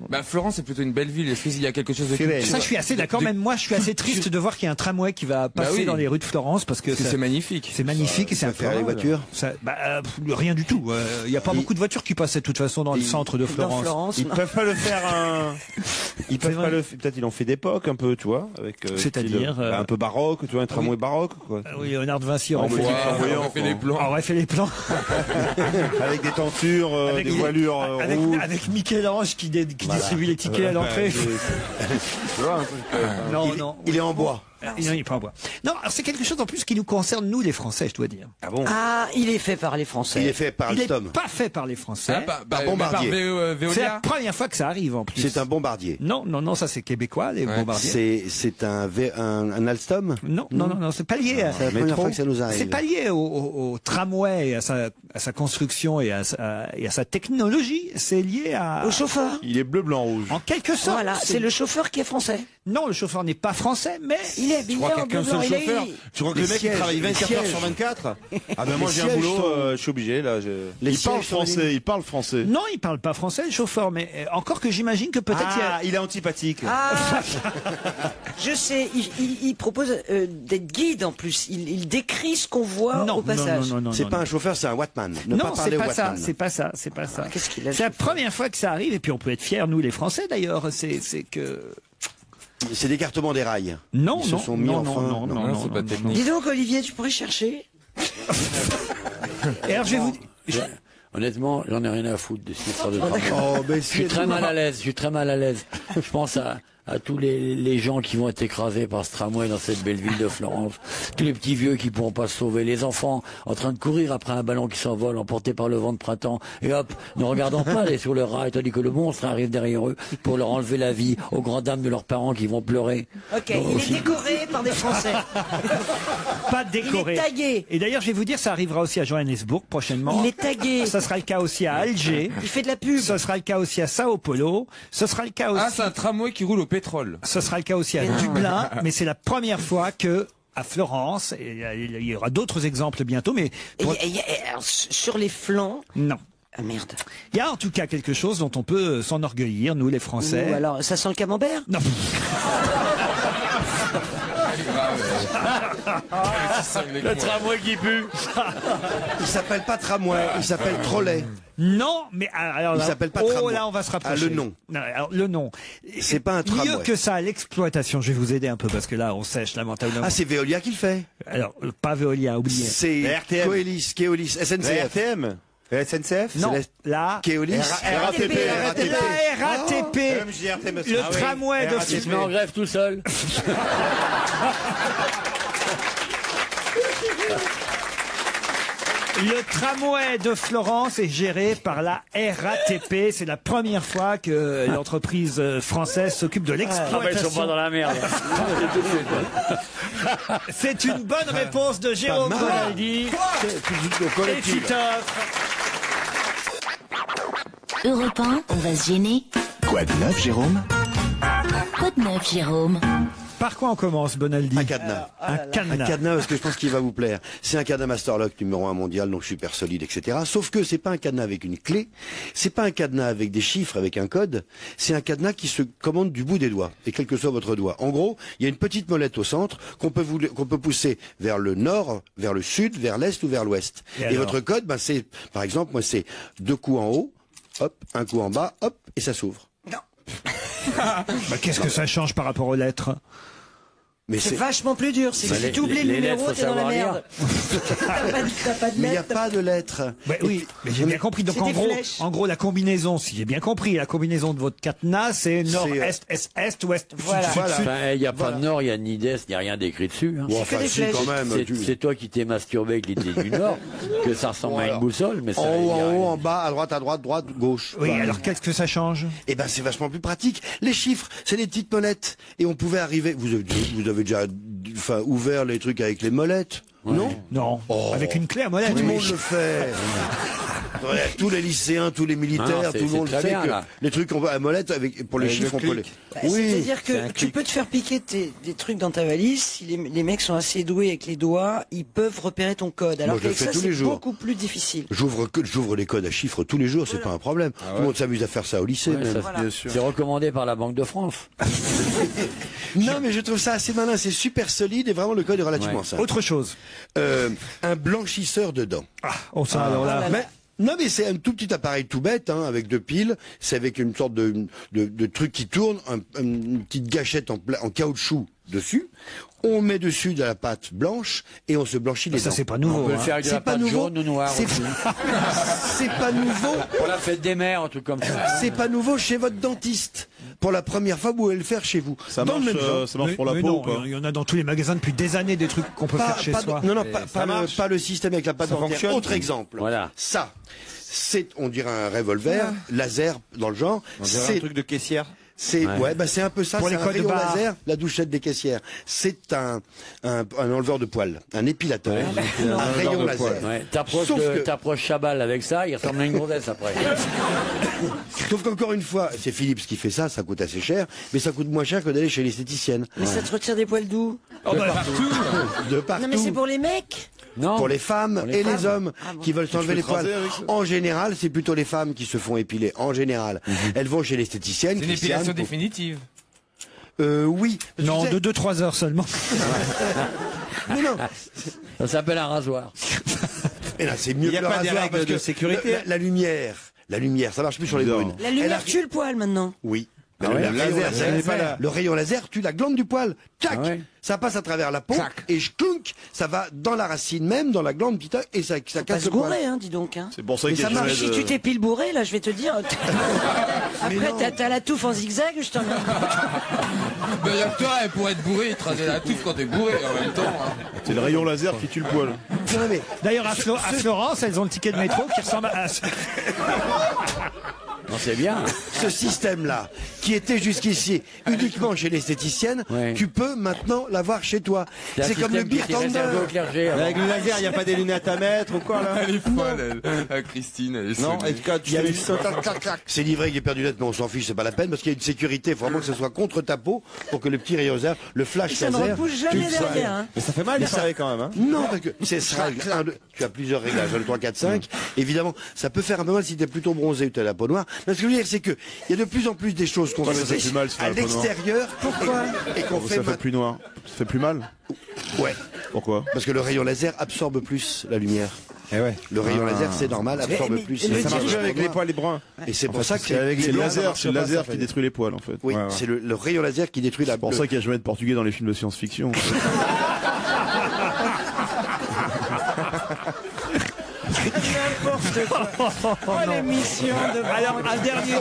Bah, Florence, c'est plutôt une belle ville. Est-ce qu'il y a quelque chose de Ça, je suis assez d'accord. Même moi, je suis assez triste de voir qu'il y a un tramway qui va passer dans les rues de Florence parce que c'est magnifique. C'est magnifique et c'est faire les voitures. Rien du tout. Il n'y a pas beaucoup de voitures qui passent de toute façon dans le centre de Florence. Ils peuvent pas le faire. Ils peuvent pas le. Peut-être ils l'ont fait d'époque un peu, tu vois, avec. C'est-à-dire un peu baroque, tu vois, un tramway baroque, quoi. Oui, Léonard de Vinci on fait les plans. On aurait fait les plans. Avec des tentures, des voilures rouges. Avec Michel-Ange qui distribue les tickets à l'entrée. Non. Il est en bois. Non, il n'est pas en bois. Non, alors c'est quelque chose en plus qui nous concerne, nous, les Français, je dois dire. Ah bon? Ah, il est fait par les Français. Il est fait par Alstom. Il n'est pas fait par les Français. Par Bombardier. C'est la première fois que ça arrive, en plus. C'est un bombardier. Non, ça c'est québécois, les bombardiers. C'est un Alstom? Non, c'est pas lié. C'est la première fois que ça nous arrive. C'est pas lié au tramway, et à sa construction et à sa technologie. C'est lié au chauffeur. Il est bleu, blanc, rouge. En quelque sorte. Voilà, c'est le chauffeur qui est français. Non, le chauffeur n'est pas français, mais il est Tu crois qu'il y a qu'un seul chauffeur? Tu crois que le mec il travaille 24 heures sur 24? Ah ben moi j'ai un boulot, je suis obligé là. Il parle français. Non, il parle pas français, le chauffeur, mais encore que j'imagine que peut-être il est antipathique. Je sais, il propose d'être guide en plus. Il décrit ce qu'on voit au passage. Non. C'est pas un chauffeur, c'est un Wattman. Non, c'est pas ça. Qu'est-ce qu'il a? C'est la première fois que ça arrive, et puis on peut être fiers, nous les Français d'ailleurs, c'est que... C'est l'écartement des rails. Non, Ils se sont mis enfin. Non, c'est pas technique. Dis donc, Olivier, tu pourrais chercher. Et alors, je vais vous... Honnêtement, j'en ai rien à foutre de cette histoire de tramway. Je suis très mal à l'aise. Je pense à tous les gens qui vont être écrasés par ce tramway dans cette belle ville de Florence, tous les petits vieux qui pourront pas se sauver, les enfants en train de courir après un ballon qui s'envole, emporté par le vent de printemps, et hop, ne regardant pas aller sur le rail, tandis que le monstre arrive derrière eux pour leur enlever la vie, aux grandes dames de leurs parents qui vont pleurer. Ok, il est décoré par des Français. Pas décoré. Il est tagué. Et d'ailleurs, je vais vous dire, ça arrivera aussi à Johannesburg prochainement. Il est tagué. Ça sera le cas aussi à Alger. Il fait de la pub. Ce sera le cas aussi à Sao Paulo. Ce sera le cas aussi... Ah, c'est un tramway qui roule au pétrole. Ce sera le cas aussi à Dublin, mais c'est la première fois que à Florence, et il y aura d'autres exemples bientôt, mais... Alors, sur les flancs... Non. Ah merde. Il y a en tout cas quelque chose dont on peut s'enorgueillir, nous les Français. Ou alors, ça sent le camembert? Non. Le tramway qui pue. Il s'appelle pas tramway, il s'appelle trolley. Non, mais alors là, il s'appelle pas tramway. Là, on va se rapprocher. Le nom. Non, alors, le nom. C'est pas un tramway. Mieux que ça, l'exploitation. Je vais vous aider un peu parce que là, on sèche lamentablement. Ah, c'est Veolia qui le fait. Alors, pas Veolia, oubliez. C'est Keolis, SNCF. RTM. SNCF? Non, la Keolis. RATP. La RATP. Le tramway de Il se met en grève tout seul. Le tramway de Florence est géré par la RATP. C'est la première fois que l'entreprise française s'occupe de l'exploitation. Ah, ils sont pas dans la merde. C'est une bonne réponse de Jérôme Bonaldi. Et Titoff. Europe 1, on va se gêner. Quoi de neuf, Jérôme? Quoi de neuf, Jérôme? Par quoi on commence, Bonaldi? Un cadenas. Un cadenas. Un cadenas, parce que je pense qu'il va vous plaire. C'est un cadenas Masterlock numéro 1 mondial, donc super solide, etc. Sauf que c'est pas un cadenas avec une clé, c'est pas un cadenas avec des chiffres, avec un code, c'est un cadenas qui se commande du bout des doigts, et quel que soit votre doigt. En gros, il y a une petite molette au centre qu'on peut pousser vers le nord, vers le sud, vers l'est ou vers l'ouest. Et votre code, ben, c'est, par exemple, moi, c'est 2 coups en haut, hop, un coup en bas, hop, et ça s'ouvre. Bah, qu'est-ce que ça change par rapport aux lettres? Mais c'est vachement plus dur. C'est que si tu oublies le numéro, t'es dans la merde. T'as pas de lettres. Mais il n'y a pas de lettres. Ouais, oui, mais j'ai bien compris. Donc en gros, la combinaison, si j'ai bien compris, la combinaison de votre cadenas, c'est nord-est, est, ouest. Voilà. Il n'y a pas de nord, il n'y a ni d'est, il n'y a rien d'écrit dessus. Hein. Bon, enfin, si, quand même. C'est toi qui t'es masturbé avec l'idée du nord, que ça ressemble à une boussole, mais ça. En haut, en bas, à droite, gauche. Oui, alors qu'est-ce que ça change? Eh ben, c'est vachement plus pratique. Les chiffres, c'est des petites molettes. Et on pouvait arriver, vous avez déjà ouvert les trucs avec les molettes, non? Non. Avec une clé à molette. Tout le monde le fait. Tous les lycéens, tous les militaires, tout le monde sait que les trucs qu'on voit à molette pour les chiffres, on peut les. Oui. C'est-à-dire que tu peux te faire piquer des trucs dans ta valise. Si les mecs sont assez doués avec les doigts, ils peuvent repérer ton code. Alors que ça, c'est beaucoup plus difficile. J'ouvre les codes à chiffres tous les jours, c'est pas un problème. Tout le monde s'amuse à faire ça au lycée. C'est recommandé par la Banque de France. Non, mais je trouve ça assez malin. C'est super solide et vraiment le code est relativement simple. Autre chose. Un blanchisseur de dents. Alors là. Non, mais c'est un tout petit appareil tout bête, hein, avec 2 piles. C'est avec une sorte de truc qui tourne, une petite gâchette en caoutchoup dessus. On met dessus de la pâte blanche et on se blanchit les dents. Ça, c'est pas nouveau. On peut le faire avec de la pâte jaune ou noire. C'est pas nouveau. Pour la fête des mères, un truc comme ça. C'est pas nouveau chez votre dentiste. Pour la première fois, vous pouvez le faire chez vous. Ça marche pour la peau ou pas? Il y en a dans tous les magasins depuis des années des trucs qu'on peut faire chez soi. Non, pas le système avec la pâte dentaire. Autre exemple. Voilà. Ça, on dirait un revolver, laser dans le genre. On dirait un truc de caissière. C'est c'est un peu ça. Pour c'est les un codes rayon barres. laser, la douchette des caissières. C'est un enleveur de poils, un épilateur, un rayon laser. Ouais. T'approches Chabal avec ça, il ressemble à une grossesse après. Sauf qu'encore une fois, c'est Philips qui fait ça, ça coûte assez cher, mais ça coûte moins cher que d'aller chez l'esthéticienne. Mais ça te retire des poils d'où? De partout. Non, mais c'est pour les mecs. Non. Pour les femmes et les hommes qui veulent s'enlever les poils. En général, c'est plutôt les femmes qui se font épiler. En général, elles vont chez l'esthéticienne. C'est une épilation définitive. Oui. Non, de 2-3 heures seulement. Mais non. Ça s'appelle un rasoir. Mais là, c'est mieux que le rasoir. Il n'y a pas de sécurité. La lumière, ça marche plus sur les brunes. La lumière tue le poil maintenant. Oui. Le rayon laser tue la glande du poil. Tac, ça passe à travers la peau et ça va dans la racine même, dans la glande petite et ça casse le poil. Bourré, hein, dis donc. Hein. C'est pour ça qu'il y a ça marche si tu t'épiles bourré, là, je vais te dire. Après, t'as la touffe en zigzag, je t'en ai. Ben, toi, elle pourrait être bourrée et te raser la touffe quand t'es bourré en même temps. Hein. C'est le rayon laser qui tue le poil. D'ailleurs, à Florence, elles ont le ticket de métro qui ressemble à. Non, c'est bien. Ce système-là, qui était jusqu'ici uniquement chez l'esthéticienne, tu peux maintenant l'avoir chez toi. C'est comme le beer tender. Avec le laser, il n'y a pas des lunettes à mettre ou quoi là? Elle est folle, Christine. Elle est non, et quand tu c'est livré qui est perdu net, mais on s'en fiche, c'est pas la peine parce qu'il y a une sécurité. Il faut vraiment que ce soit contre ta peau pour que le petit rayon laser, le flash laser. Ça ne repousse jamais derrière. Hein. Mais ça fait mal, ça quand même. Hein. Non, parce que c'est tu as plusieurs réglages, le 3, 4, 5. Évidemment, ça peut faire un peu mal si tu es plutôt bronzé ou tu as la peau noire. Mais ce que je veux dire, c'est que il y a de plus en plus des choses qu'on faisait à l'extérieur. Pourquoi? Et qu'on fait ça fait plus noir. Ça fait plus mal? Ouais. Pourquoi? Parce que le rayon laser absorbe plus la lumière. Eh ouais. Le rayon laser, c'est normal, absorbe plus. Ça marche bien avec les poils et bruns. Et c'est pour ça que c'est le laser qui détruit les poils en fait. Oui, c'est le rayon laser qui détruit la. C'est pour ça qu'il y a jamais de portugais dans les films de science-fiction. L'émission de. Alors, un dernier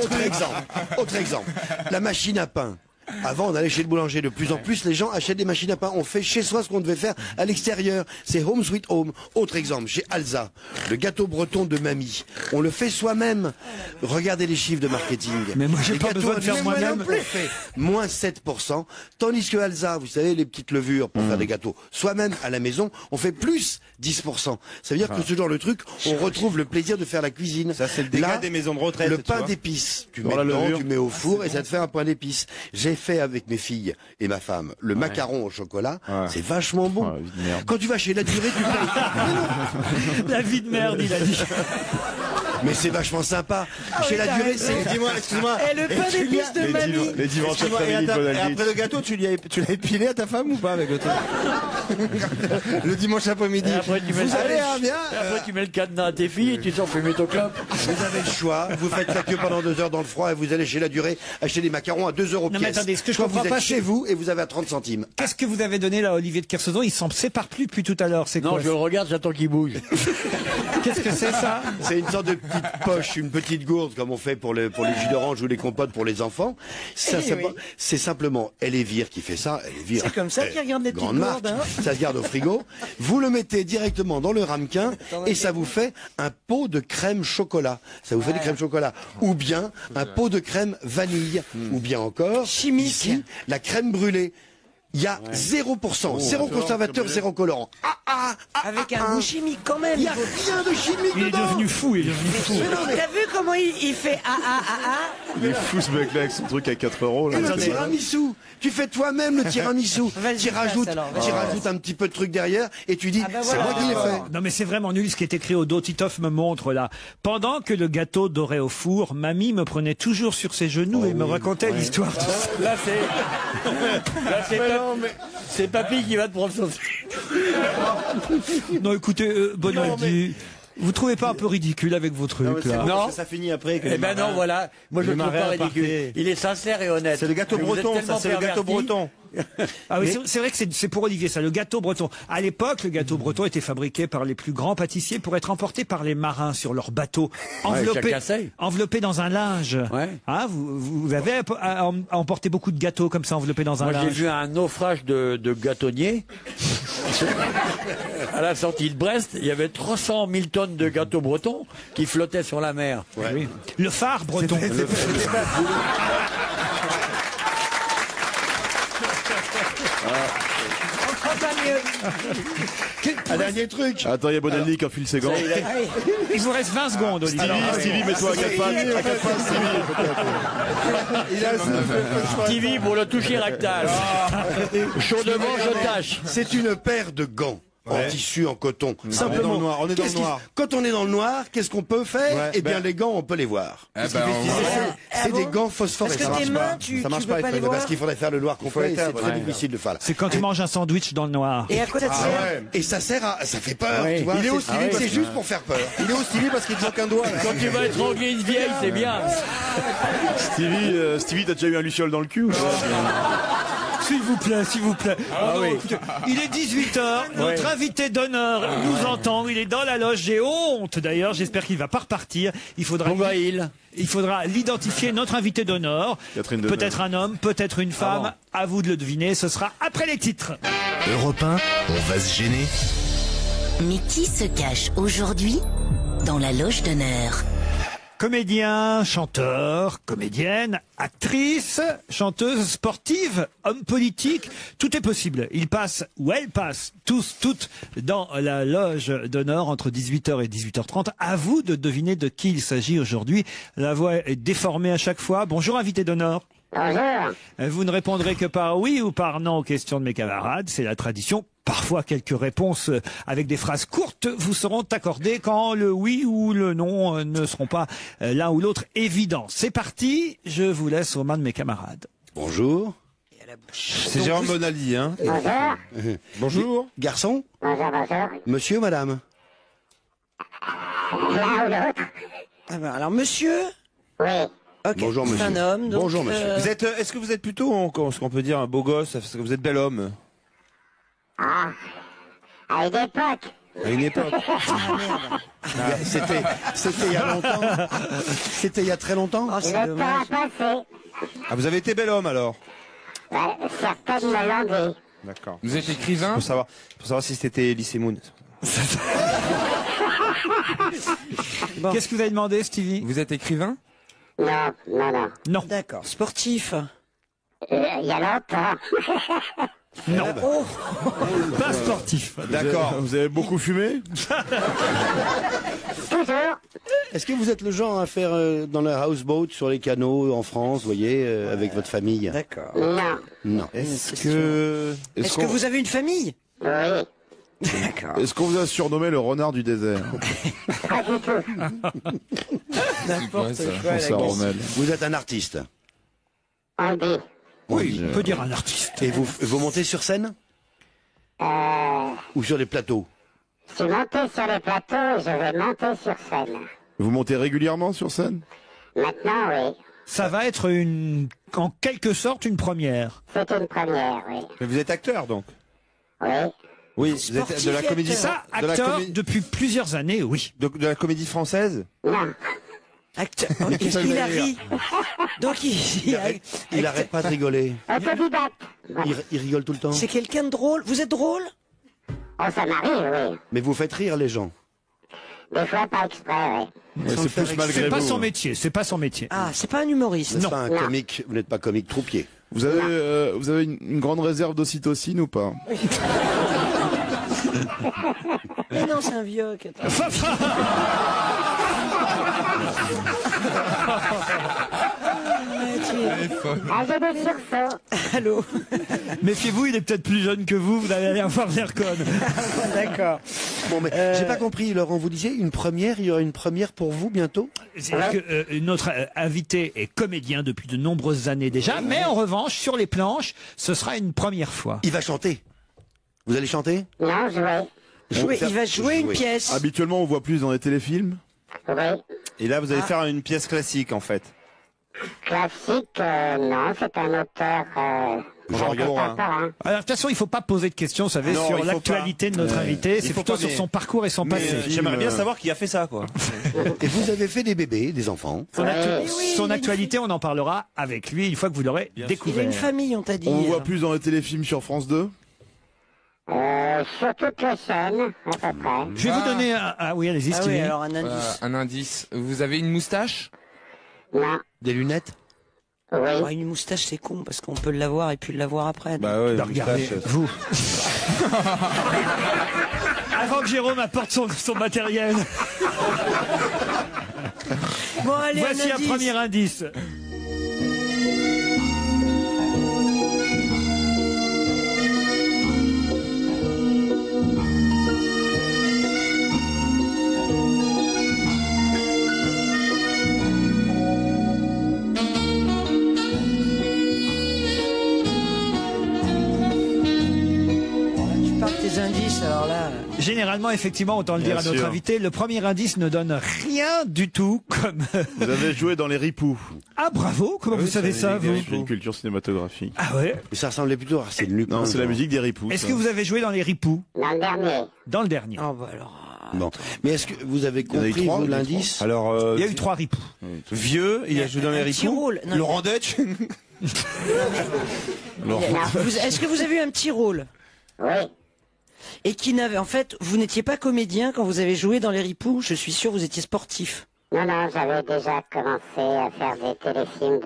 autre exemple. La machine à pain. Avant, on allait chez le boulanger. De plus en plus, les gens achètent des machines à pain. On fait chez soi ce qu'on devait faire à l'extérieur. C'est Home Sweet Home. Autre exemple, chez Alza, le gâteau breton de mamie. On le fait soi-même. Regardez les chiffres de marketing. Mais moi, j'ai Les pas gâteaux besoin de faire industriels, moi-même. on fait moins 7%. Tandis que Alza, vous savez, les petites levures pour faire des gâteaux soi-même à la maison, on fait plus 10%. Ça veut dire que ce genre de truc, on retrouve le plaisir de faire la cuisine. Ça, c'est le dégât Là, des maisons de retraite. le tu pain vois. d'épices, tu Dans mets la dedans, levure. tu mets au four et ça te fait un pain d'épices. J'ai fait avec mes filles et ma femme le macaron au chocolat. Ouais. C'est vachement bon. Ouais, vie de merde. Quand tu vas chez La Durée, tu payes. La vie de merde, il a dit. Mais c'est vachement sympa. Chez La Durée, c'est... Dis-moi, excuse-moi. Et le pain d'épices de mamie. Les dimanches Excuse-moi, et, après-midi, et Bonaldi. après le gâteau, tu l'as épilé à ta femme ou pas avec le truc? Le dimanche après-midi. Et après, tu mets, Vous allez, hein, bien. et après, tu mets le cadenas à tes filles et tu sors fumer ton clope. Vous avez le choix, vous faites la queue pendant 2 heures dans le froid et vous allez chez La Durée acheter des macarons à 2 € Non, mais pièce. attendez, ce que je Quand comprends vous pas, êtes chez vous et vous avez à 30 centimes. Qu'est-ce que vous avez donné là, Olivier de Kersauzon? Il s'en sépare plus depuis tout à l'heure. C'est Non, quoi je le regarde, j'attends qu'il bouge. Qu'est-ce que c'est ça? C'est une sorte de petite poche, une petite gourde comme on fait pour les jus d'orange ou les compotes pour les enfants. Ça, oui. c'est simplement Elevire qui fait ça. Elevire. C'est comme ça qu'ils regardent les petites Grande marque. gourdes, hein. Ça se garde au frigo. Vous le mettez directement dans le ramequin et ça vous fait un pot de crème chocolat. Ça vous fait du crème chocolat. Ou bien un pot de crème vanille. Ou bien encore, Chimique. ici, la crème brûlée. Il y a 0%, zéro conservateur, zéro colorant. Avec un goût chimique quand même. Il n'y a rien de chimique Il est dedans. devenu fou, il est devenu fou. T'as vu comment il fait Il est fou ce mec-là avec son truc à 4 €. Et Là. le tiramisu, tu fais toi-même le tiramisu. Vas-y, Tu passe rajoutes, alors, tu vas-y. rajoutes un petit peu de truc derrière et tu dis, Ah bah c'est voilà. moi qui l'ai fait. Non mais c'est vraiment nul ce qui est écrit au dos. Titoff me montre là. Pendant que le gâteau dorait au four, mamie me prenait toujours sur ses genoux et me racontait l'histoire de ça. Là, c'est papy qui va te prendre son... Non écoutez, Bonaldi, vous trouvez pas un peu ridicule avec vos trucs là? Non. Ça finit après. que Eh les ben non, marins- voilà. Moi, je les le trouve pas marins ridicule. partaient. Il est sincère et honnête. C'est le gâteau Mais vous êtes breton, ça, tellement c'est le gâteau perverti. breton. Ah oui, c'est vrai que c'est pour Olivier ça, le gâteau breton. À l'époque, le gâteau breton était fabriqué par les plus grands pâtissiers pour être emporté par les marins sur leurs bateaux, chacun sait. enveloppé dans un linge. Ouais. Hein, vous avez à emporter beaucoup de gâteaux comme ça enveloppés dans un Moi, j'ai linge. vu un naufrage de gâtonniers. À la sortie de Brest, il y avait 300 000 tonnes de gâteaux bretons qui flottaient sur la mer. Oui. Le phare breton. Un dernier truc. Attends, il y a Bonaldi qui enfile ses gants. Il vous reste 20 secondes, Olivier. Stevie, mets-toi à 4 pattes. Stevie pour le toucher rectal. Chaud devant, je tâche. C'est une paire de gants. En tissu, en coton. Simplement. dans le noir, on est dans le Qu'est-ce qui- noir. Quand on est dans le noir, qu'est-ce qu'on peut faire? Ouais, Eh bien, ben- les gants, on peut les voir. Eh ben, C'est des gants Parce phosphorescents. que tes mains, Ça tu marche peux pas, pas les parce voir. qu'il faudrait faire le noir complet. C'est très difficile de faire. C'est quand tu manges un sandwich dans le noir. Et à quoi ça te sert? Et ça sert à, ça fait peur, Oui. tu vois. Il est C'est- hostile, c'est juste pour faire peur. Il est hostile parce qu'il te manque un doigt. là. Quand tu vas étrangler une vieille, c'est bien. Stevie, t'as déjà eu un luciole dans le cul ou pas? S'il vous plaît, s'il vous plaît. Ah non, oui. écoutez, il est 18h, notre invité d'honneur nous entend, il est dans la loge, j'ai honte d'ailleurs, j'espère qu'il va pas repartir. Il faudra l'identifier, notre invité d'honneur. Catherine Deneuve. Peut-être un homme, peut-être une femme, à vous de le deviner, ce sera après les titres. Europe 1, on va se gêner. Mais qui se cache aujourd'hui dans la loge d'honneur? Comédien, chanteur, comédienne, actrice, chanteuse, sportive, homme politique, tout est possible. Il passe ou elle passe, tous, toutes, dans la loge d'honneur entre 18h et 18h30. À vous de deviner de qui il s'agit aujourd'hui. La voix est déformée à chaque fois. Bonjour, invité d'honneur. Bonjour. Vous ne répondrez que par oui ou par non aux questions de mes camarades. C'est la tradition. Parfois, quelques réponses avec des phrases courtes vous seront accordées quand le oui ou le non ne seront pas l'un ou l'autre évidents. C'est parti, je vous laisse aux mains de mes camarades. Bonjour. C'est Jérôme Bonaldi, hein. Bonjour. Bonjour. Garçon? Bonjour, bonjour. Monsieur, madame? L'un ou l'autre? Ah ben, alors, monsieur? Oui. Ok. Bonjour, monsieur. C'est un homme. Donc, Bonjour, monsieur. Vous êtes, est-ce que vous êtes plutôt, ce qu'on peut dire, un beau gosse? Est-ce que vous êtes bel homme? Ah. À une époque. À une époque. C'était il y a longtemps. C'était il y a très longtemps. Ah, c'est Le temps a dommage. passé. Ah, vous avez été bel homme alors? Certaines me l'ont dit. D'accord. Vous êtes écrivain? Pour savoir si c'était Elise Moon. Qu'est-ce que vous avez demandé, Stevie? Vous êtes écrivain? Non. Non. D'accord. Sportif. Il y a longtemps. Non. Oh. Pas sportif. D'accord. Vous avez beaucoup fumé? Toujours. Est-ce que vous êtes le genre à faire dans la houseboat sur les canaux en France, vous voyez, avec votre famille? D'accord. Non. Est-ce que vous avez une famille? Oui. D'accord. Est-ce qu'on vous a surnommé le renard du désert? N'importe quoi. François Rommel. Vous êtes un artiste? On dit. Oui, on peut dire un artiste. Et vous montez sur scène? Ou sur les plateaux? Je suis monté sur les plateaux et je vais monter sur scène. Vous montez régulièrement sur scène? Maintenant, oui. Ça va être en quelque sorte une première. C'est une première, oui. Mais vous êtes acteur, donc? Oui. Oui, vous êtes de la comédie. Ça, acteur depuis plusieurs années, oui. De la comédie française? Non. Acteur. Qu'est-ce qu'il a ri? Donc Il arrête pas de rigoler. Autodidacte. Il rigole tout le temps. C'est quelqu'un de drôle. Vous êtes drôle? Oh, ça m'arrive, oui. Mais vous faites rire les gens. Des fois, pas exprès, oui. C'est plus malgré C'est vous. pas son métier, c'est pas son métier. Ah, c'est pas un humoriste. N'est-ce pas un comique? Vous n'êtes pas comique troupier. Vous avez une grande réserve d'ocytocine ou pas? Mais non, c'est un vieux. J'ai des sursauts. Allô. Méfiez-vous, il est peut-être plus jeune que vous allez avoir l'air conne. D'accord. Bon, mais j'ai pas compris, Laurent, vous disiez une première, il y aura une première pour vous bientôt? C'est que notre invité est comédien depuis de nombreuses années déjà, mais en revanche, sur les planches, ce sera une première fois. Il va chanter. Vous allez chanter? Non, jouer. Il va jouer une pièce. Habituellement, on voit plus dans les téléfilms. Oui. Et là, vous allez faire une pièce classique, en fait. Classique, non, c'est un auteur... Contemporain. Alors, de toute façon, il ne faut pas poser de questions, vous savez, Non, sur il faut l'actualité de notre invité. C'est plutôt sur son parcours et son passé. J'aimerais bien savoir qui a fait ça, quoi. Et vous avez fait des bébés, des enfants? Son actualité, on en parlera avec lui une fois que vous l'aurez Il a découvert. une famille, on t'a dit. On vous voit plus dans les téléfilms sur France 2? Sur toutes les chaînes, à peu près. Je vais vous donner un... Ah oui, allez-y, Stevie. alors un indice. Un indice. Vous avez une moustache? Non. Des lunettes? Oui. Ouais, une moustache, c'est con, parce qu'on peut l'avoir et puis l'avoir après. Bah ouais, Regardez, vous. Avant que Jérôme apporte son matériel. Bon, allez, Voici un indice. premier indice. Tu parles tes indices, alors là. Généralement, effectivement, autant le dire à notre sûr. invité, le premier indice ne donne rien du tout comme... Vous avez joué dans Les Ripoux. Ah bravo, comment vous savez ça, vous? J'ai une culture cinématographique. Ah ouais. Mais ça ressemblait plutôt à Arsène Lupin. Non, c'est la musique des Ripoux. Est-ce ça. que vous avez joué dans les Ripoux? Dans le dernier. Dans le dernier. Oh, bah alors. Bon. Mais est-ce que vous avez en a eu compris, trois, vous, il y en a eu l'indice? Alors, Il y a eu 3 Ripoux. vieux, il a joué dans les Un petit Ripoux. rôle. Non, Laurent Dutch. Est-ce que vous avez eu un petit rôle? Oui. Et qui n'avait, en fait, vous n'étiez pas comédien quand vous avez joué dans les Ripoux. Je suis sûr, vous étiez sportif. Non, j'avais déjà commencé à faire des téléfilms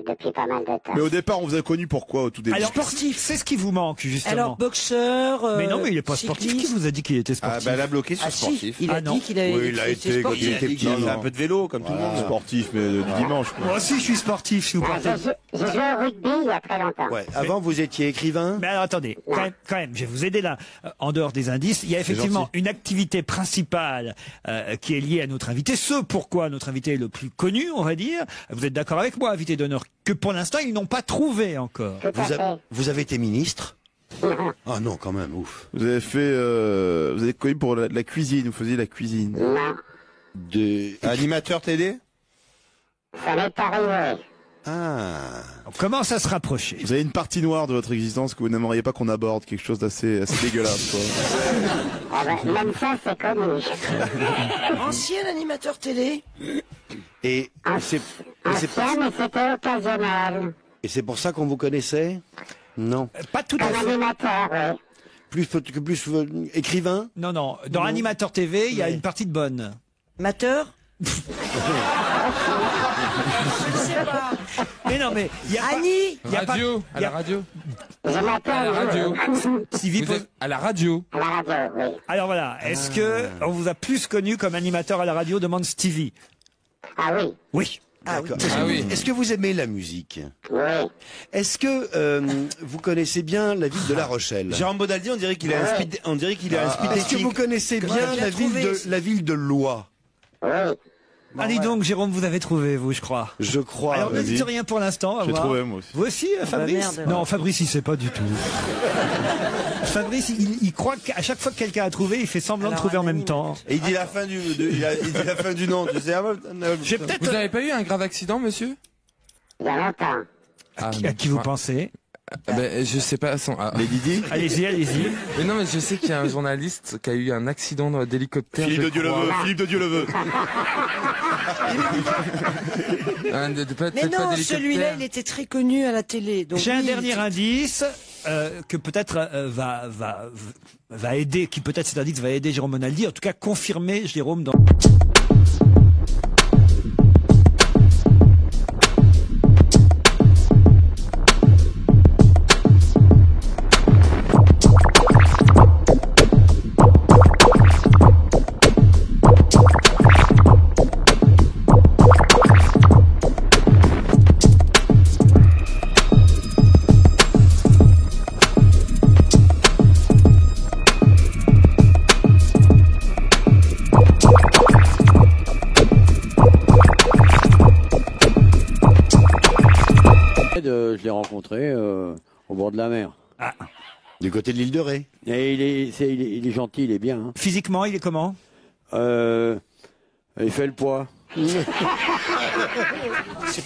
depuis pas mal de temps. Mais au départ, on vous a connu pourquoi au tout début? Alors, sportif, c'est ce qui vous manque, justement. Alors, boxeur. Mais non, mais il est pas sportif. Qui vous a dit qu'il était Ah, sportif? bah, elle a bloqué sur Ah, si, sportif. il a dit qu'il avait. Oui, il a été, quand il était petit, il fait un peu de vélo, comme tout le monde. Sportif, mais du dimanche. Quoi. Moi aussi, je suis sportif, si vous partez. J'ai joué au rugby il y a très longtemps. Ouais. Avant, vous étiez écrivain? Mais alors attendez, quand même, je vais vous aider là. En dehors des indices, il y a effectivement une activité principale qui est liée à notre invité. Ce pourquoi notre invité est le plus connu, on va dire. Vous êtes d'accord avec moi, invité d'honneur, que pour l'instant ils n'ont pas trouvé encore. Vous avez été ministre? Ah non, quand même, ouf. Vous avez fait, vous avez connu pour la cuisine. Vous faisiez la cuisine. Non. Animateur télé? Ça m'est arrivé. Ah. On commence à se rapprocher. Vous avez une partie noire de votre existence que vous n'aimeriez pas qu'on aborde, quelque chose d'assez dégueulasse. Quoi. Ah bah, même ça, c'est connu. Ancien animateur télé. Et c'est Ancien, mais c'était occasionnel. Et c'est pour ça qu'on vous connaissait? Non. Pas tout à fait. Animateur, oui. Plus écrivain? Non, non. Dans Animateur TV, il y a une partie de bonne. Mateur? Je sais pas. Mais non, mais il y a Annie, pas, y a Radio, pas, à la radio. Je À la m'appelle. radio. Sylvie Vous pose- êtes à la radio. À la radio, oui. Alors voilà, est-ce que on vous a plus connu comme animateur à la radio, demande Stevie? Ah oui. Oui. D'accord. Ah oui. Est-ce que vous aimez la musique? Oui. Est-ce que vous connaissez bien la ville de La Rochelle? Jérôme Bonaldi, on dirait qu'il a un speed, on dirait qu'il a un speed Est-ce que dating. vous connaissez bien la ville de Loie? Oui. Allez donc, Jérôme, vous avez trouvé, vous, je crois. Je crois. Alors ne vas-y. dites rien pour l'instant. on va J'ai voir. trouvé, moi aussi. Vous aussi, Fabrice? merde. Non, Fabrice, il sait pas du tout. Fabrice, il croit qu'à chaque fois que quelqu'un a trouvé, il fait semblant de trouver en même temps. Et il dit la fin il dit la fin du nom. Tu sais, J'ai peut-être. Vous n'avez pas eu un grave accident, monsieur? Il y a longtemps. Ah, À qui vous pensez? Ben, je sais pas. Les Didi? Allez-y, allez-y. Mais non, mais je sais qu'il y a un journaliste qui a eu un accident d'hélicoptère. Philippe je de Dieu le crois. veut. Philippe de Dieu le veut. Mais non, celui-là, il était très connu à la télé. Donc J'ai un oui, dernier il- indice que peut-être va aider, qui peut-être cet indice va aider Jérôme Bonaldi, en tout cas confirmer Jérôme dans... Je l'ai rencontré au bord de la mer. Du côté de l'île de Ré. Et il est gentil, il est bien. Hein. Physiquement, il est comment? Il fait le poids. C'est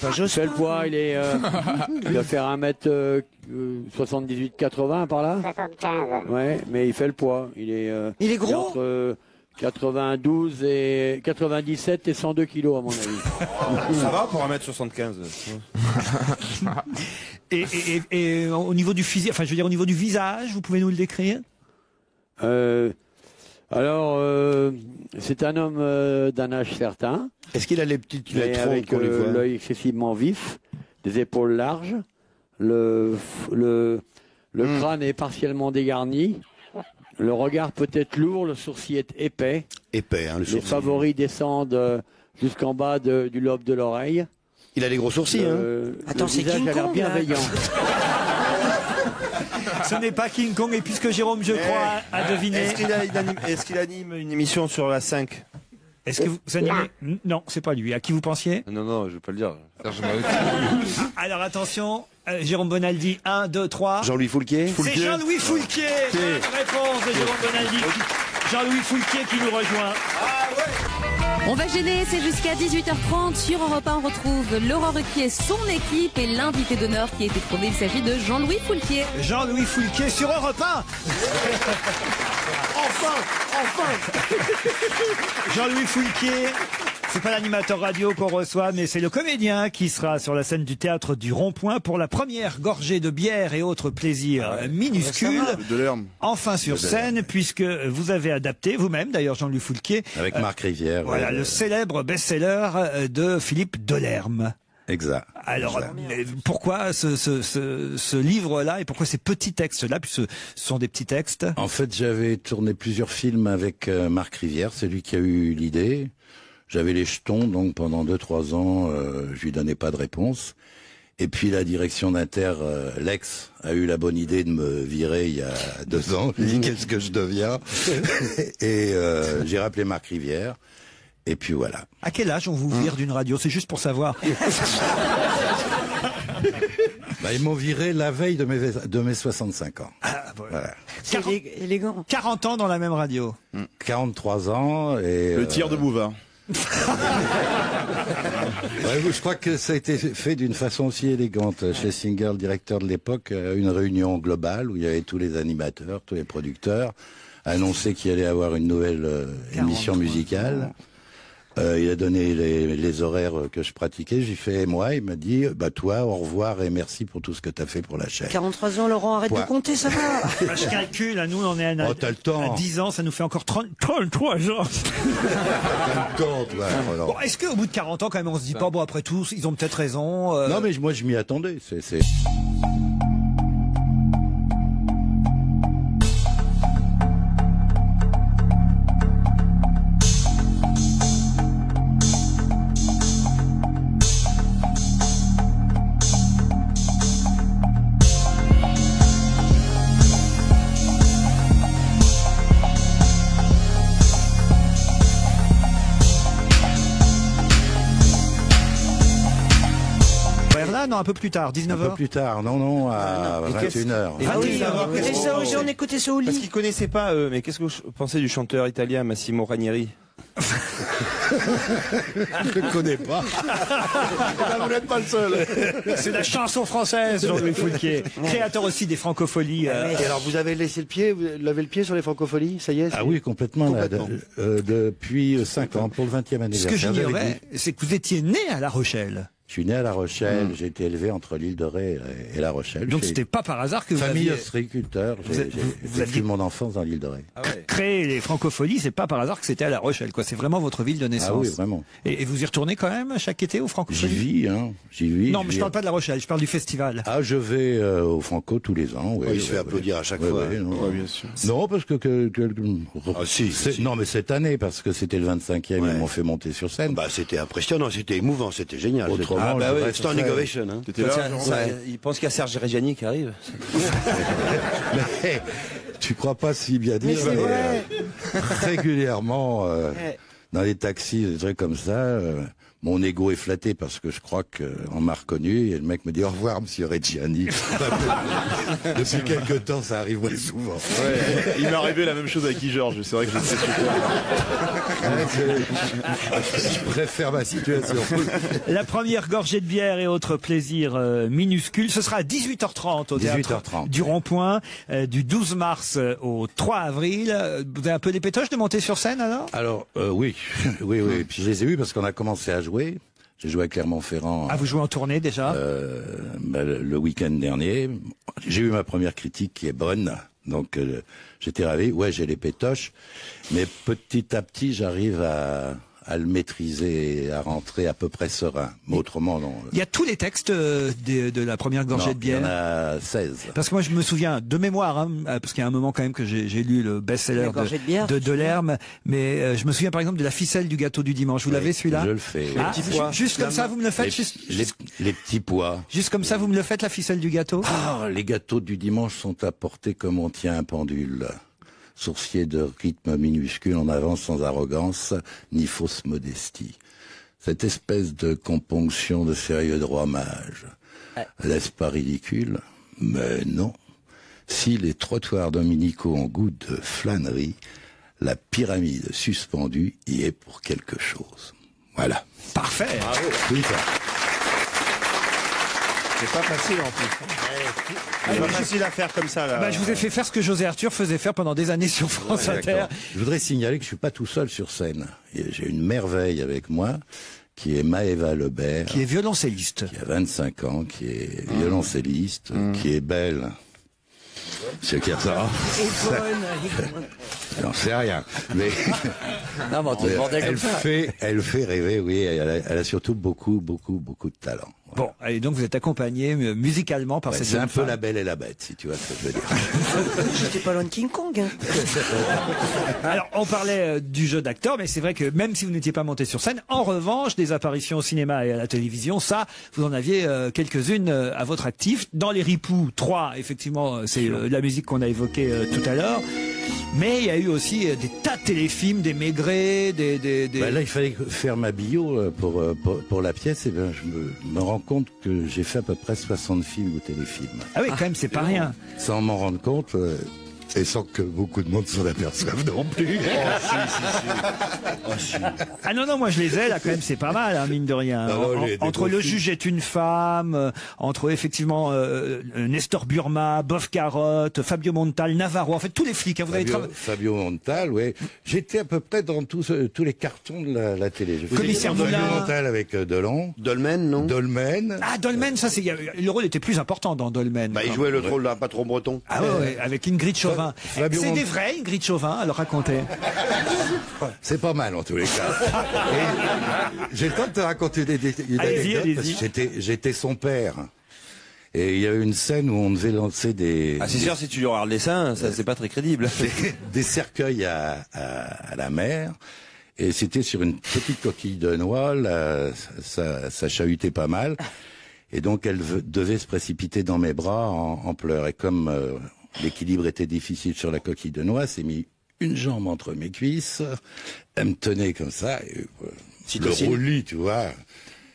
pas Il juste. fait le poids, il doit faire 1m78-80 par là. 75. Ouais, mais il fait le poids. Il est gros entre 92 et 97 et 102 kilos à mon avis. Ça va pour 1m75. Et au niveau du physique, enfin je veux dire au niveau du visage, vous pouvez nous le décrire? Alors, c'est un homme d'un âge certain. Est-ce qu'il a les petites mais lettres avec qu'on les voit? l'œil excessivement vif, des épaules larges, le crâne est partiellement dégarni, le regard peut être lourd, le sourcil est épais. Épais, hein, le Les sourcil. favoris descendent jusqu'en bas du lobe de l'oreille. Il a des gros sourcils, hein. Attends, le c'est visage King a l'air Kong, là. bienveillant. Ce n'est pas King Kong, et puisque Jérôme, je crois, a deviné... Est-ce qu'il anime une émission sur la 5? Est-ce que vous animez? Non, c'est pas lui. À qui vous pensiez? Non, non, je vais pas le dire. Alors attention, Jérôme Bonaldi, 1, 2, 3. Jean-Louis Foulquier. C'est Jean-Louis Foulquier. Bonne réponse de Jérôme Bonaldi. Jean-Louis Foulquier qui nous rejoint. On va gêner, c'est jusqu'à 18h30. Sur Europe 1, on retrouve Laurent Ruquier, son équipe et l'invité d'honneur qui a été trouvé. Il s'agit de Jean-Louis Foulquier. Jean-Louis Foulquier sur Europe 1. Enfin. Jean-Louis Foulquier. C'est pas l'animateur radio qu'on reçoit, mais c'est le comédien qui sera sur la scène du théâtre du Rond-Point pour la première gorgée de bière et autres plaisirs minuscules. De l'herbe. Enfin sur scène, puisque vous avez adapté vous-même, d'ailleurs Jean-Louis Foulquier. Avec Marc Rivière. Voilà, le célèbre best-seller de Philippe Delerme. Exact. Alors, pourquoi ce livre-là et pourquoi ces petits textes-là, puisque ce sont des petits textes? En fait, j'avais tourné plusieurs films avec Marc Rivière, c'est lui qui a eu l'idée. J'avais les jetons, donc pendant 2-3 ans, je lui donnais pas de réponse. Et puis la direction d'Inter, Lex, a eu la bonne idée de me virer il y a 2 ans. Je lui ai dit qu'est-ce que je deviens? Et j'ai rappelé Marc Rivière. Et puis voilà. À quel âge on vous vire d'une radio? C'est juste pour savoir. Bah, ils m'ont viré la veille de mes 65 ans. Voilà. C'est élégant. 40 ans dans la même radio. 43 ans et... Le tir de Bouvard. Ouais, je crois que ça a été fait d'une façon aussi élégante. Chez Singer, le directeur de l'époque, une réunion globale où il y avait tous les animateurs, tous les producteurs, annoncer qu'il allait avoir une nouvelle émission musicale. Il a donné les horaires que je pratiquais. J'ai fait moi. Il m'a dit, bah toi, au revoir et merci pour tout ce que tu as fait pour la chaîne. 43 ans, Laurent, arrête de compter, ça va. Bah, je calcule, nous on est à, t'as le temps. à 10 ans, ça nous fait encore 33 ans. Bon, est-ce qu'au bout de 40 ans, quand même, on se dit pas, bon, après tout, ils ont peut-être raison. Non, mais moi, je m'y attendais. C'est... Non, un peu plus tard, 19h. Un peu plus tard, non, à 21h. Et ça, on écoutait ça au lit. Parce qu'ils connaissaient pas, mais qu'est-ce que vous pensez du chanteur italien Massimo Ranieri? Je ne connais pas. Vous n'êtes pas le seul. C'est la chanson française, Jean-Louis Foulquier. Créateur aussi des francopholies. Et alors, vous avez laissé vous lavez le pied sur les francopholies, ça y est? Ah oui, complètement. Là, depuis 5 ans, pour le 20e anniversaire. Ce que j'ignorais, c'est que vous étiez né à La Rochelle. Je suis né à La Rochelle, j'ai été élevé entre l'île de Ré et La Rochelle. Donc c'était pas par hasard que vous famille aviez... ostréiculteur, j'ai vécu mon enfance dans l'île de Ré. Créer les francopholies, c'est pas par hasard que c'était à La Rochelle, quoi. C'est vraiment votre ville de naissance. Ah oui, vraiment. Et vous y retournez quand même chaque été aux francopholies? J'y vis. Non, mais je parle pas de La Rochelle, je parle du festival. Ah, je vais au Franco tous les ans. Il se fait applaudir à chaque fois. Bien sûr. Non, parce que non, mais cette année, parce que c'était le 25e, ils m'ont fait monter sur scène. Bah, c'était impressionnant, c'était émouvant, c'était génial. Autrement, standing ovation. Hein. Il pense qu'il y a Serge Reggiani qui arrive. Mais tu crois pas si bien dire, mais régulièrement dans les taxis, des trucs comme ça. Mon ego est flatté parce que je crois qu'on m'a reconnu et le mec me dit au revoir monsieur Reggiani. Depuis quelque temps ça arrive moins souvent. Ouais, il m'est arrivé la même chose avec Guy Georges, c'est vrai que j'étais super. Je préfère ma situation. La première gorgée de bière et autres plaisirs minuscules, ce sera à 18h30 au théâtre du Rond-Point, du 12 mars au 3 avril. Vous avez un peu des pétoches de monter sur scène alors? Alors oui. Puis je les ai eus parce qu'on a commencé à jouer. J'ai joué à Clermont-Ferrand. Ah, vous jouez en tournée déjà? Le week-end dernier. J'ai eu ma première critique qui est bonne. Donc j'étais ravi. Ouais, j'ai les pétoches. Mais petit à petit, j'arrive à le maîtriser et à rentrer à peu près serein. Mais autrement, non. Il y a tous les textes de la première gorgée de bière? Il y en a 16. Parce que moi, je me souviens de mémoire, parce qu'il y a un moment quand même que j'ai lu le best-seller de Delerme, mais je me souviens par exemple de la ficelle du gâteau du dimanche. Vous l'avez celui-là? Je le fais. Ah, juste comme ça, vous me le faites? Les petits pois. Juste comme ça, vous me le faites, la ficelle du gâteau? Ah, les gâteaux du dimanche sont apportés comme on tient un pendule. Sourcier de rythme minuscule en avance sans arrogance ni fausse modestie. Cette espèce de componction de sérieux droit mage, n'est-ce pas ridicule? Mais non. Si les trottoirs dominicaux ont goût de flânerie, la pyramide suspendue y est pour quelque chose. Voilà. Parfait. Bravo. Oui, ça. C'est pas facile en plus. C'est pas facile à faire comme ça là. Bah, je vous ai fait faire ce que José Arthur faisait faire pendant des années sur France Inter. Je voudrais signaler que je suis pas tout seul sur scène. J'ai une merveille avec moi, qui est Maëva Lebert. Qui est violoncelliste. Qui a 25 ans, qui est violoncelliste, qui est belle. C'est qu'il y a ça. J'en sais rien. Mais non, mais elle fait rêver, oui. Elle a surtout beaucoup de talent. Bon, et donc vous êtes accompagné musicalement par cette c'est un jeune peu femme. La Belle et la Bête, si tu vois ce que je veux dire. J'étais pas loin de King Kong. Hein. Alors, on parlait du jeu d'acteur, mais c'est vrai que même si vous n'étiez pas monté sur scène, en revanche, des apparitions au cinéma et à la télévision, ça, vous en aviez quelques-unes à votre actif. Dans Les Ripoux 3, effectivement, c'est la musique qu'on a évoquée tout à l'heure. Mais il y a eu aussi des tas de téléfilms, des Maigret, Bah là, il fallait faire ma bio pour la pièce. Et ben, je me rends compte que j'ai fait à peu près 60 films ou téléfilms. Ah oui, quand même, c'est pas rien. Sans m'en rendre compte, Et sans que beaucoup de monde s'en aperçoive non plus. Ah non, moi je les ai là quand même, c'est pas mal, hein, mine de rien. Entre Le Juge est une femme, entre effectivement Nestor Burma, Bof Carotte, Fabio Montal, Navarro, en fait tous les flics. Hein, vous Fabio Montal, oui. J'étais à peu près dans tous les cartons de la télé. Commissaire Moulin. Fabio Montal avec Delon. Dolmen, non? Dolmen. Ah, Dolmen, ça c'est le rôle était plus important dans Dolmen. Bah, il jouait le rôle d'un patron breton. Ah ouais, avec Ingrid Chauvin. C'est des vrais, Ingrid Chauvin, alors racontez. C'est pas mal en tous les cas. J'ai le temps de te raconter des anecdotes parce que j'étais son père. Et il y a eu une scène où on devait lancer des... Ah c'est sûr, si tu lui regardes les seins, ça c'est pas très crédible. Des cercueils à la mer. Et c'était sur une petite coquille de noix, ça chahutait pas mal. Et donc elle devait se précipiter dans mes bras en pleurs. Et comme l'équilibre était difficile sur la coquille de noix, c'est mis une jambe entre mes cuisses, elle me tenait comme ça, et, le roulis, tu vois.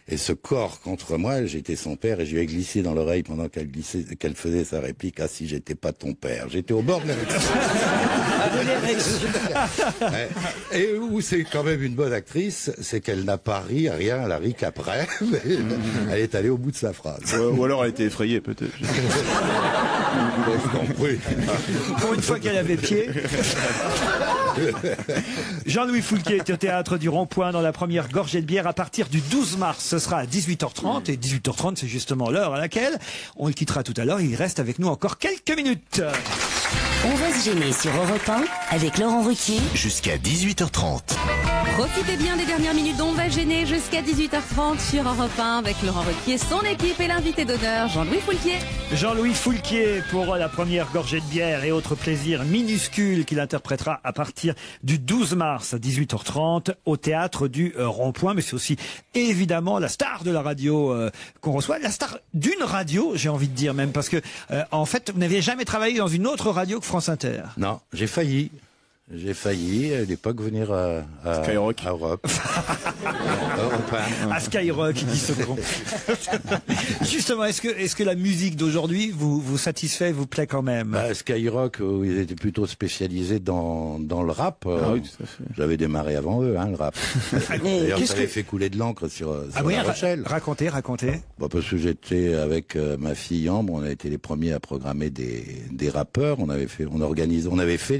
Et ce corps contre moi, j'étais son père et je lui ai glissé dans l'oreille pendant qu'elle faisait sa réplique. Ah si j'étais pas ton père, j'étais au bord de l'érection. Et où c'est quand même une bonne actrice, c'est qu'elle n'a pas ri à rien, elle a ri qu'après. Elle est allée au bout de sa phrase. Ou alors elle était effrayée peut-être. Pour une fois qu'elle avait pied. Jean-Louis Foulquier est au théâtre du Rond-Point dans la première gorgée de bière à partir du 12 mars. Ce sera à 18h30 et 18h30 c'est justement l'heure à laquelle on le quittera tout à l'heure. Il reste avec nous encore quelques minutes. On va se gêner sur Europe 1 avec Laurent Ruquier jusqu'à 18h30. Profitez bien des dernières minutes d'On va gêner jusqu'à 18h30 sur Europe 1 avec Laurent Ruquier, son équipe et l'invité d'honneur Jean-Louis Foulquier. Jean-Louis Foulquier pour la première gorgée de bière et autres plaisirs minuscules qu'il interprétera à partir du 12 mars à 18h30 au théâtre du Rond-Point. Mais c'est aussi évidemment la star de la radio qu'on reçoit, la star d'une radio, j'ai envie de dire même, parce que en fait vous n'aviez jamais travaillé dans une autre radio que France Inter. Non, j'ai failli. J'ai failli à l'époque venir à Skyrock. À Europe. À Skyrock, il dit ce con. Justement, est-ce que la musique d'aujourd'hui vous satisfait, vous plaît quand même? Skyrock, ils étaient plutôt spécialisés dans le rap. Ah oui, tout à fait. J'avais démarré avant eux, le rap. D'ailleurs, ça avait fait couler de l'encre sur La Rochelle. Racontez. Parce que j'étais avec ma fille Ambre, on a été les premiers à programmer des rappeurs. On avait fait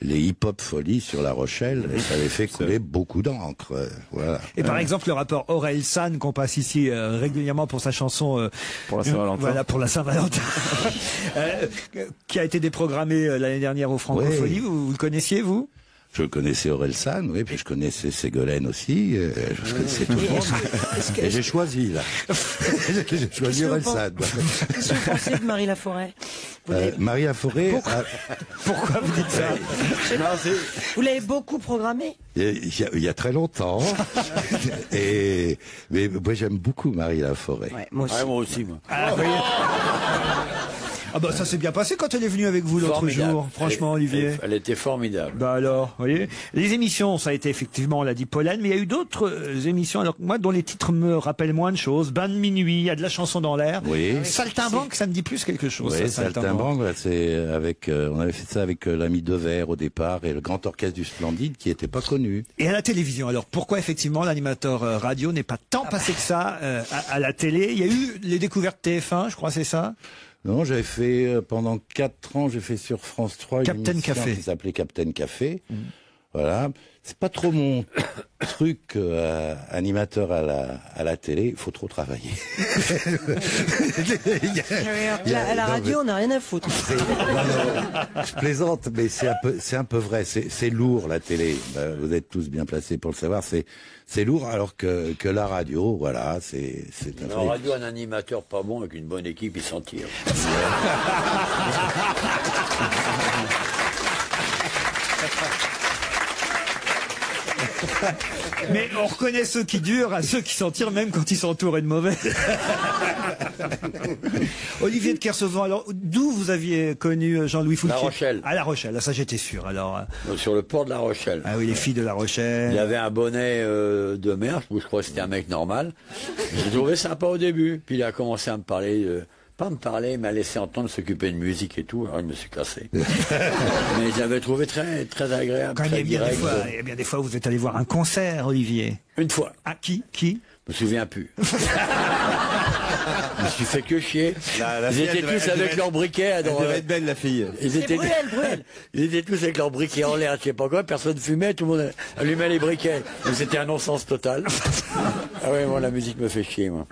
les hip-hop folies sur La Rochelle, et ça avait fait couler beaucoup d'encre. Voilà. Et par exemple, le rappeur Aurel San, qu'on passe ici régulièrement pour sa chanson pour la Saint-Valentin. Voilà, pour la Saint-Valentin. Qui a été déprogrammé l'année dernière au Francophonie. Oui. Vous le connaissiez, vous? Je connaissais Aurel San, oui, puis je connaissais Ségolène aussi, je connaissais tout le monde. Et j'ai choisi, là. J'ai choisi Aurel San. Qu'est-ce que vous pensez de Marie Laforêt? Marie Laforêt... Pourquoi vous dites ça? Vous l'avez beaucoup programmé? Il y a très longtemps. Mais moi, j'aime beaucoup Marie Laforêt. Ouais, moi aussi. Ah, Ah bah ça s'est bien passé quand elle est venue avec vous l'autre jour, franchement Olivier. Elle était formidable. Bah alors, vous voyez, les émissions, ça a été effectivement, on l'a dit, Pollen, mais il y a eu d'autres émissions, alors moi dont les titres me rappellent moins de choses. Bain de minuit, il y a de la chanson dans l'air. Oui. Saltimbanque, ça me dit plus quelque chose. Oui, ça, Saltimbanque, c'est avec, on avait fait ça avec l'ami Devers au départ et le Grand Orchestre du Splendide qui était pas connu. Et à la télévision, alors pourquoi effectivement l'animateur radio n'est pas tant passé que ça à la télé? Il y a eu les découvertes TF1, je crois, c'est ça? Non, j'avais fait pendant 4 ans, j'ai fait sur France 3 une émission Café qui s'appelait Captain Café. Voilà, c'est pas trop mon truc animateur à la télé, il faut trop travailler. À la radio, on n'a rien à foutre. Je plaisante, mais c'est un peu vrai. C'est lourd la télé. Vous êtes tous bien placés pour le savoir. C'est lourd, alors que la radio, voilà, c'est un La radio, un animateur pas bon avec une bonne équipe, il s'en tire. Mais on reconnaît ceux qui durent à ceux qui s'en tirent même quand ils s'entourent de mauvais. Olivier de Kersauzon, alors d'où vous aviez connu Jean-Louis Foulquier? La Rochelle. À La Rochelle, ça j'étais sûr. Alors sur le port de La Rochelle. Ah oui, les filles de La Rochelle. Il avait un bonnet de mer, je crois que c'était un mec normal. J'ai trouvé sympa au début, puis il a commencé à me parler pas me parler, il m'a laissé entendre s'occuper de musique et tout, alors je me suis cassé. Mais j'avais trouvé très, très agréable. Quand très il y a direct. bien des fois, vous êtes allé voir un concert, Olivier. Une fois. Ah, qui Je me souviens plus. Je me suis fait que chier. Ils étaient tous avec leurs briquets. Elle devait être belle, la fille. Ils étaient tous avec leurs briquets en l'air, je sais pas quoi, personne fumait, tout le monde allumait les briquets. Donc c'était un non-sens total. Ah ouais, moi la musique me fait chier, moi.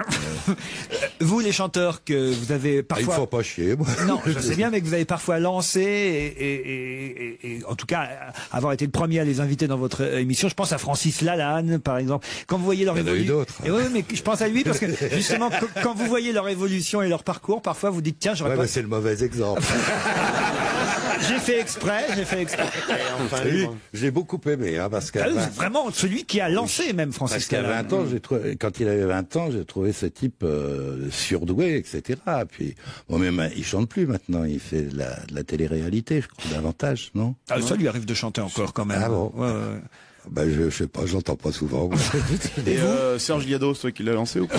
Vous, les chanteurs que vous avez parfois... Il faut pas chier, moi. Non, je sais bien, mais que vous avez parfois lancé et en tout cas avoir été le premier à les inviter dans votre émission. Je pense à Francis Lalanne, par exemple. Quand vous voyez leur Il y en a eu d'autres. Et oui, mais je pense à lui parce que justement, quand vous voyez leur évolution et leur parcours, parfois vous dites tiens, j'aurais pas... mais c'est le mauvais exemple. J'ai fait exprès. Enfin, oui, j'ai beaucoup aimé, hein, parce que vraiment celui qui a lancé même Francis parce qu'à Lalanne. 20 ans, quand il avait 20 ans, j'ai trouvé ce type surdoué, etc. Puis bon, même il chante plus maintenant, il fait de la télé-réalité, je crois davantage, non? Ah, ça lui arrive de chanter encore quand même. Ah bon. Ouais. Ben, je sais pas, j'entends pas souvent. Et Serge Liados, toi qui l'a lancé ou pas?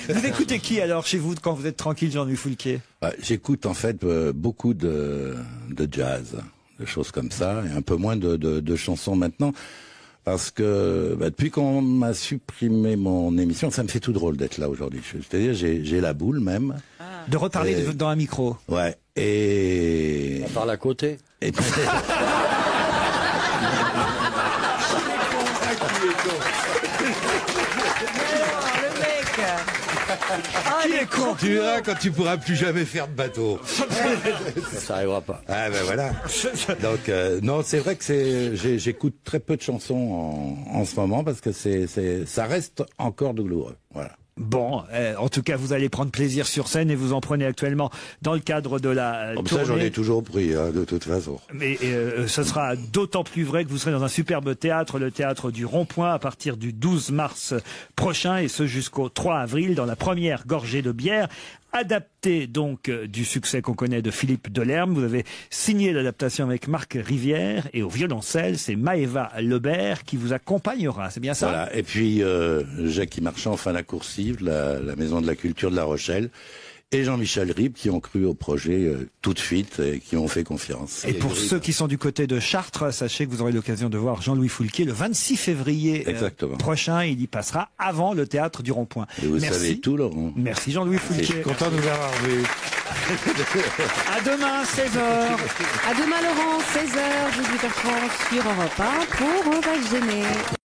Vous écoutez qui alors chez vous quand vous êtes tranquille, Jean-Louis Foulquier? J'écoute en fait beaucoup de jazz, de choses comme ça, et un peu moins de chansons maintenant. Parce que depuis qu'on m'a supprimé mon émission, ça me fait tout drôle d'être là aujourd'hui. C'est-à-dire j'ai la boule même. De reparler dans un micro. Ouais. Et... On parle à côté. Et puis... Qui est con? Tu verras quand tu pourras plus jamais faire de bateau. Ça arrivera pas. Ah ben voilà. Donc non, c'est vrai que j'écoute très peu de chansons en ce moment parce que ça reste encore douloureux. Voilà. Bon, en tout cas, vous allez prendre plaisir sur scène et vous en prenez actuellement dans le cadre de la Comme tournée. ça, j'en ai toujours pris, hein, de toute façon. Mais ce sera d'autant plus vrai que vous serez dans un superbe théâtre, le théâtre du Rond-Point, à partir du 12 mars prochain, et ce jusqu'au 3 avril, dans la première gorgée de bière, adapté donc du succès qu'on connaît de Philippe Delerme. Vous avez signé l'adaptation avec Marc Rivière, et au violoncelle, c'est Maëva Lebert qui vous accompagnera, c'est bien ça? Voilà, et puis Jackie Marchand, enfin la coursive, la Maison de la Culture de La Rochelle, et Jean-Michel Ribes qui ont cru au projet tout de suite et qui ont fait confiance. Et pour ceux qui sont du côté de Chartres, sachez que vous aurez l'occasion de voir Jean-Louis Foulquier le 26 février prochain. Il y passera avant le théâtre du Rond-Point. Et vous savez tout, Laurent. Merci Jean-Louis Foulquier. Je suis content de vous avoir vu. À demain, 16h. À demain, Laurent, 16h, 18h30 sur Europe 1 pour On va se gêner.